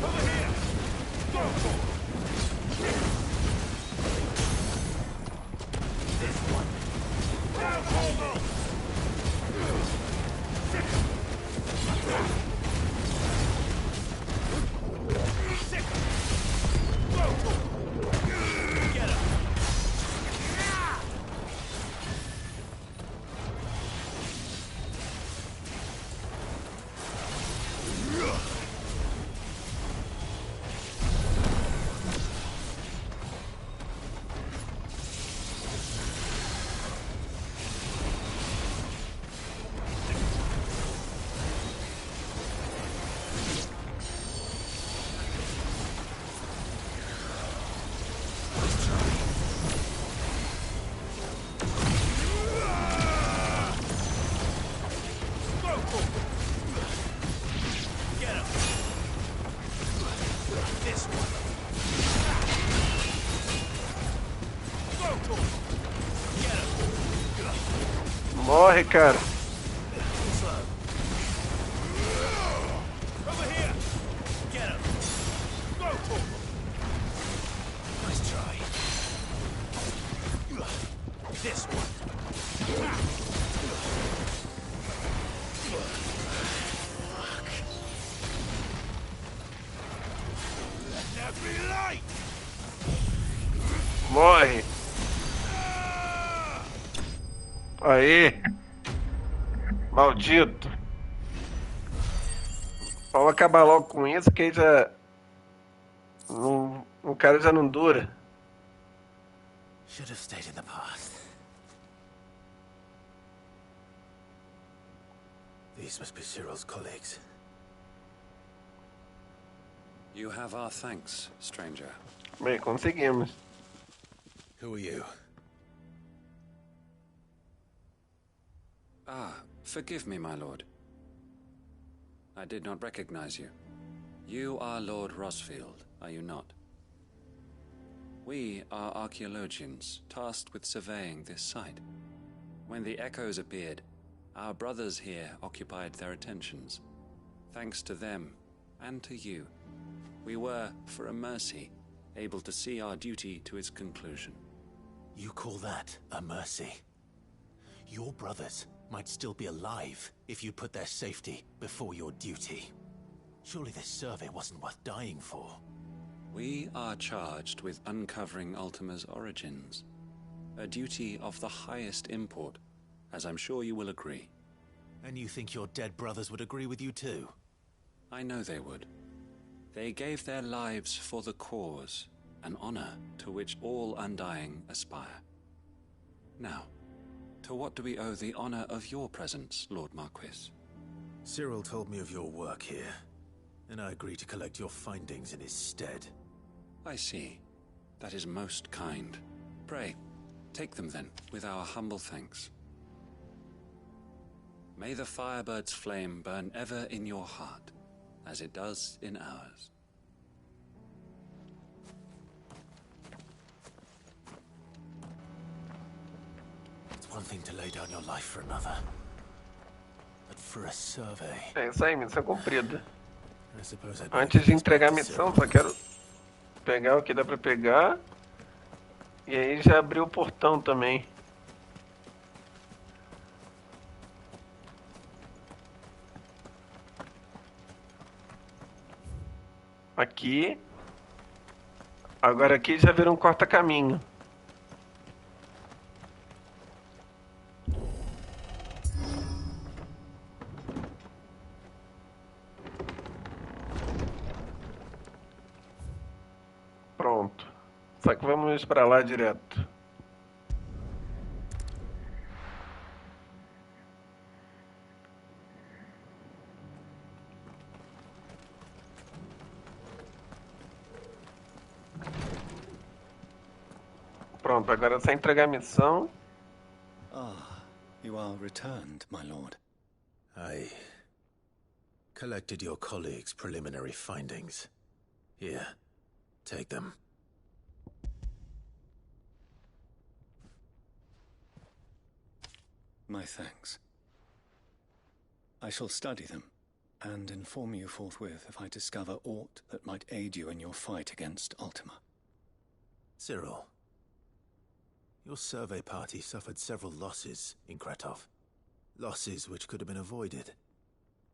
Over here. Go, Torgal. This one. Now, Torgal. Sick him. Sick him. Go, Torgal. Get him. Morre, cara. Over here. Get him. Go, Torgal. Nice try. This one. Let there be light. Morre. Aí. Maldito. Vamos acabar logo com isso, que aí já... o cara já não dura. Should have stayed in the past. These must be Cyril's colleagues. You have our thanks, stranger. Bem, conseguimos. Who are you? Ah, forgive me, my lord. I did not recognize you. You are Lord Rosfield, are you not? We are archaeologians, tasked with surveying this site. When the echoes appeared, our brothers here occupied their attentions. Thanks to them, and to you, we were, for a mercy, able to see our duty to its conclusion. You call that a mercy? Your brothers might still be alive if you put their safety before your duty. Surely this survey wasn't worth dying for. We are charged with uncovering Ultima's origins. A duty of the highest import, as I'm sure you will agree. And you think your dead brothers would agree with you too? I know they would. They gave their lives for the cause, an honor to which all Undying aspire. Now, to what do we owe the honor of your presence, Lord Marquis? Cyril told me of your work here, and I agreed to collect your findings in his stead. I see. That is most kind. Pray, take them then, with our humble thanks. May the Firebird's flame burn ever in your heart, as it does in ours. It's one thing to lay down your life for another, but for a survey... É isso aí, missão cumprida. I suppose I'd Antes de entregar a missão, só quero pegar o que dá pra pegar. E aí já abriu o portão também. Aqui. Agora aqui já virou um corta-caminho. Pronto. Só que vamos pra lá direto. Pronto, agora é só entregar a missão. Ah, you are returned, my lord. I collected your colleagues' preliminary findings. Here, take them. My thanks. I shall study them, and inform you forthwith if I discover aught that might aid you in your fight against Ultima. Cyril, your survey party suffered several losses in Kretov. Losses which could have been avoided,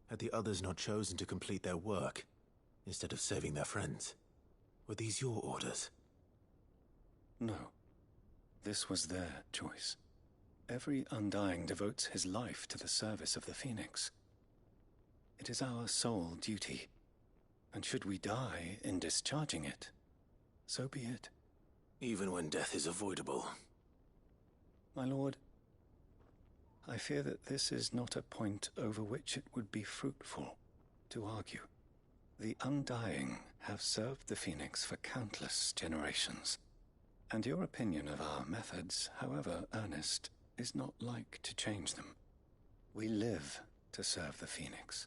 had the others not chosen to complete their work, instead of saving their friends. Were these your orders? No. This was their choice. Every Undying devotes his life to the service of the Phoenix. It is our sole duty, and should we die in discharging it, so be it. Even when death is avoidable. My lord, I fear that this is not a point over which it would be fruitful to argue. The Undying have served the Phoenix for countless generations, and your opinion of our methods, however earnest, is not like to change them. We live to serve the Phoenix.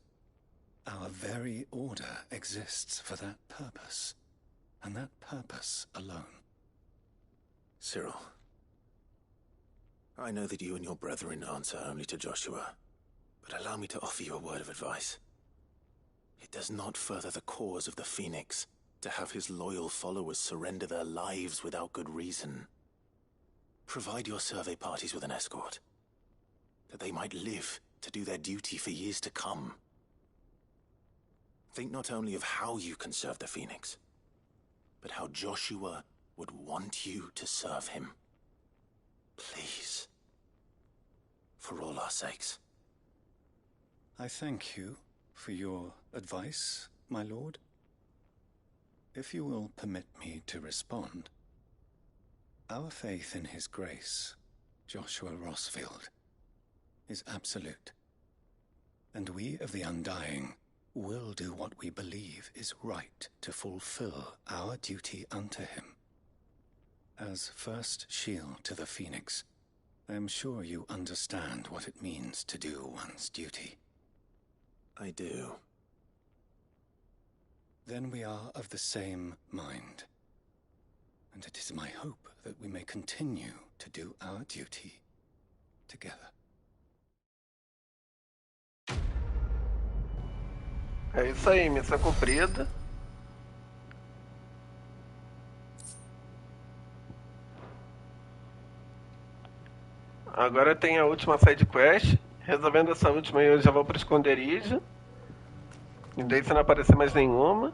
Our very order exists for that purpose, and that purpose alone. Cyril, I know that you and your brethren answer only to Joshua, but allow me to offer you a word of advice. It does not further the cause of the Phoenix to have his loyal followers surrender their lives without good reason. Provide your survey parties with an escort, that they might live to do their duty for years to come. Think not only of how you can serve the Phoenix, but how Joshua would want you to serve him. Please. For all our sakes. I thank you for your advice, my lord. If you will permit me to respond, our faith in his grace, Joshua Rossfield, is absolute. And we of the Undying will do what we believe is right to fulfill our duty unto him. As first shield to the Phoenix, I am sure you understand what it means to do one's duty. I do. Then we are of the same mind. And it is my hope that we may continue to do our duty together. É isso aí, missão cumprida. Agora tem a última side quest, Resolvendo essa última aí, eu já vou pro esconderijo. E daí se não aparecer mais nenhuma.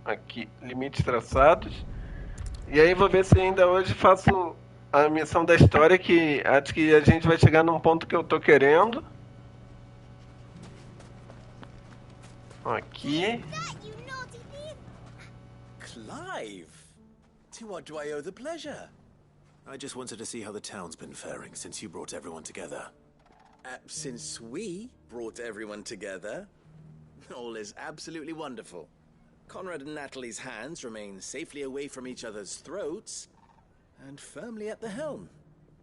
Aqui, limites traçados. E aí vou ver se ainda hoje faço a missão da história, que acho que a gente vai chegar num ponto que eu tô querendo. Aqui. Clive! To what do I owe the pleasure? I just wanted to see how the town's been faring since you brought everyone together. Since we brought everyone together, all is absolutely wonderful. Conrad and Natalie's hands remain safely away from each other's throats, and firmly at the helm.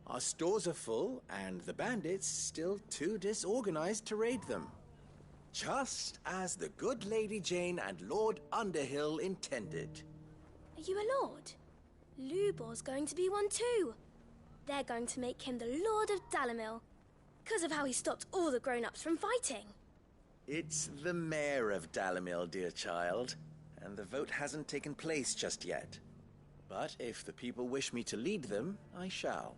Our stores are full, and the bandits still too disorganized to raid them. Just as the good Lady Jane and Lord Underhill intended. Are you a lord? Lubor's going to be one too. They're going to make him the Lord of Dalamil, because of how he stopped all the grown-ups from fighting. It's the mayor of Dalamil, dear child, and the vote hasn't taken place just yet. But if the people wish me to lead them, I shall.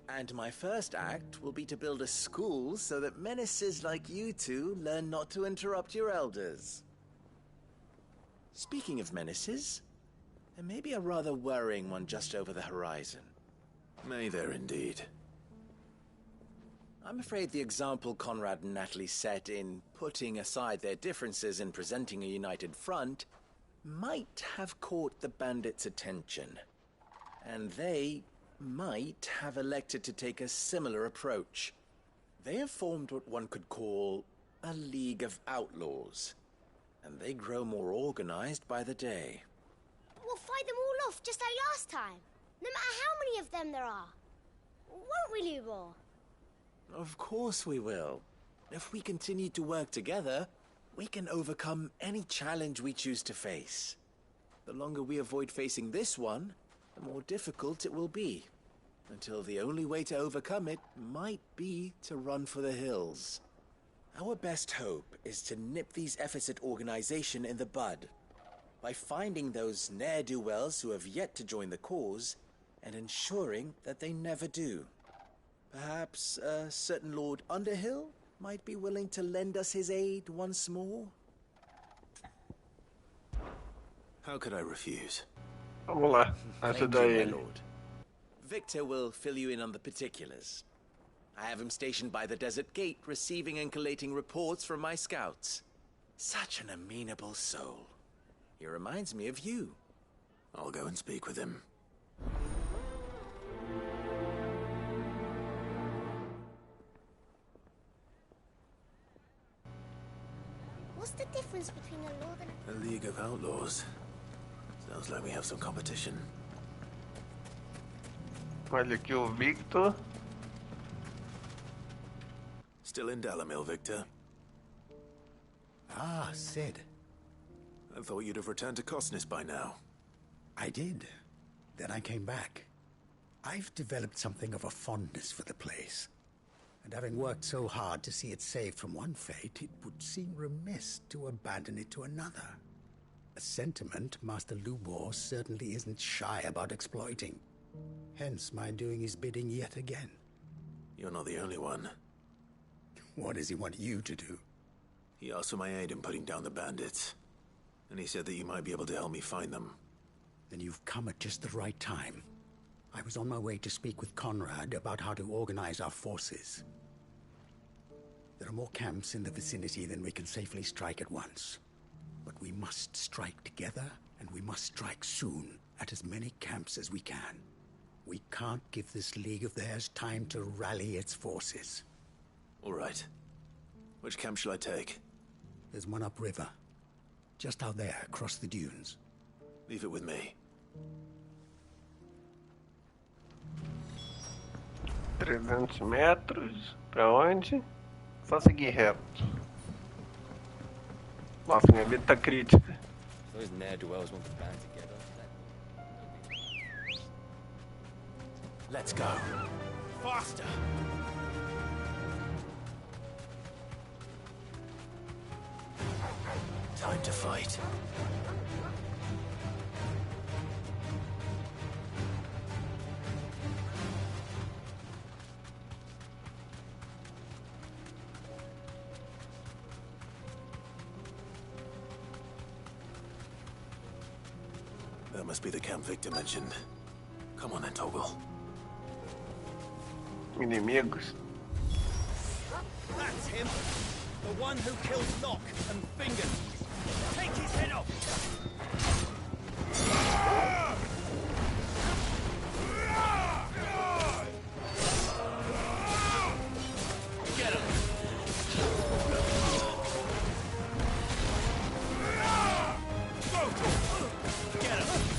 And my first act will be to build a school so that menaces like you two learn not to interrupt your elders. Speaking of menaces, there may be a rather worrying one just over the horizon. May there indeed. I'm afraid the example Conrad and Natalie set in putting aside their differences and presenting a united front might have caught the bandits' attention. And they might have elected to take a similar approach. They have formed what one could call a League of Outlaws, and they grow more organized by the day. We'll fight them all off just like last time, no matter how many of them there are. Won't we, Lubor? Of course we will. If we continue to work together, we can overcome any challenge we choose to face. The longer we avoid facing this one, the more difficult it will be, until the only way to overcome it might be to run for the hills. Our best hope is to nip these efforts at organization in the bud, by finding those ne'er-do-wells who have yet to join the cause, and ensuring that they never do. Perhaps a certain Lord Underhill might be willing to lend us his aid once more? How could I refuse? Vamos lá, ajudar Thank you, my ele. lord. Victor will fill you in on the particulars. I have him stationed by the desert gate, receiving and collating reports from my scouts. Such an amenable soul. He reminds me of you. I'll go and speak with him. What's the difference between a lord and A League of Outlaws. Sounds like we have some competition. Olha aqui o Victor. Still in Dalamil, Victor? Ah, Sid. I thought you'd have returned to Cosnis by now. I did. Then I came back. I've developed something of a fondness for the place. And having worked so hard to see it saved from one fate, it would seem remiss to abandon it to another. A sentiment Master Lubor certainly isn't shy about exploiting. Hence my doing his bidding yet again. You're not the only one. What does he want you to do? He asked for my aid in putting down the bandits. And he said that you might be able to help me find them. Then you've come at just the right time. I was on my way to speak with Conrad about how to organize our forces. There are more camps in the vicinity than we can safely strike at once. But we must strike together, and we must strike soon at as many camps as we can. We can't give this league of theirs time to rally its forces. All right. Which camp shall I take? There's one upriver. Just out there, across the dunes. Leave it with me. 300 metros. Pra onde? Só seguir reto. Nossa, minha vida tá crítica. Those ne'er-do-wells want to band together. Let's go. Faster! Time to fight. must be the camp Victor mentioned. Come on then, Toggle. Inimigos. That's him! The one who killed Locke and Fingon! Take his head off! Get him! Go! Get him!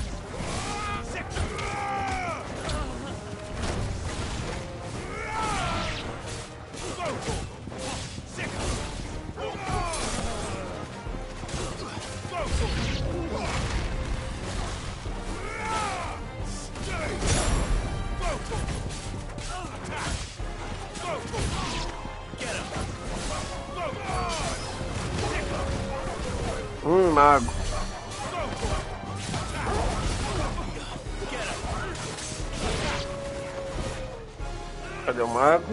Mago. Cadê o mago?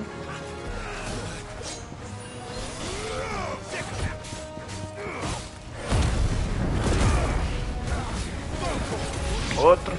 Outro.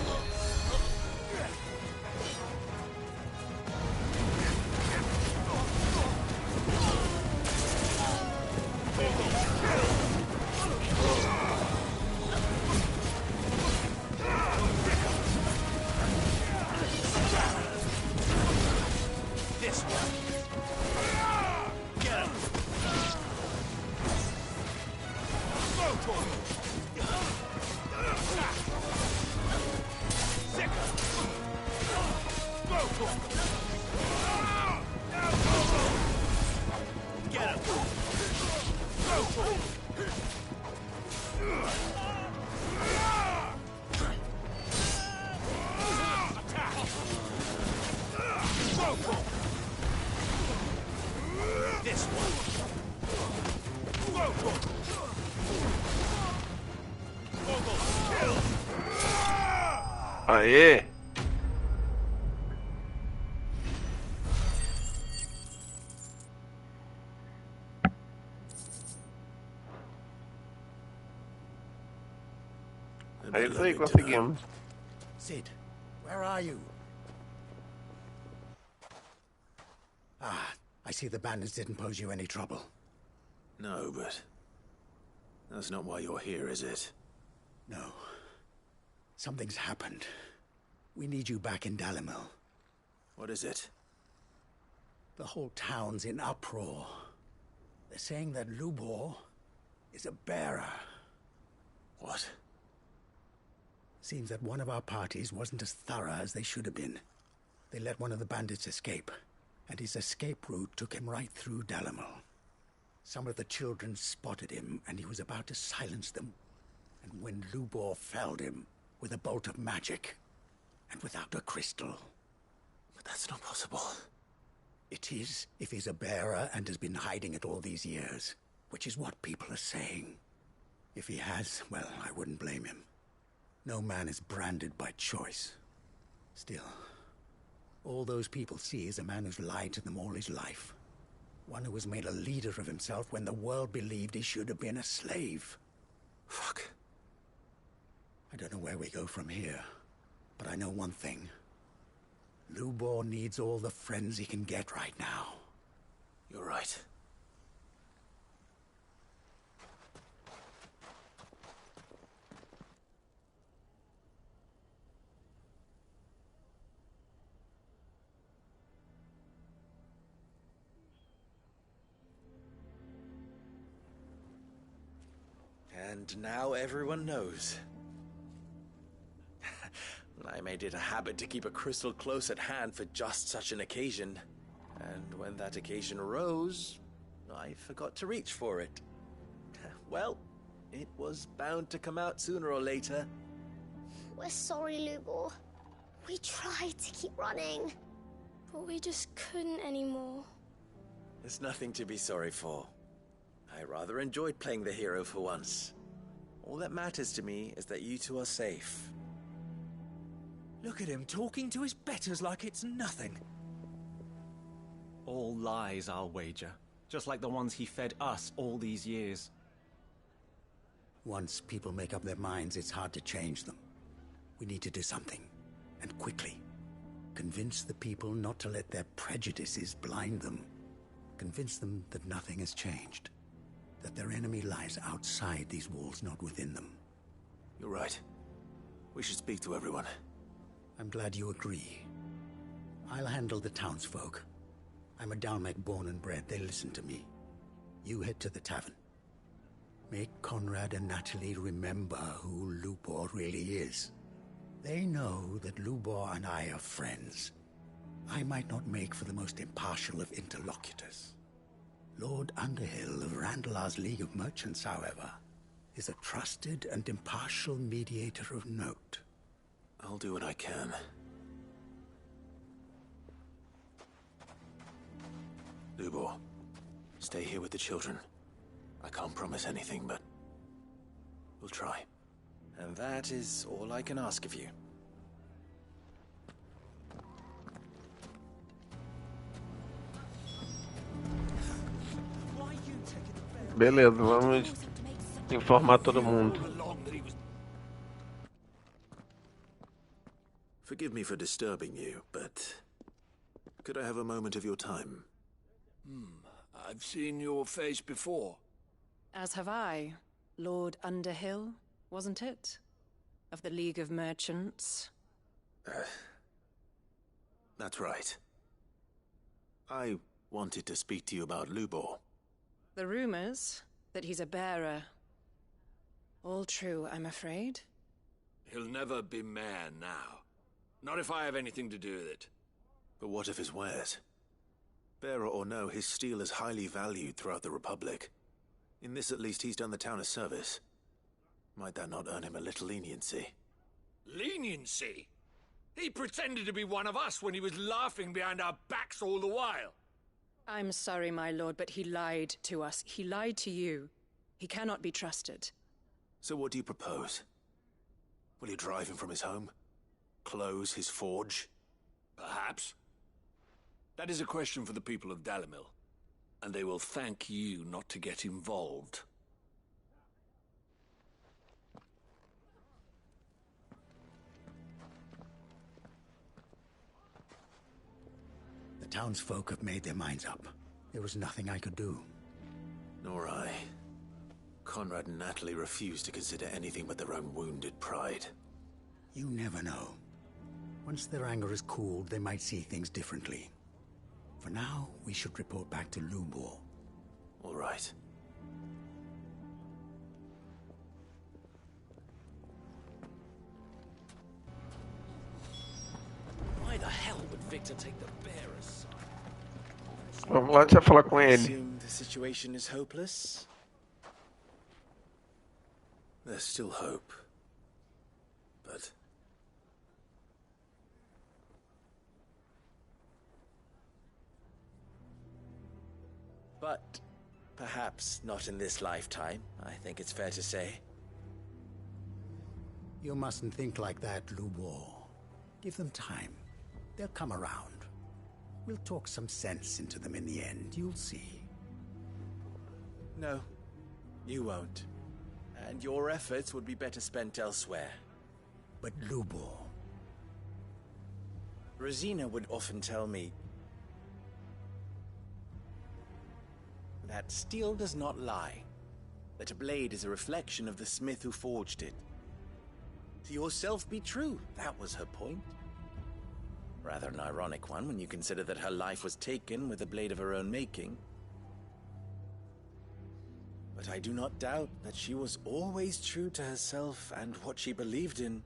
Aê! É isso aí, conseguimos. Sid, where are you? Ah, I see the bandits didn't pose you any trouble. No, but that's not why you're here, is it? No. Something's happened. We need you back in Dalimil. What is it? The whole town's in uproar. They're saying that Lubor is a bearer. What? Seems that one of our parties wasn't as thorough as they should have been. They let one of the bandits escape, and his escape route took him right through Dalimil. Some of the children spotted him, and he was about to silence them. And when Lubor felled him with a bolt of magic, and without a crystal. But that's not possible. It is, if he's a bearer and has been hiding it all these years, which is what people are saying. If he has, well, I wouldn't blame him. No man is branded by choice. Still, all those people see is a man who's lied to them all his life. One who was made a leader of himself when the world believed he should have been a slave. Fuck. I don't know where we go from here, but I know one thing. Lubor needs all the friends he can get right now. You're right. And now everyone knows. I made it a habit to keep a crystal close at hand for just such an occasion. And when that occasion arose, I forgot to reach for it. Well, it was bound to come out sooner or later. We're sorry, Lubor. We tried to keep running, but we just couldn't anymore. There's nothing to be sorry for. I rather enjoyed playing the hero for once. All that matters to me is that you two are safe. Look at him talking to his betters like it's nothing. All lies, I'll wager. Just like the ones he fed us all these years. Once people make up their minds, it's hard to change them. We need to do something, and quickly. Convince the people not to let their prejudices blind them. Convince them that nothing has changed. That their enemy lies outside these walls, not within them. You're right. We should speak to everyone. I'm glad you agree. I'll handle the townsfolk. I'm a Dalmec born and bred. They listen to me. You head to the tavern. Make Conrad and Natalie remember who Lubor really is. They know that Lubor and I are friends. I might not make for the most impartial of interlocutors. Lord Underhill of Randalar's League of Merchants, however, is a trusted and impartial mediator of note. I'll do what I can. Lubor, stay here with the children. I can't promise anything, but we'll try. And that is all I can ask of you. Beleza, vamos informar todo mundo. Forgive me for disturbing you, but could I have a moment of your time? I've seen your face before. As have I. Lord Underhill, wasn't it? Of the League of Merchants. That's right. I wanted to speak to you about Lubor. The rumors that he's a bearer. All true, I'm afraid. He'll never be mayor now. Not if I have anything to do with it. But what of his wares? Bearer or no, his steel is highly valued throughout the Republic. In this at least he's done the town a service. Might that not earn him a little leniency? Leniency? He pretended to be one of us when he was laughing behind our backs all the while. I'm sorry, my lord, but he lied to us. He lied to you. He cannot be trusted. So what do you propose? Will you drive him from his home? Close his forge? Perhaps. That is a question for the people of Dalimil. And they will thank you not to get involved. The townsfolk have made their minds up. There was nothing I could do. Nor I. Conrad and Natalie refused to consider anything but their own wounded pride. You never know. Once their anger is cooled, they might see things differently. For now, we should report back to Lubor. All right. Why the hell would Victor take the bearer's side? Vamos lá, deixa eu falar com ele. Assume the situation is hopeless? There's still hope. But perhaps not in this lifetime, I think it's fair to say. You mustn't think like that, Lubor. Give them time. They'll come around. We'll talk some sense into them in the end, you'll see. No, you won't. And your efforts would be better spent elsewhere. But Lubor... Rosina would often tell me that steel does not lie, that a blade is a reflection of the smith who forged it. To yourself be true, that was her point. Rather an ironic one when you consider that her life was taken with a blade of her own making. But I do not doubt that she was always true to herself and what she believed in,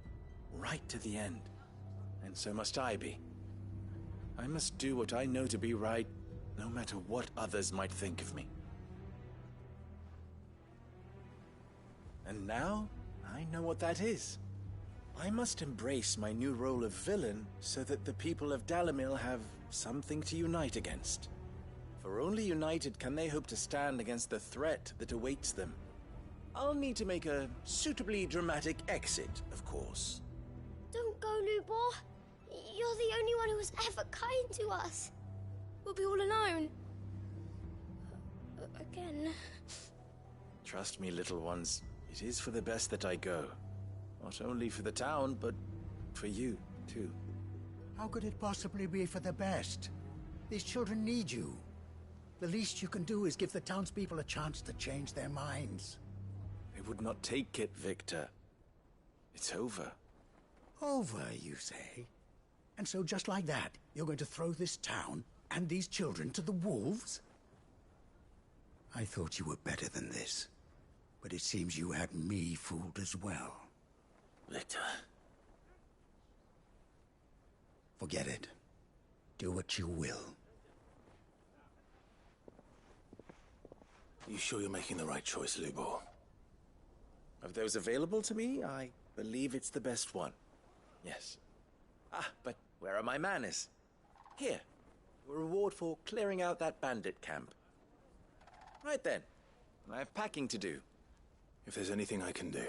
right to the end. And so must I be. I must do what I know to be right, no matter what others might think of me. And now, I know what that is. I must embrace my new role of villain so that the people of Dalimil have something to unite against. For only united can they hope to stand against the threat that awaits them. I'll need to make a suitably dramatic exit, of course. Don't go, Lubor. You're the only one who was ever kind to us. We'll be all alone. Again. Trust me, little ones. It is for the best that I go. Not only for the town, but For you, too. How could it possibly be for the best? These children need you. The least you can do is give the townspeople a chance to change their minds. They would not take it, Victor. It's over. Over, you say? And so just like that, you're going to throw this town and these children to the wolves? I thought you were better than this. But it seems you had me fooled as well. Victor. Forget it. Do what you will. You sure you're making the right choice, Lubo? Of those available to me, I believe it's the best one. Yes. Ah, but where are my manners? Here. A reward for clearing out that bandit camp. Right then. I have packing to do. If there's anything I can do.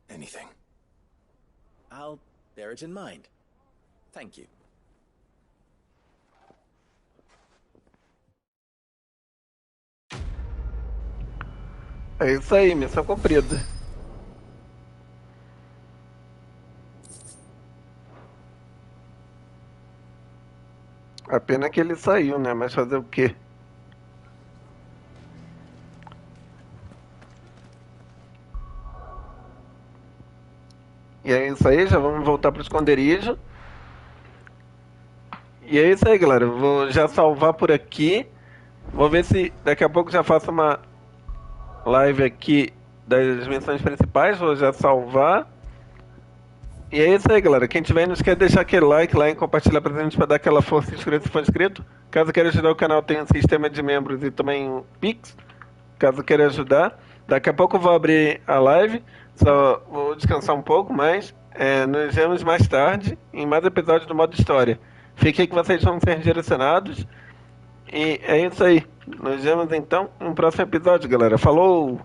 Anything. I'll bear it in mind. Thank you. É isso aí, missão cumprida. A pena que ele saiu, né? Mas fazer o quê? E é isso aí, já vamos voltar pro esconderijo. E é isso aí, galera. Eu vou já salvar por aqui. Vou ver se daqui a pouco já faço uma live aqui das missões principais. Vou já salvar. E é isso aí, galera. Quem tiver, não esquece de deixar aquele like lá e compartilhar pra gente pra dar aquela força, inscrito se for inscrito. Caso queira ajudar o canal, tem um sistema de membros e também um Pix. Caso queira ajudar. Daqui a pouco eu vou abrir a live. Só vou descansar um pouco, mas nos vemos mais tarde em mais episódios do modo história. Fique aí que vocês vão ser direcionados. E é isso aí. Nos vemos então no próximo episódio, galera. Falou!